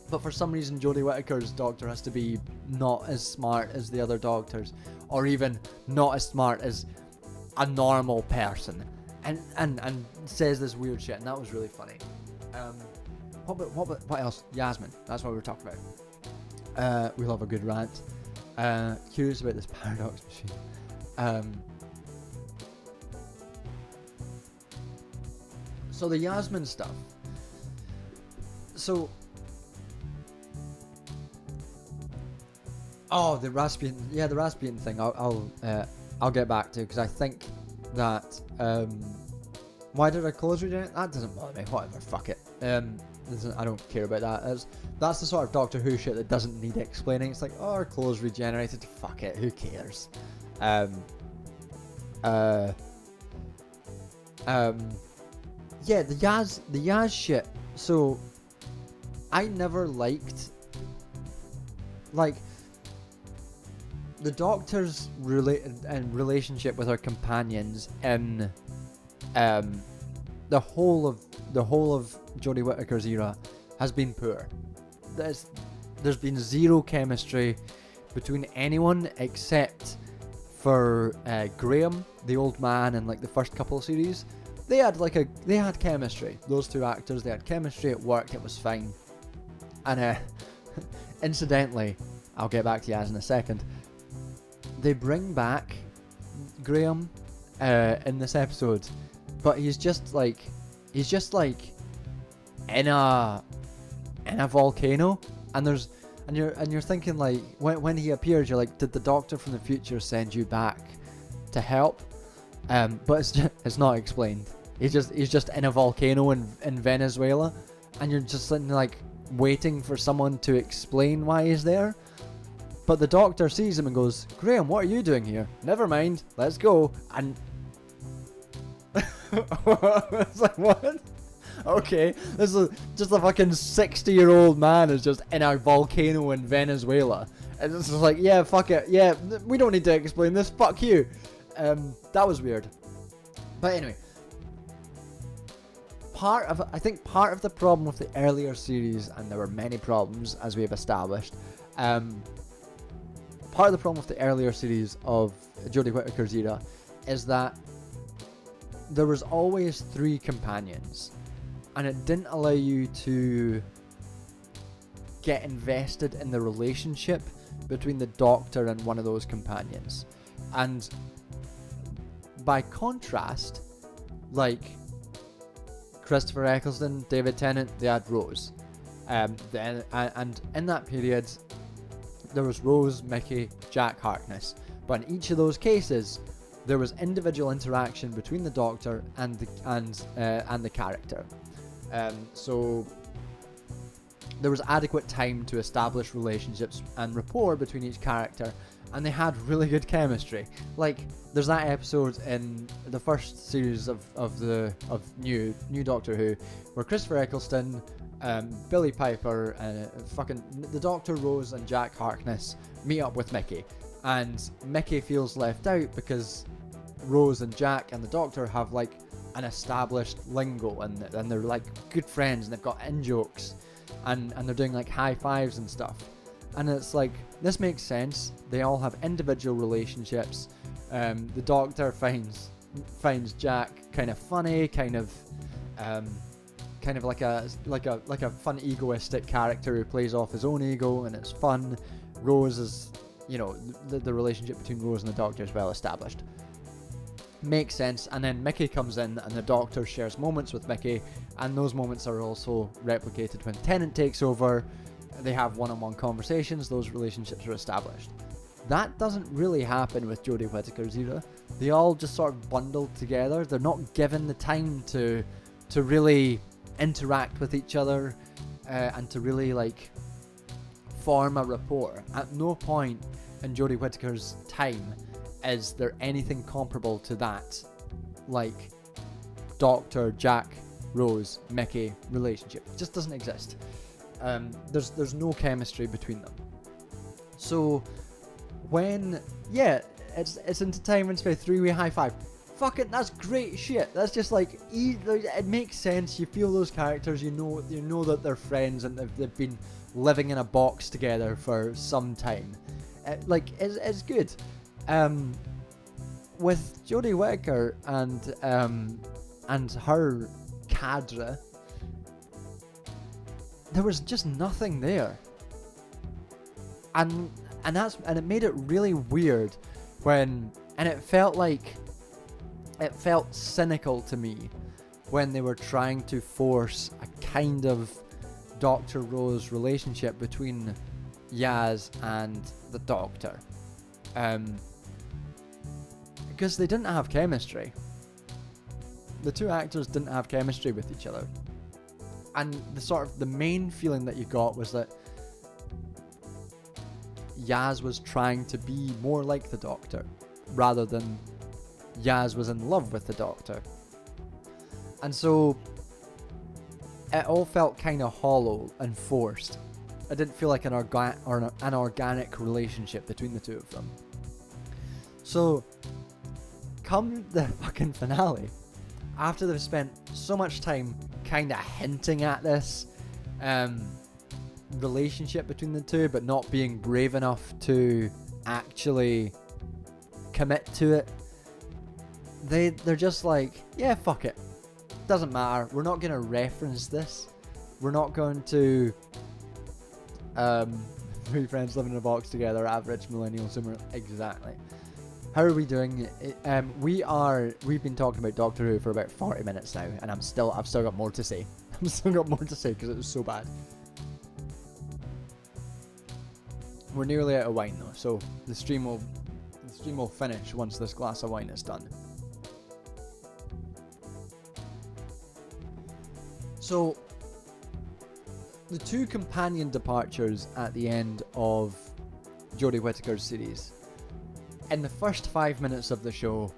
But for some reason Jodie Whittaker's Doctor has to be not as smart as the other Doctors, or even not as smart as a normal person, and says this weird shit, and that was really funny. What else? Yasmin, that's what we were talking about. We love a good rant. Curious about this paradox machine. So the Yasmin stuff. So, the Rasputin thing. I'll get back to, because I think that why did I close regenerate? That doesn't bother me. Whatever, fuck it. I don't care about that. That's the sort of Doctor Who shit that doesn't need explaining. It's like, oh, our clothes regenerated. Fuck it, who cares? Yeah, the Yaz shit. So I never liked, like, the Doctor's relationship with her companions in the whole of Jodie Whittaker's era has been poor. There's been zero chemistry between anyone except for Graham, the old man, in like the first couple of series. They had chemistry. Those two actors, they had chemistry. It worked. It was fine. And incidentally, I'll get back to Yaz in a second. They bring back Graham in this episode, but he's just like in a volcano, and you're thinking, like, when he appears, you're like, did the Doctor from the future send you back to help? But it's not explained. He's just in a volcano in Venezuela, and you're just sitting like waiting for someone to explain why he's there. But the Doctor sees him and goes, Graham, what are you doing here? Never mind, let's go. And it's like, what? Okay, this is just a fucking 60-year-old man is just in a volcano in Venezuela. And it's just like, yeah, fuck it. Yeah, we don't need to explain this. Fuck you. That was weird. But anyway, I think part of the problem with the earlier series, and there were many problems as we have established, part of the problem with the earlier series of Jodie Whittaker's era is that there was always 3 companions, and it didn't allow you to get invested in the relationship between the Doctor and one of those companions. And by contrast, like Christopher Eccleston, David Tennant, they had Rose. And in that period, there was Rose, Mickey, Jack Harkness. But in each of those cases, there was individual interaction between the Doctor and the character. So there was adequate time to establish relationships and rapport between each character, and they had really good chemistry. Like, there's that episode in the first series of new Doctor Who where Christopher Eccleston, Billy Piper, fucking the Doctor, Rose, and Jack Harkness meet up with Mickey, and Mickey feels left out because Rose and Jack and the Doctor have like an established lingo, and they're like good friends, and they've got in jokes, and they're doing like high fives and stuff, and it's like, this makes sense. They all have individual relationships. The Doctor finds Jack kind of funny, kind of like a fun egoistic character who plays off his own ego, and it's fun. Rose is, the relationship between Rose and the Doctor is well established. Makes sense. And then Mickey comes in, and the Doctor shares moments with Mickey, and those moments are also replicated when Tennant takes over. They have one-on-one conversations. Those relationships are established. That doesn't really happen with Jodie Whittaker's era. They all just sort of bundled together. They're not given the time to really interact with each other, and to really like form a rapport. At no point in Jodie Whittaker's time is there anything comparable to that, like Doctor, Jack, Rose, Mickey relationship. It just doesn't exist. There's no chemistry between them. So when it's into time and space, three-way high five. Fuck it, that's great shit. That's just like, it makes sense. You feel those characters. You know that they're friends, and they've been living in a box together for some time. It's good. With Jodie Whittaker and her cadre, there was just nothing there, and it made it really weird it felt cynical to me when they were trying to force a kind of Doctor Rose relationship between Yaz and the Doctor, because they didn't have chemistry. The two actors didn't have chemistry with each other, and the main feeling that you got was that Yaz was trying to be more like the Doctor, rather than Yaz was in love with the Doctor. And so it all felt kind of hollow and forced. It didn't feel like an organic relationship between the two of them. So come the fucking finale, after they've spent so much time kind of hinting at this relationship between the two, but not being brave enough to actually commit to it, they're just like, yeah, fuck it, doesn't matter, we're not going to reference this, we're not going to three friends living in a box together, average millennial zoomer. Exactly. How are we doing? We've been talking about Doctor Who for about 40 minutes now, and I've still got more to say. I've still got more to say because it was so bad. We're nearly out of wine though, so the stream will finish once this glass of wine is done. So the two companion departures at the end of Jodie Whittaker's series. In the first 5 minutes of the show,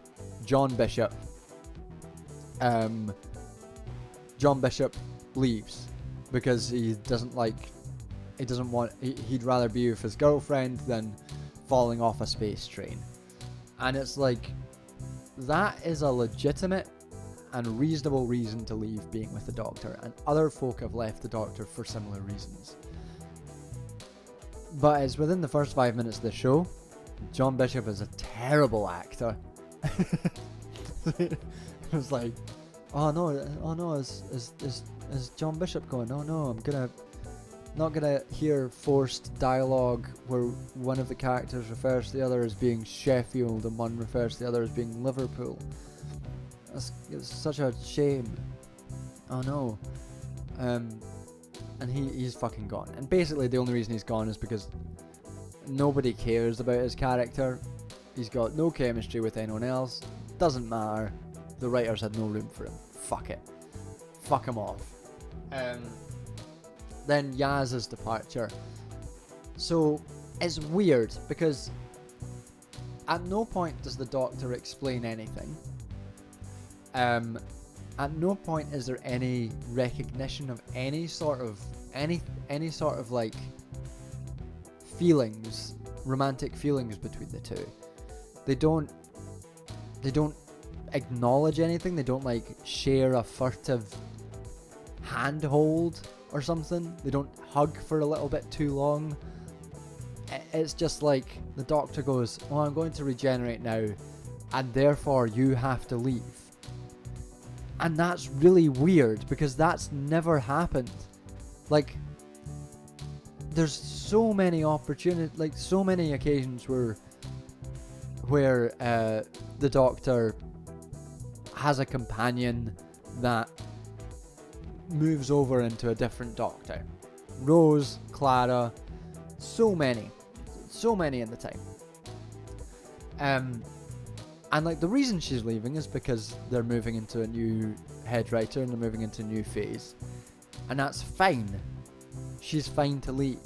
John Bishop leaves because he'd rather be with his girlfriend than falling off a space train. And it's like, that is a legitimate and reasonable reason to leave being with the Doctor, and other folk have left the Doctor for similar reasons. But it's within the first 5 minutes of the show. John Bishop is a terrible actor. It was like, oh no, is John Bishop going? Oh no, I'm not gonna hear forced dialogue where one of the characters refers to the other as being Sheffield and one refers to the other as being Liverpool. It's such a shame. Oh no. And he's fucking gone. And basically the only reason he's gone is because nobody cares about his character. He's got no chemistry with anyone else. Doesn't matter. The writers had no room for him. Fuck it. Fuck him off. Then Yaz's departure. So it's weird because at no point does the Doctor explain anything. At no point is there any recognition of any sort of like feelings, romantic feelings between the two. They don't acknowledge anything. They don't like share a furtive handhold or something. They don't hug for a little bit too long. It's just like the Doctor goes, "Oh, I'm going to regenerate now, and therefore you have to leave." And that's really weird because that's never happened. Like, there's so many opportunities, like so many occasions where the Doctor has a companion that moves over into a different Doctor. Rose, Clara, so many in the time. And like the reason she's leaving is because they're moving into a new head writer and they're moving into a new phase. And that's fine. She's fine to leave.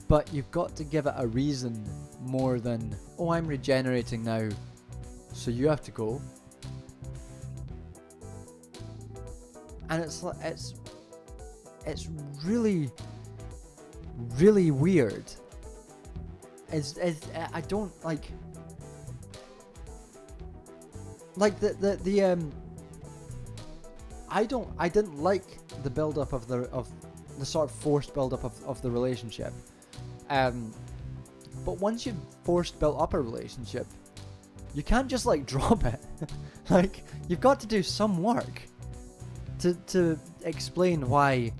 But you've got to give it a reason more than, "Oh, I'm regenerating now, so you have to go." And it's really, really weird. I don't like the I didn't like the build up of the sort of forced build up of the relationship. But once you've forced built up a relationship, you can't just like drop it. Like, you've got to do some work to explain why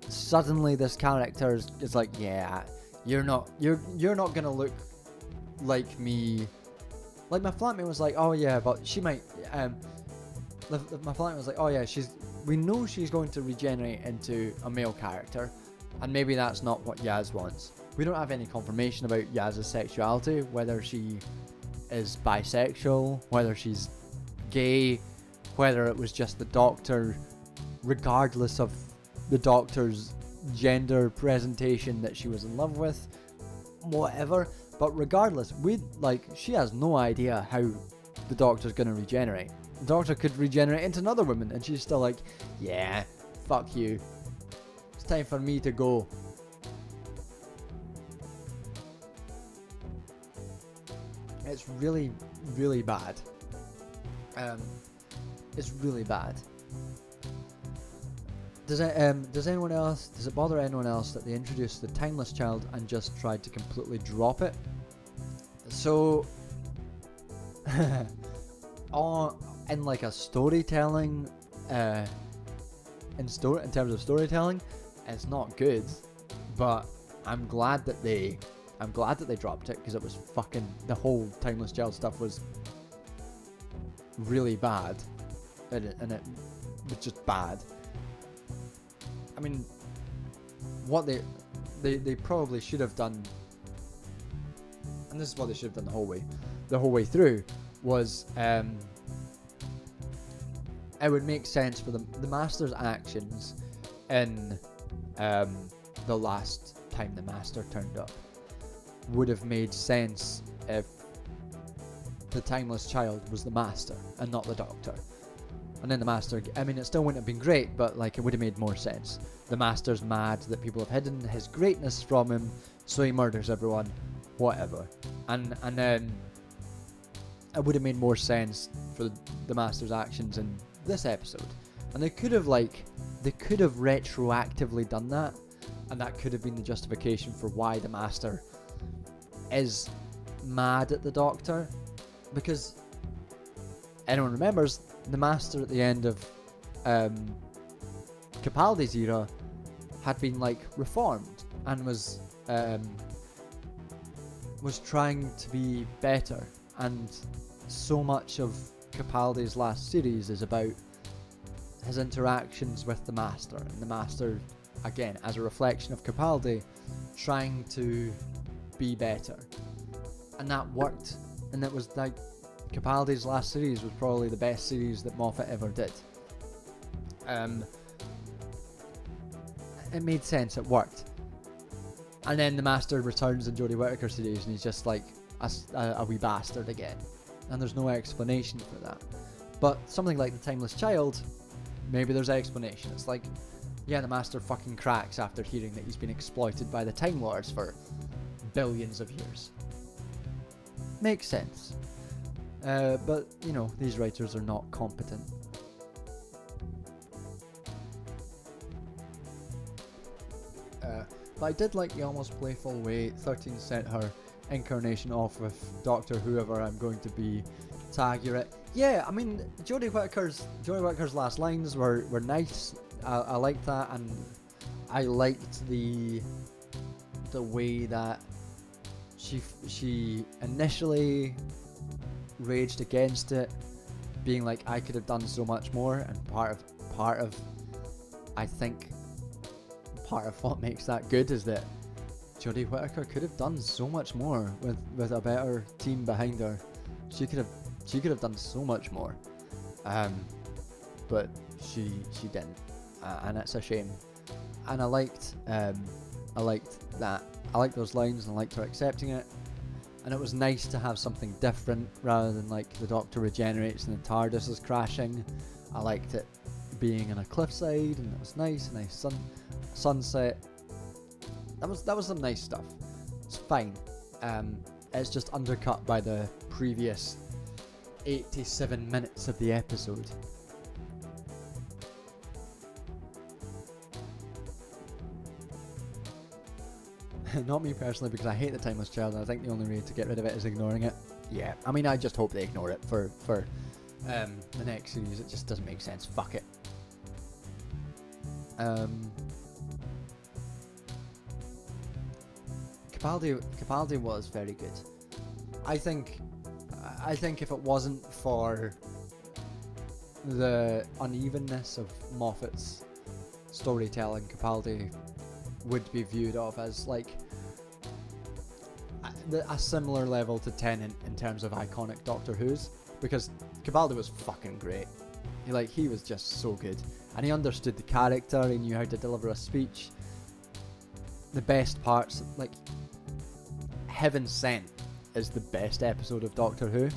suddenly this character is like, "Yeah, you're not gonna look like me." Like, my flatmate was like, "Oh yeah, but she might." My flatmate was like, "Oh yeah, we know she's going to regenerate into a male character, and maybe that's not what Yaz wants." We don't have any confirmation about Yaz's sexuality, whether she is bisexual, whether she's gay, whether it was just the Doctor, regardless of the Doctor's gender presentation that she was in love with, whatever. But regardless, she has no idea how the Doctor's gonna regenerate. The Doctor could regenerate into another woman, and she's still like, "Yeah, fuck you. It's time for me to go." It's really, really bad. It's really bad. Does it bother anyone else that they introduced the Timeless Child and just tried to completely drop it? So, in like a storytelling, in terms of storytelling, it's not good. But I'm glad that they dropped it, because it was fucking, the whole Timeless Child stuff was really bad, and it was just bad. I mean, what they probably should have done, and this is what they should have done the whole way through, was it would make sense for the Master's actions in the last time the Master turned up would have made sense if the Timeless Child was the Master and not the Doctor. And then the Master, I mean, it still wouldn't have been great, but like, it would have made more sense. The Master's mad that people have hidden his greatness from him, so he murders everyone, whatever. And then it would have made more sense for the Master's actions in this episode. And they could have retroactively done that, and that could have been the justification for why the Master is mad at the Doctor. Because anyone remembers, the Master at the end of Capaldi's era had been like reformed and was trying to be better, and so much of Capaldi's last series is about his interactions with the Master, and the Master, again, as a reflection of Capaldi, trying to be better. And that worked, and it was like, Capaldi's last series was probably the best series that Moffat ever did. it made sense. It worked. And then the Master returns in Jodie Whittaker series, and he's just like a wee bastard again, and there's no explanation for that. But something like the Timeless Child, maybe there's explanation. It's like, yeah, the Master fucking cracks after hearing that he's been exploited by the Time Lords for billions of years. Makes sense. But, you know, these writers are not competent. But I did like the almost playful way 13 sent her incarnation off with Doctor Whoever I'm going to be, tag you're it. Yeah, I mean, Jodie Whittaker's last lines were nice. I liked that, and I liked the way that she initially raged against it, being like, I could have done so much more, and part of I think part of what makes that good is that Jodie Whittaker could have done so much more with a better team behind her. She could have done so much more, but she didn't, and it's a shame. And I liked that. I liked those lines, and I liked her accepting it. And it was nice to have something different rather than like the Doctor regenerates and the TARDIS is crashing. I liked it being on a cliffside, and it was nice, sunset. That was some nice stuff. It's fine. It's just undercut by the previous 87 minutes of the episode. Not me personally, because I hate the Timeless Child, and I think the only way to get rid of it is ignoring it. Yeah, I mean, I just hope they ignore it for the next series. It just doesn't make sense. Fuck it. Capaldi was very good. I think if it wasn't for the unevenness of Moffat's storytelling, Capaldi would be viewed of as like a similar level to Tennant in terms of iconic Doctor Who's, because Capaldi was fucking great. He was just so good, and he understood the character. He knew how to deliver a speech. The best parts, like Heaven Sent, is the best episode of Doctor Who.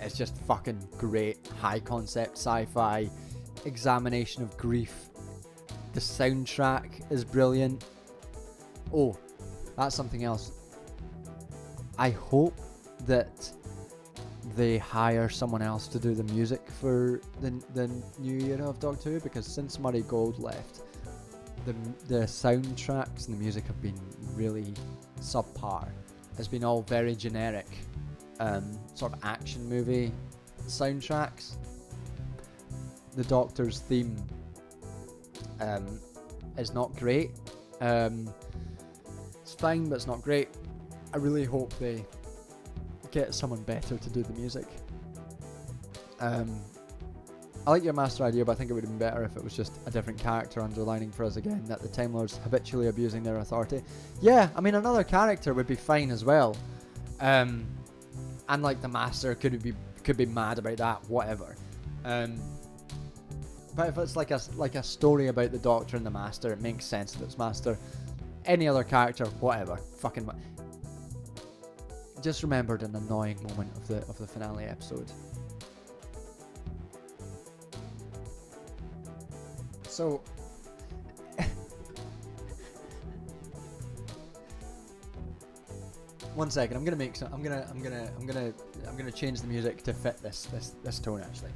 It's just fucking great, high concept sci-fi examination of grief. The soundtrack is brilliant. Oh, that's something else. I hope that they hire someone else to do the music for the new era of Doctor Who, because since Murray Gold left, the soundtracks and the music have been really subpar. It's been all very generic, sort of action movie soundtracks. The Doctor's theme is not great. It's fine, but it's not great. I really hope they get someone better to do the music. I like your Master idea, but I think it would have been better if it was just a different character underlining for us again that the Time Lords habitually abusing their authority. Yeah, I mean, another character would be fine as well. And like the Master could be mad about that, whatever. But if it's like a story about the Doctor and the Master, it makes sense that it's Master. Any other character, whatever, fucking. Just remembered an annoying moment of the finale episode. So, one second. I'm gonna change the music to fit this tone actually.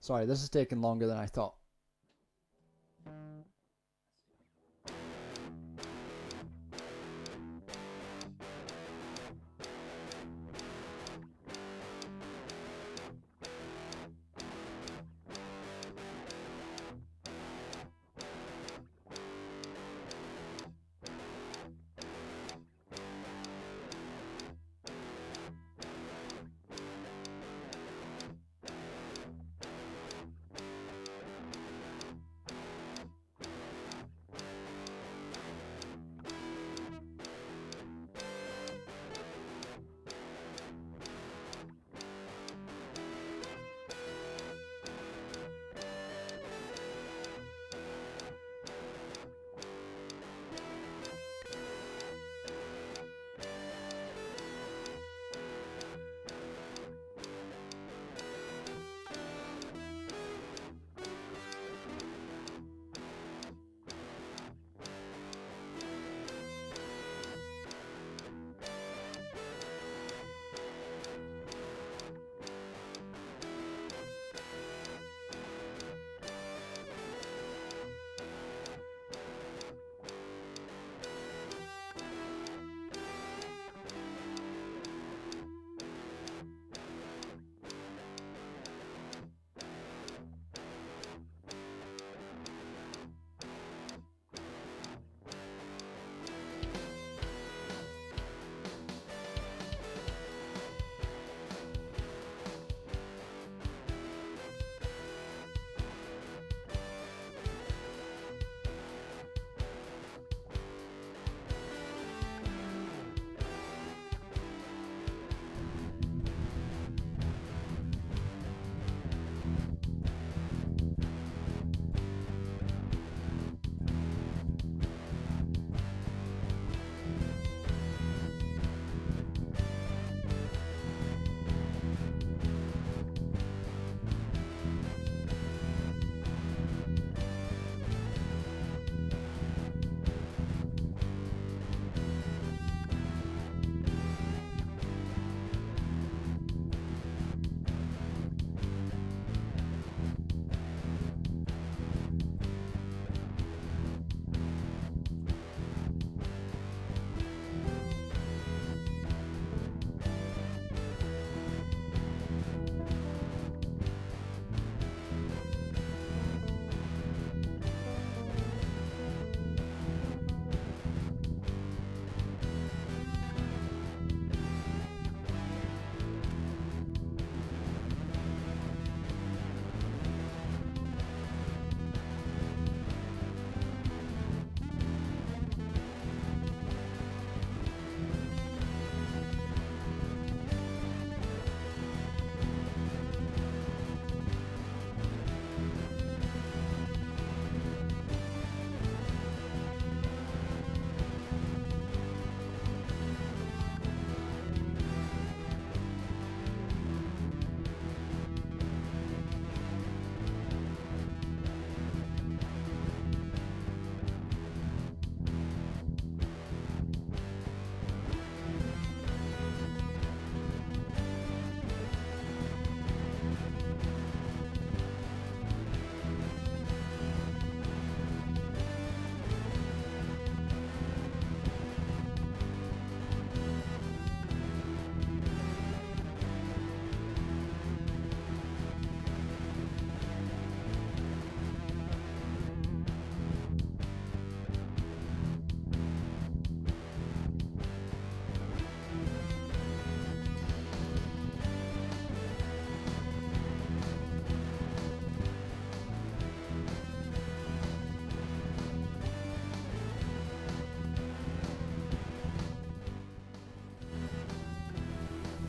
Sorry, this is taking longer than I thought.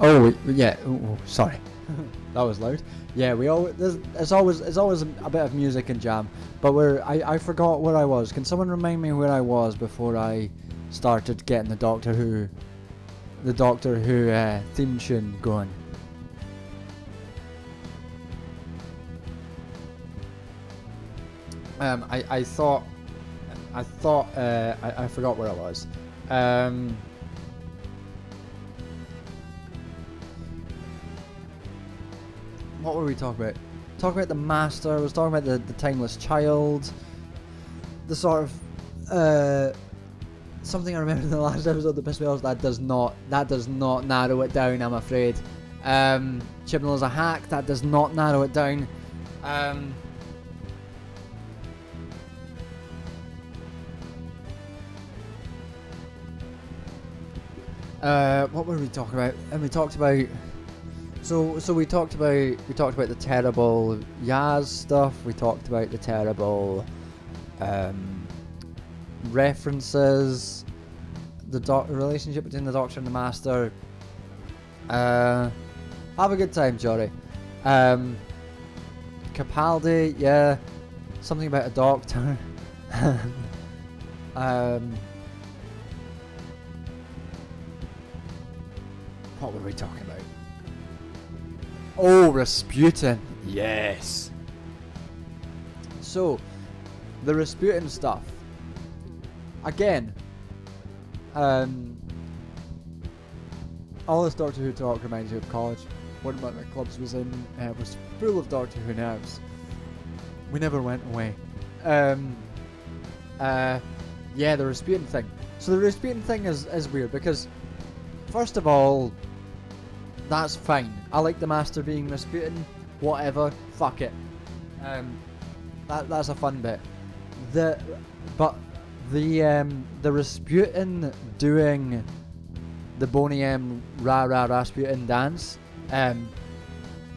Oh yeah. Oh, sorry, that was loud. Yeah, we always there's always a bit of music and jam, but I forgot where I was. Can someone remind me where I was before I started getting the Doctor Who theme tune going? I thought I forgot where I was. What were we talking about? talking about the Master. I was talking about the Timeless Child. The sort of something I remember in the last episode that pissed me off. That does not narrow it down, I'm afraid. Chibnall is a hack. That does not narrow it down. What were we talking about? And we talked about. So we talked about the terrible Yaz stuff. We talked about the terrible references, the relationship between the Doctor and the Master. Have a good time, Jory. Capaldi, yeah, something about a doctor. What were we talking about? Oh, Rasputin. Yes. So, the Rasputin stuff. Again, all this Doctor Who talk reminds me of college. One of my clubs was full of Doctor Who nerds. We never went away. Yeah, the Rasputin thing. So the Rasputin thing is weird because, first of all, that's fine. I like the Master being Rasputin. Whatever. Fuck it. That's a fun bit. The Rasputin doing the Boney M Ra Ra Rasputin dance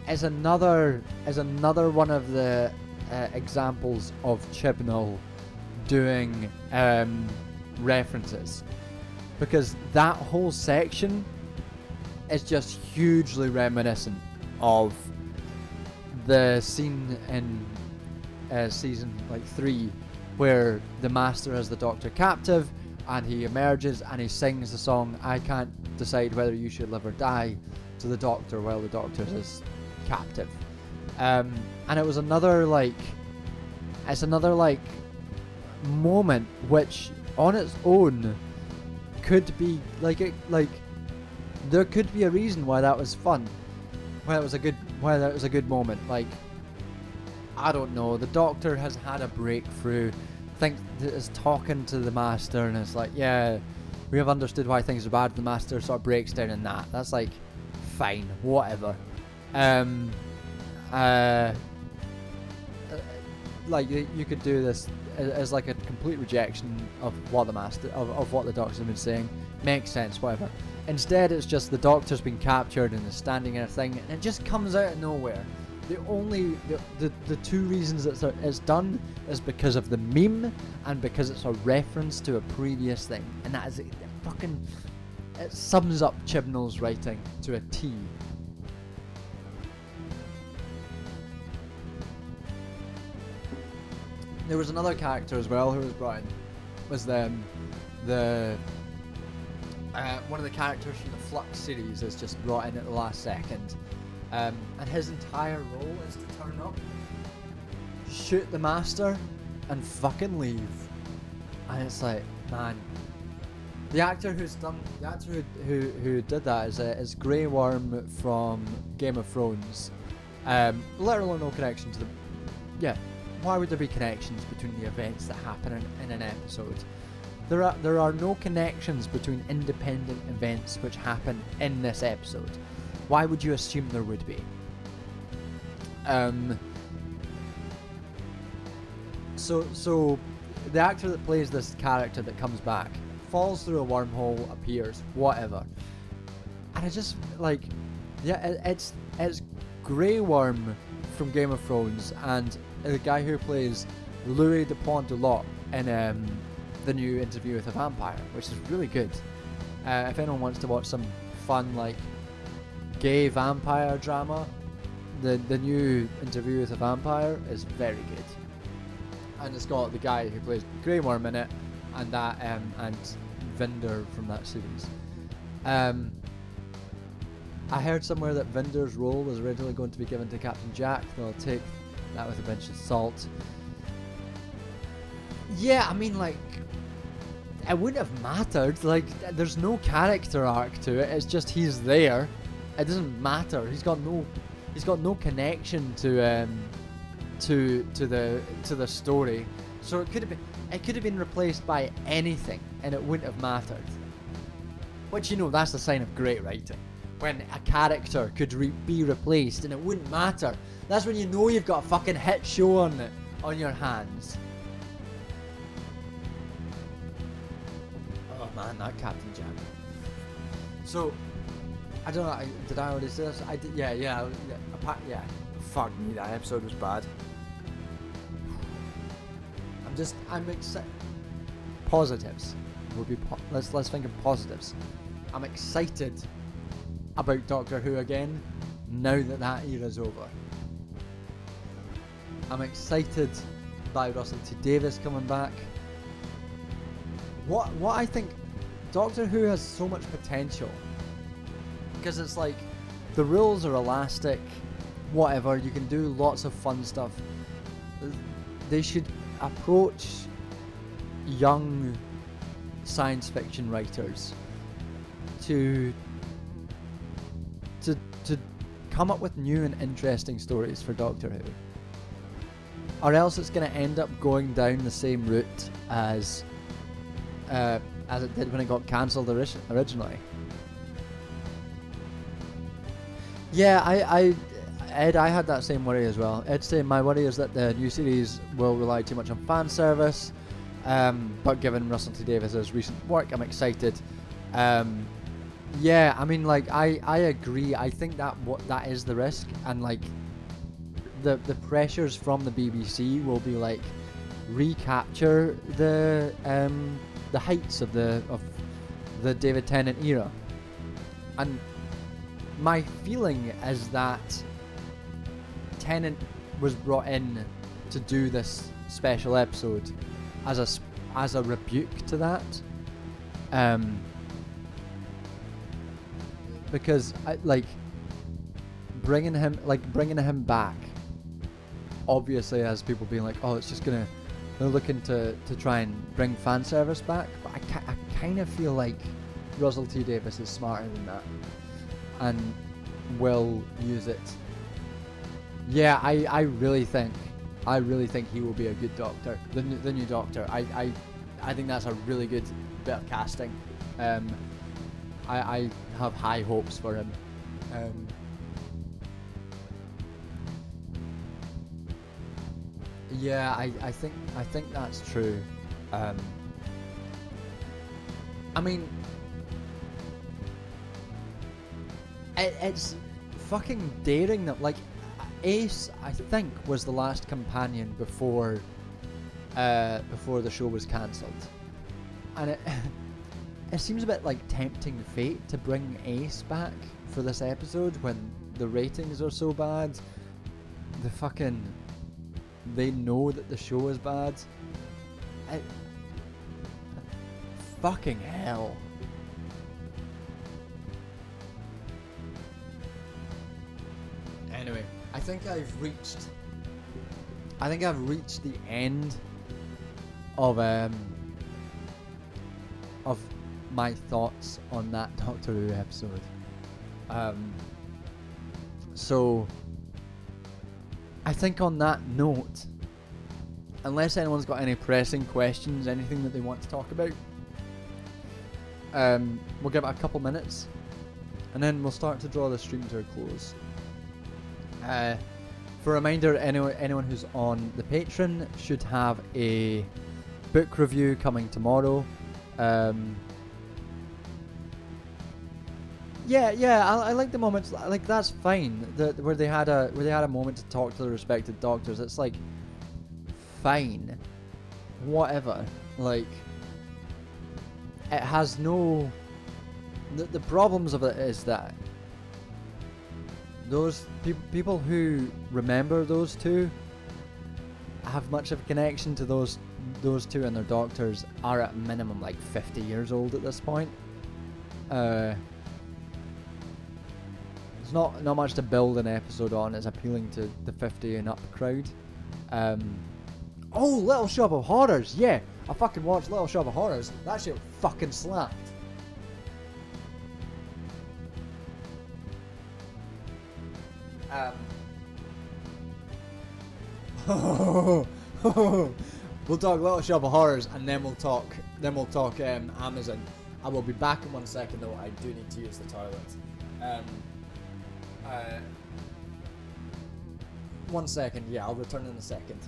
is another one of the examples of Chibnall doing references, because that whole section is just hugely reminiscent of the scene in season 3 where the Master has the Doctor captive and he emerges and he sings the song "I Can't Decide Whether You Should Live or Die" to the Doctor while the Doctor is captive. And it was another moment which on its own could be there could be a reason why that was fun, why that was a good moment. Like, I don't know, the Doctor has had a breakthrough, is talking to the Master, and it's like, yeah, we have understood why things are bad. The Master sort of breaks down in that. That's like, fine, whatever. Like, you could do this as like a complete rejection of what the Master, of what the Doctor's been saying. Makes sense, whatever. Instead, it's just the Doctor's been captured and is standing in a thing, and it just comes out of nowhere. The two reasons it's done is because of the meme and because it's a reference to a previous thing, and that is it sums up Chibnall's writing to a T. There was another character as well who was brought in. Was one of the characters from the Flux series is just brought in at the last second. And his entire role is to turn up, shoot the Master, and fucking leave. And it's like, man, the actor who did that is Grey Worm from Game of Thrones. Literally no connection to the. Yeah, why would there be connections between the events that happen in an episode? There are no connections between independent events which happen in this episode. Why would you assume there would be? So the actor that plays this character that comes back falls through a wormhole, appears, whatever, and I just like, yeah, it's Grey Worm from Game of Thrones and the guy who plays Louis de Pointe-du-Lot in the new Interview with a Vampire, which is really good. If anyone wants to watch some fun like gay vampire drama, the new Interview with a Vampire is very good, and it's got the guy who plays Grey Worm in it, and that and Vinder from that series. I heard somewhere that Vinder's role was originally going to be given to Captain Jack, though I'll take that with a pinch of salt. Yeah, I mean, like, it wouldn't have mattered. Like, there's no character arc to it. It's just he's there. It doesn't matter. He's got no He's got no connection to the story. So it could have been replaced by anything, and it wouldn't have mattered. Which, you know, that's the sign of great writing. When a character could be replaced and it wouldn't matter. That's when you know you've got a fucking hit show on your hands. Oh man, that Captain Jack. So, I don't know, did I already say this? I did, yeah. Fuck me, that episode was bad. I'm excited. Positives. Let's think of positives. I'm excited about Doctor Who again, now that era's over. I'm excited by Russell T Davies coming back. What I think, Doctor Who has so much potential, because it's like, the rules are elastic, whatever, you can do lots of fun stuff. They should approach young science fiction writers to come up with new and interesting stories for Doctor Who, or else it's going to end up going down the same route as it did when it got cancelled originally. Yeah, Ed, I had that same worry as well. Ed said my worry is that the new series will rely too much on fan service, but given Russell T Davies' recent work, I'm excited. Yeah, I mean, like, I agree. I think that is the risk, and like the pressures from the BBC will be like recapture the heights of the David Tennant era, and my feeling is that Tennant was brought in to do this special episode as a rebuke to that, because bringing him back obviously has people being like, oh, it's just they're looking to try and bring fan service back, but I kind of feel like Russell T Davies is smarter than that and will use it. Yeah, I really think he will be a good Doctor, the new Doctor. I think that's a really good bit of casting. I have high hopes for him. Yeah, I think that's true. I mean, it's fucking daring that, like, Ace, I think, was the last companion before the show was cancelled, and it seems a bit like tempting fate to bring Ace back for this episode when the ratings are so bad. They know that the show is bad. Fucking hell. Anyway, I think I've reached the end of my thoughts on that Doctor Who episode. So I think on that note, unless anyone's got any pressing questions, anything that they want to talk about, we'll give it a couple minutes and then we'll start to draw the stream to a close. For a reminder, anyone who's on the Patreon should have a book review coming tomorrow. I like the moments, like, that's fine, where they had a moment to talk to the respected doctors. It's like, fine, whatever. Like, it has no, the problems of it is that those people who remember those two have much of a connection to those two, and their doctors are at minimum like 50 years old at this point. There's not much to build an episode on. It's appealing to the 50 and up crowd. Oh, Little Shop of Horrors, yeah, I fucking watched Little Shop of Horrors. That shit fucking slapped. We'll talk Little Shop of Horrors, and then we'll talk Amazon. I will be back in 1 second though. I do need to use the toilet. 1 second. Yeah, I'll return in a second.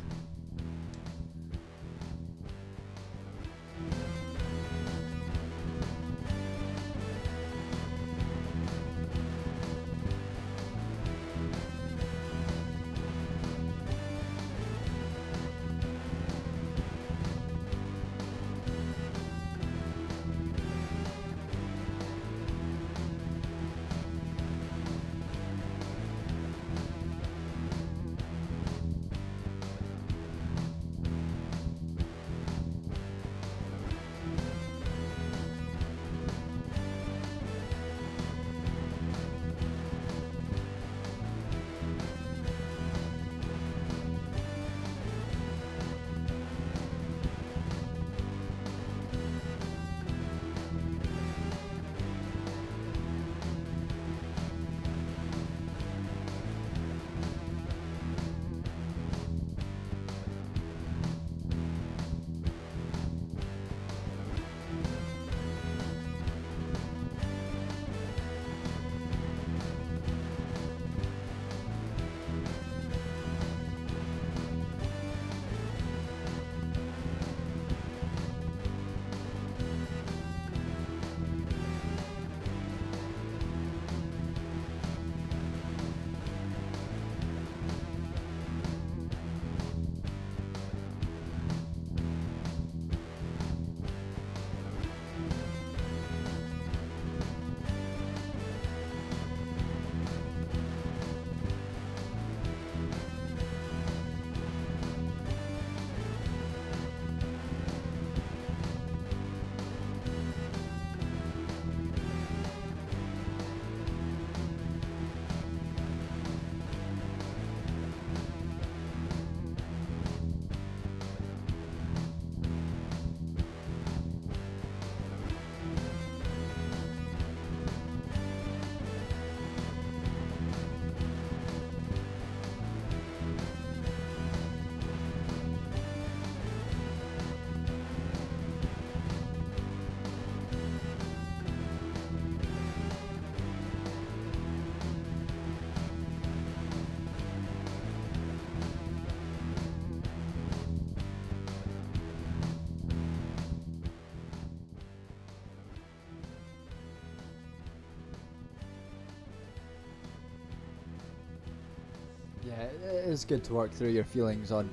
Yeah, it is good to work through your feelings on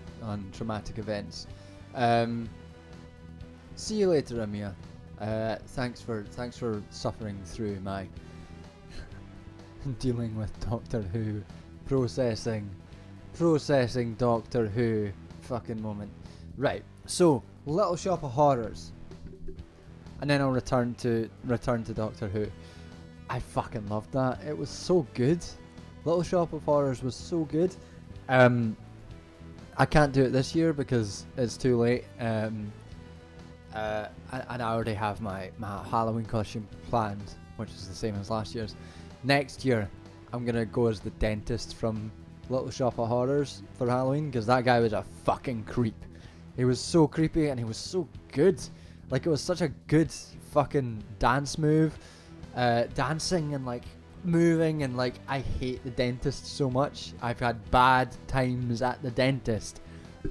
traumatic events. See you later, Amia. Thanks for suffering through my dealing with Doctor Who, processing Doctor Who fucking moment. Right, so Little Shop of Horrors, and then I'll return to Doctor Who. I fucking loved that. It was so good. Little Shop of Horrors was so good. I can't do it this year because it's too late. And I already have my Halloween costume planned, which is the same as last year's. Next year, I'm gonna go as the dentist from Little Shop of Horrors for Halloween, because that guy was a fucking creep. He was so creepy and he was so good. Like, it was such a good fucking dance move, dancing and like moving, and like, I hate the dentist so much. I've had bad times at the dentist.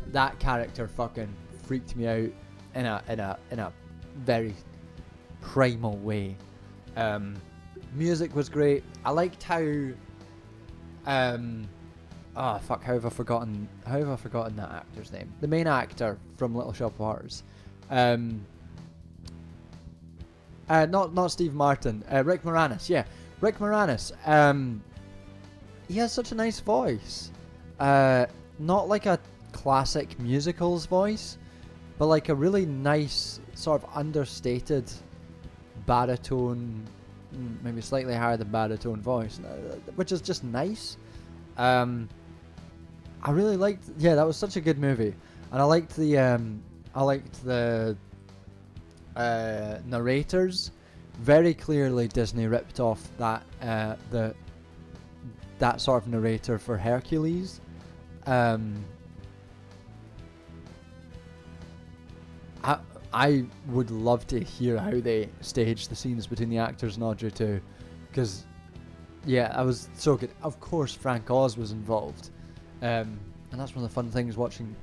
That character fucking freaked me out in a very primal way. Music was great. I liked how how have I forgotten that actor's name? The main actor from Little Shop of Horrors. Not Steve Martin. Rick Moranis. Yeah, Rick Moranis. He has such a nice voice. Not like a classic musicals voice, but like a really nice sort of understated baritone, maybe slightly higher than baritone voice, which is just nice. I really liked. Yeah, that was such a good movie, and I liked the narrators. Very clearly, Disney ripped off that that sort of narrator for Hercules. I would love to hear how they staged the scenes between the actors and Audrey too, because yeah, I was so good. Of course, Frank Oz was involved, and that's one of the fun things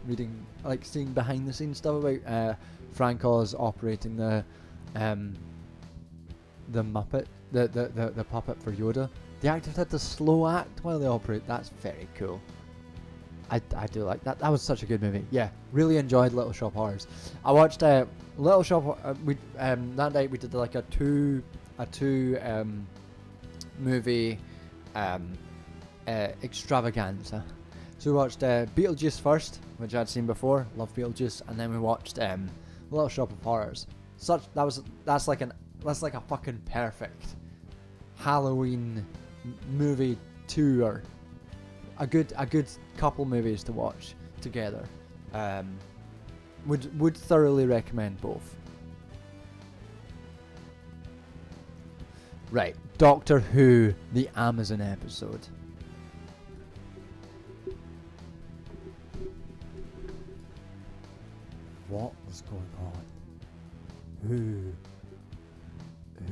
reading, like seeing behind the scenes stuff about Frank Oz operating the Muppet, the puppet for Yoda. The actors had to slow act while they operate. That's very cool. I do like that. That was such a good movie. Yeah, really enjoyed Little Shop of Horrors. I watched Little Shop. That night we did like a two movie extravaganza. So we watched Beetlejuice first, which I'd seen before. Love Beetlejuice, and then we watched Little Shop of Horrors. That's like a fucking perfect Halloween movie tour. A good couple movies to watch together. Would thoroughly recommend both. Right, Doctor Who, the Amazon episode. What was going on?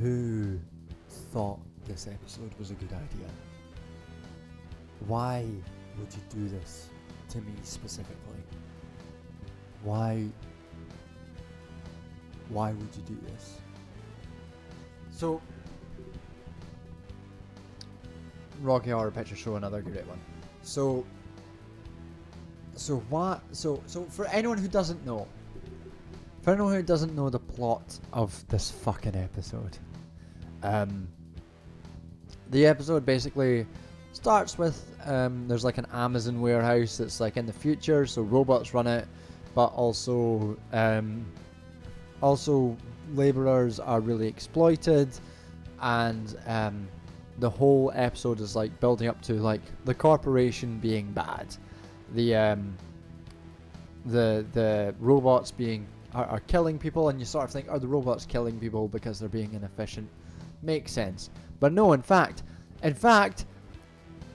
Who thought this episode was a good idea? Why would you do this to me specifically? Why would you do this? So, Rocky Horror Picture Show, another great one. So for anyone who doesn't know, the plot of this fucking episode, the episode basically starts with there's like an Amazon warehouse that's like in the future, so robots run it, but also laborers are really exploited, and the whole episode is like building up to like the corporation being bad, the robots are killing people, and you sort of think, are the robots killing people because they're being inefficient? Makes sense, but no. In fact,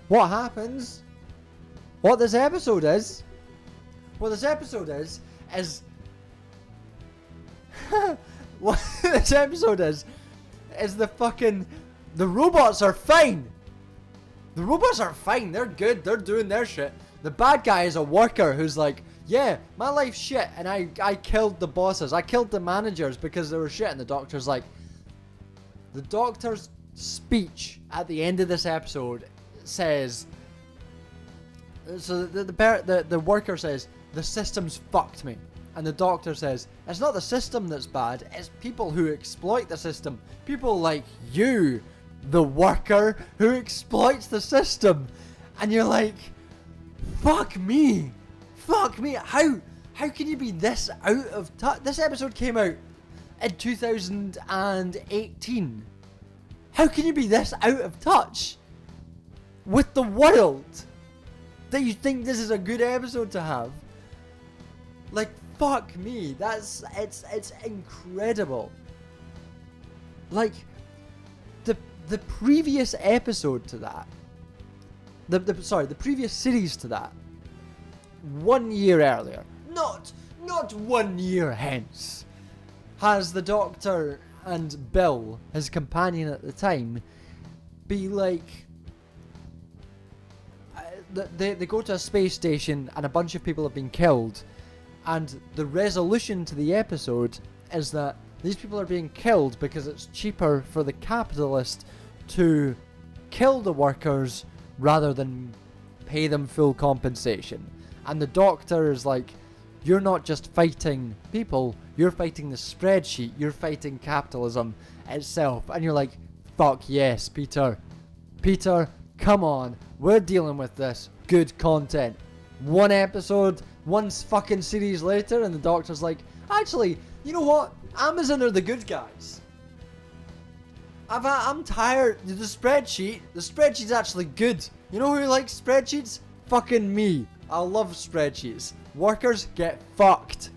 what happens? What this episode is what this episode is the robots are fine. The robots are fine. They're good. They're doing their shit. The bad guy is a worker who's like, yeah, my life's shit, and I killed the bosses. I killed the managers because they were shit. And the doctor's like, the doctor's speech at the end of this episode says, so the worker says, the system's fucked me. And the doctor says, it's not the system that's bad, it's people who exploit the system. People like you, the worker who exploits the system. And you're like, fuck me. How can you be this out of touch? This episode came out in 2018. How can you be this out of touch with the world that you think this is a good episode to have? Like, fuck me. It's incredible. Like, the previous episode to that, the previous series to that, 1 year earlier, not 1 year hence, has the Doctor and Bill, his companion at the time, be like, they go to a space station and a bunch of people have been killed, and the resolution to the episode is that these people are being killed because it's cheaper for the capitalist to kill the workers rather than pay them full compensation. And the Doctor is like, you're not just fighting people, you're fighting the spreadsheet, you're fighting capitalism itself. And you're like, fuck yes, Peter, come on, we're dealing with this. Good content. One episode, one fucking series later, and the Doctor's like, actually, you know what? Amazon are the good guys. I'm tired. The spreadsheet's actually good. You know who likes spreadsheets? Fucking me. I love spreadsheets. Workers get fucked.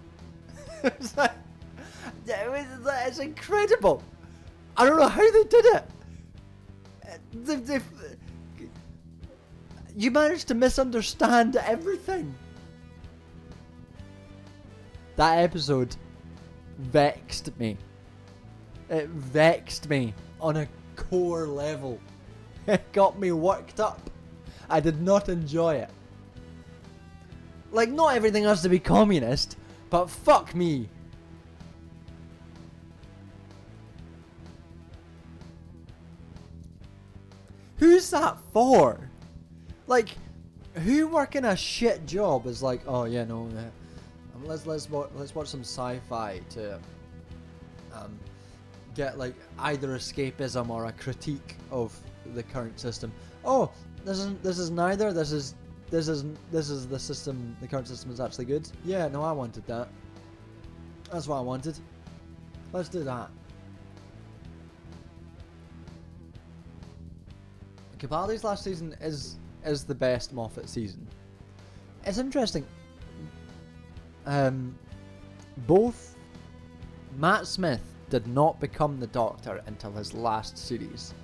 It's incredible. I don't know how they did it. You managed to misunderstand everything. That episode vexed me. It vexed me on a core level. It got me worked up. I did not enjoy it. Like, not everything has to be communist, but fuck me. Who's that for? Like, who working a shit job is like, oh yeah, no, let's watch some sci-fi to get like either escapism or a critique of the current system. Oh, this is neither. This is the system. The current system is actually good. Yeah, no, I wanted that. That's what I wanted. Let's do that. Capaldi's last season is the best Moffat season. It's interesting. Both Matt Smith did not become the Doctor until his last series.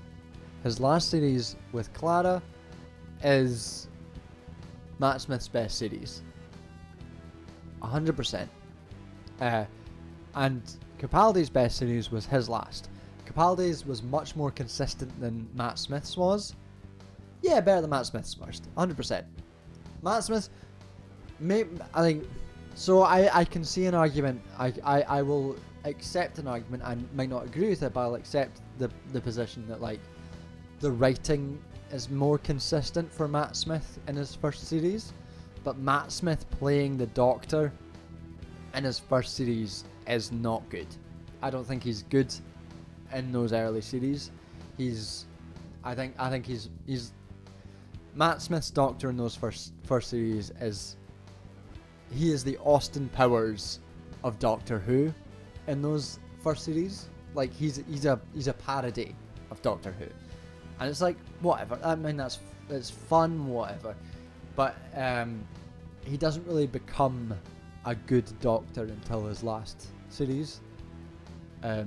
His last series with Clara is Matt Smith's best series. 100%. And Capaldi's best series was his last. Capaldi's was much more consistent than Matt Smith's was. Yeah, better than Matt Smith's first. 100%. Matt Smith, I think, so I can see an argument. I will accept an argument. I might not agree with it, but I'll accept the position that, like, the writing is more consistent for Matt Smith in his first series. But Matt Smith playing the Doctor in his first series is not good. I don't think he's good in those early series. I think he's Matt Smith's Doctor in those first series is the Austin Powers of Doctor Who in those first series. Like, he's a parody of Doctor Who, and it's like, whatever. I mean, it's fun, whatever, but he doesn't really become a good Doctor until his last series. I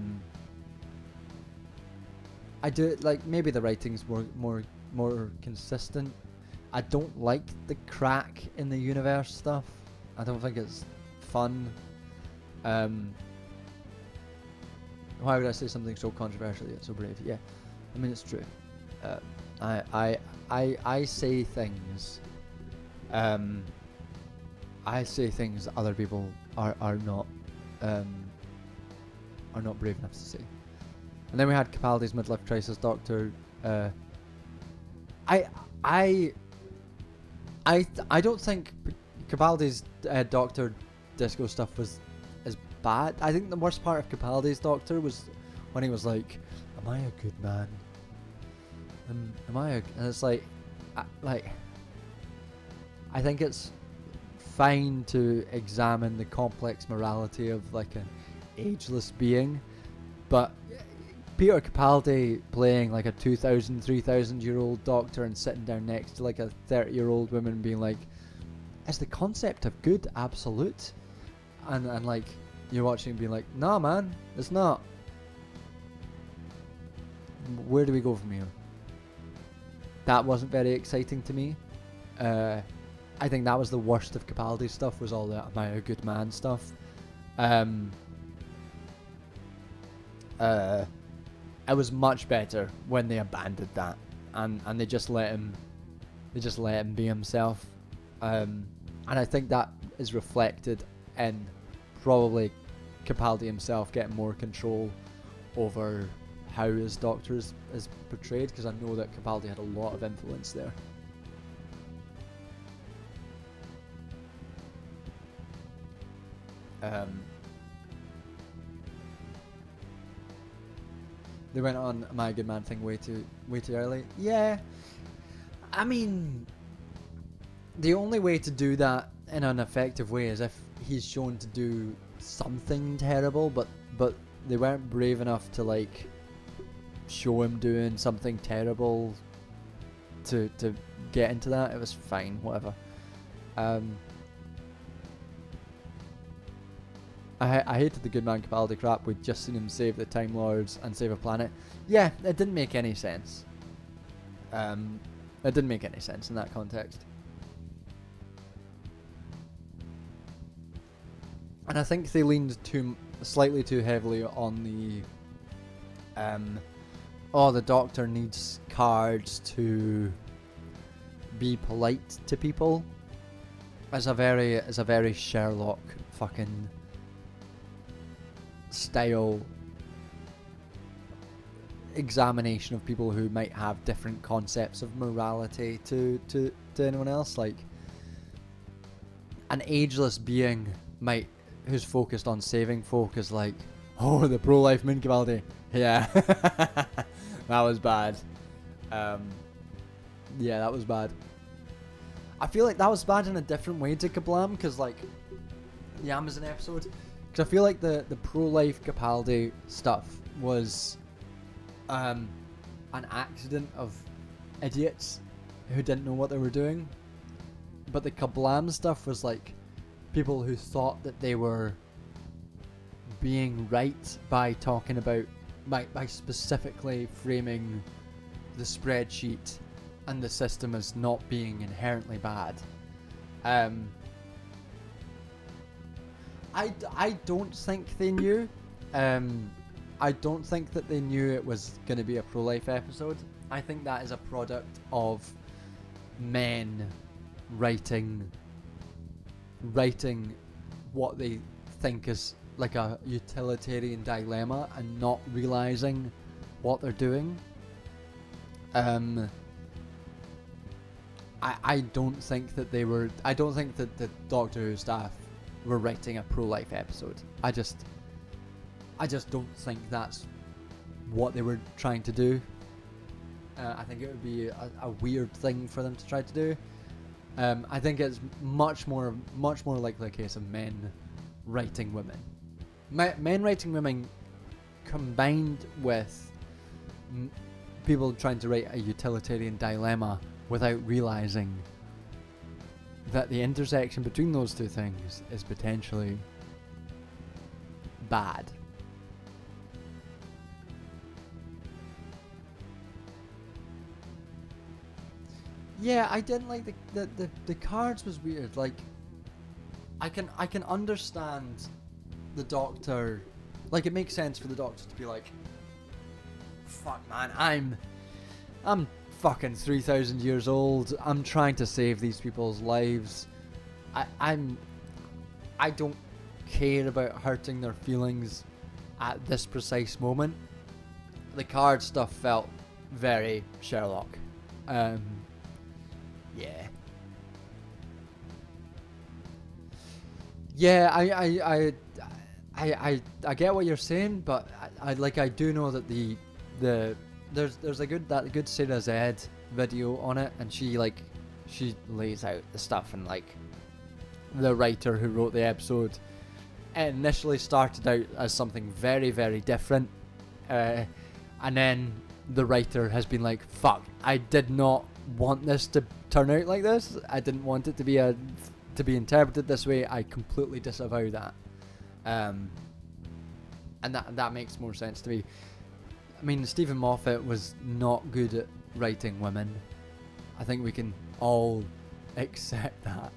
do like, maybe the writing's more consistent. I don't like the crack in the universe stuff. I don't think it's fun. Why would I say something so controversial yet so brave? Yeah, I mean, it's true. I say things. I say things that other people are not brave enough to say. And then we had Capaldi's midlife crisis Doctor. I don't think Capaldi's Doctor Disco stuff was as bad. I think the worst part of Capaldi's Doctor was when he was like, "Am I a good man? Am I a?" And it's like, I think it's fine to examine the complex morality of like an ageless being, but Peter Capaldi playing like a 2,000, 3,000-year-old Doctor and sitting down next to like a 30-year-old woman being like, is the concept of good absolute? And like, you're watching being like, nah man, it's not. Where do we go from here? That wasn't very exciting to me. I think that was the worst of Capaldi's stuff, was all the "am I a good man" stuff. It was much better when they abandoned that and they just let him be himself. And I think that is reflected in probably Capaldi himself getting more control over how his Doctor is portrayed, because I know that Capaldi had a lot of influence there. They went on "Am I a Good Man" thing way too early. Yeah, I mean, the only way to do that in an effective way is if he's shown to do something terrible, but they weren't brave enough to like show him doing something terrible to get into that. It was fine, whatever. I hated the Good Man Capaldi crap. We'd just seen him save the Time Lords and save a planet. Yeah, it didn't make any sense. It didn't make any sense in that context. And I think they leaned slightly too heavily on the the doctor needs cards to be polite to people as a very Sherlock fucking style examination of people who might have different concepts of morality to anyone else. Like an ageless being who's focused on saving folk is like, oh, the pro-life municipality. Yeah. That was bad. Yeah, that was bad. I feel like that was bad in a different way to Kablam, because like the Amazon episode, because I feel like the pro-life Capaldi stuff was an accident of idiots who didn't know what they were doing, but the Kablam stuff was like people who thought that they were being right by talking about by specifically framing the spreadsheet and the system as not being inherently bad. I don't think they knew. I don't think that they knew it was going to be a pro-life episode. I think that is a product of men writing what they think is like a utilitarian dilemma and not realizing what they're doing. I don't think that they were. I don't think that the Doctor Who staff were writing a pro-life episode. I just don't think that's what they were trying to do. I think it would be a weird thing for them to try to do. I think it's much more likely a case of men writing women. Men writing women combined with people trying to write a utilitarian dilemma without realizing that the intersection between those two things is potentially bad. Yeah, I didn't like the cards was weird. Like, I can understand the Doctor. Like, it makes sense for the Doctor to be like, fuck man, I'm fucking 3,000 years old. I'm trying to save these people's lives. I don't care about hurting their feelings at this precise moment. The card stuff felt very Sherlock. Yeah. Yeah, I get what you're saying, but I do know that there's a good Sarah Zed video on it, and she lays out the stuff, and like the writer who wrote the episode, it initially started out as something very, very different, and then the writer has been like, fuck, I did not want this to turn out like this. I didn't want it to be interpreted this way. I completely disavow that. And that makes more sense to me. I mean, Stephen Moffat was not good at writing women. I think we can all accept that.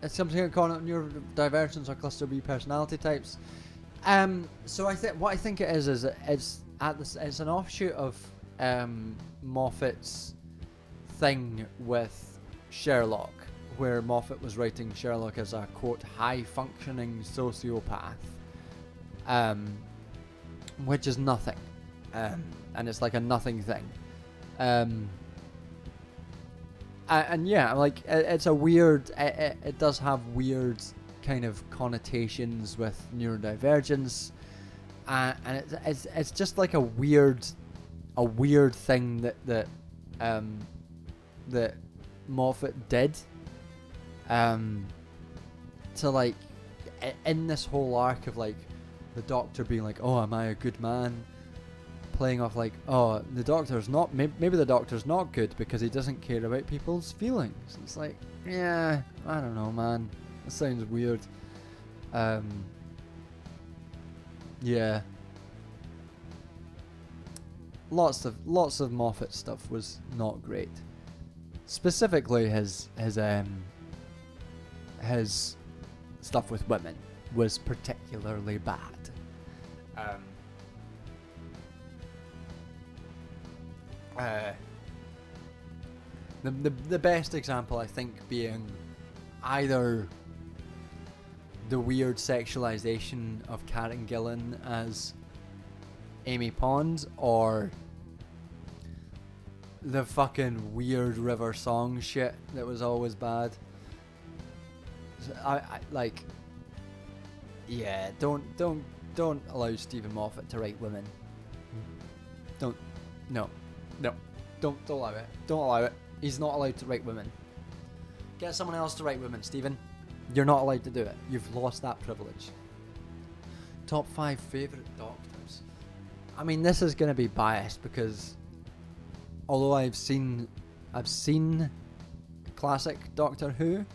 It's something here calling out neurodivergence or cluster B personality types. So what I think it is it's an offshoot of Moffat's thing with Sherlock, where Moffat was writing Sherlock as a quote high functioning sociopath, which is nothing, and it's like a nothing thing. And yeah, like it's a weird. It does have weird kind of connotations with neurodivergence, and it's just like a weird thing that Moffat did, to like in this whole arc of like the Doctor being like, oh, am I a good man? Playing off like, oh, the Doctor's not, maybe the Doctor's not good because he doesn't care about people's feelings. It's like, yeah, I don't know, man. That sounds weird. Yeah. Lots of Moffat stuff was not great. Specifically, his stuff with women was particularly bad. The best example, I think, being either the weird sexualization of Karen Gillan as Amy Pond, or the fucking weird River Song shit that was always bad. I like, yeah, don't allow Stephen Moffat to write women. Don't allow it. Don't allow it. He's not allowed to write women. Get someone else to write women, Stephen. You're not allowed to do it. You've lost that privilege. Top 5 favourite Doctors. I mean, this is going to be biased because although I've seen classic Doctor Who,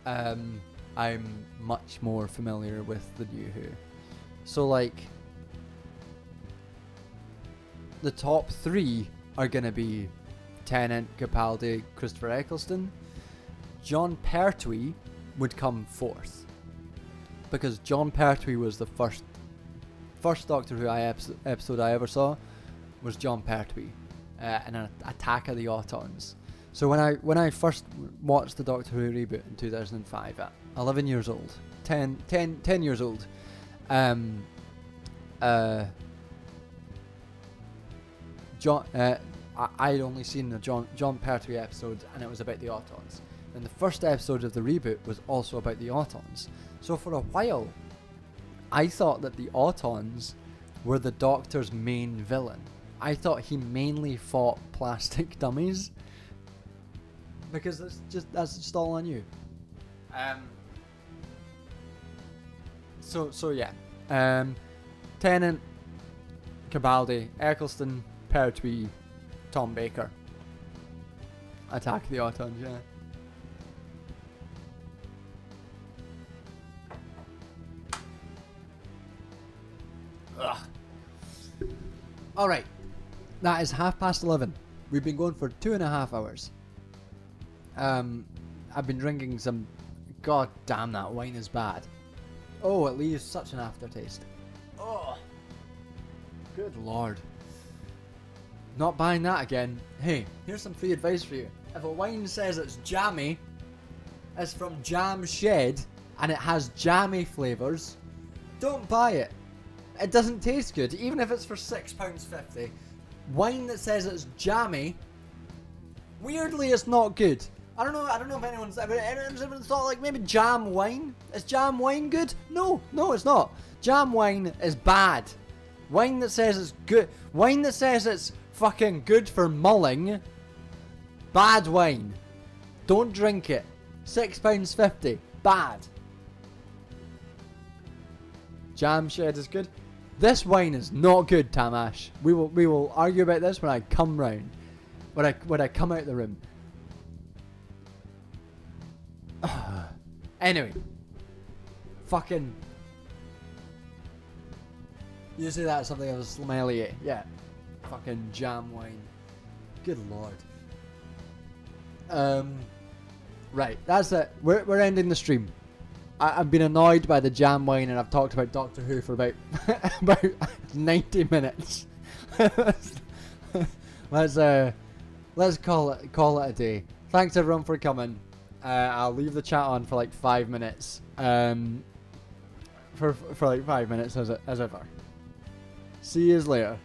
I'm much more familiar with the new Who. So like, the top 3 are going to be Tennant, Capaldi, Christopher Eccleston. John Pertwee would come 4th because John Pertwee was the first Doctor Who episode I ever saw was John Pertwee in an Attack of the Autons. So when I first watched the Doctor Who reboot in 2005 at 11 years old, 10 years old, I'd only seen the John Pertwee episode, and it was about the Autons. And the first episode of the reboot was also about the Autons. So for a while, I thought that the Autons were the Doctor's main villain. I thought he mainly fought plastic dummies, because that's just all I knew. So yeah. Tennant, Capaldi, Eccleston, Pertwee, Tom Baker. Attack the Autons, yeah. Ugh. Alright. That is 11:30. We've been going for 2.5 hours. I've been drinking some... God damn, that wine is bad. Oh, it leaves such an aftertaste. Oh. Good lord. Not buying that again. Hey, here's some free advice for you. If a wine says it's jammy, it's from Jam Shed, and it has jammy flavours, don't buy it. It doesn't taste good, even if it's for £6.50. Wine that says it's jammy, weirdly, it's not good. I don't know if anyone's ever thought, like, maybe jam wine? Is jam wine good? No, it's not. Jam wine is bad. Wine that says it's good, wine that says it's fucking good for mulling, bad wine. Don't drink it. £6.50. Bad. Jam Shed is good. This wine is not good, Tamash. We will argue about this when I come round. When I come out the room. Anyway. Fucking. Usually that's something of a sommelier. Yeah. Fucking jam wine. Good lord. Right, that's it. We're ending the stream. I've been annoyed by the jam wine, and I've talked about Doctor Who for about 90 minutes. Let's call it a day. Thanks everyone for coming. I'll leave the chat on for like 5 minutes. For like 5 minutes as ever. See yous later.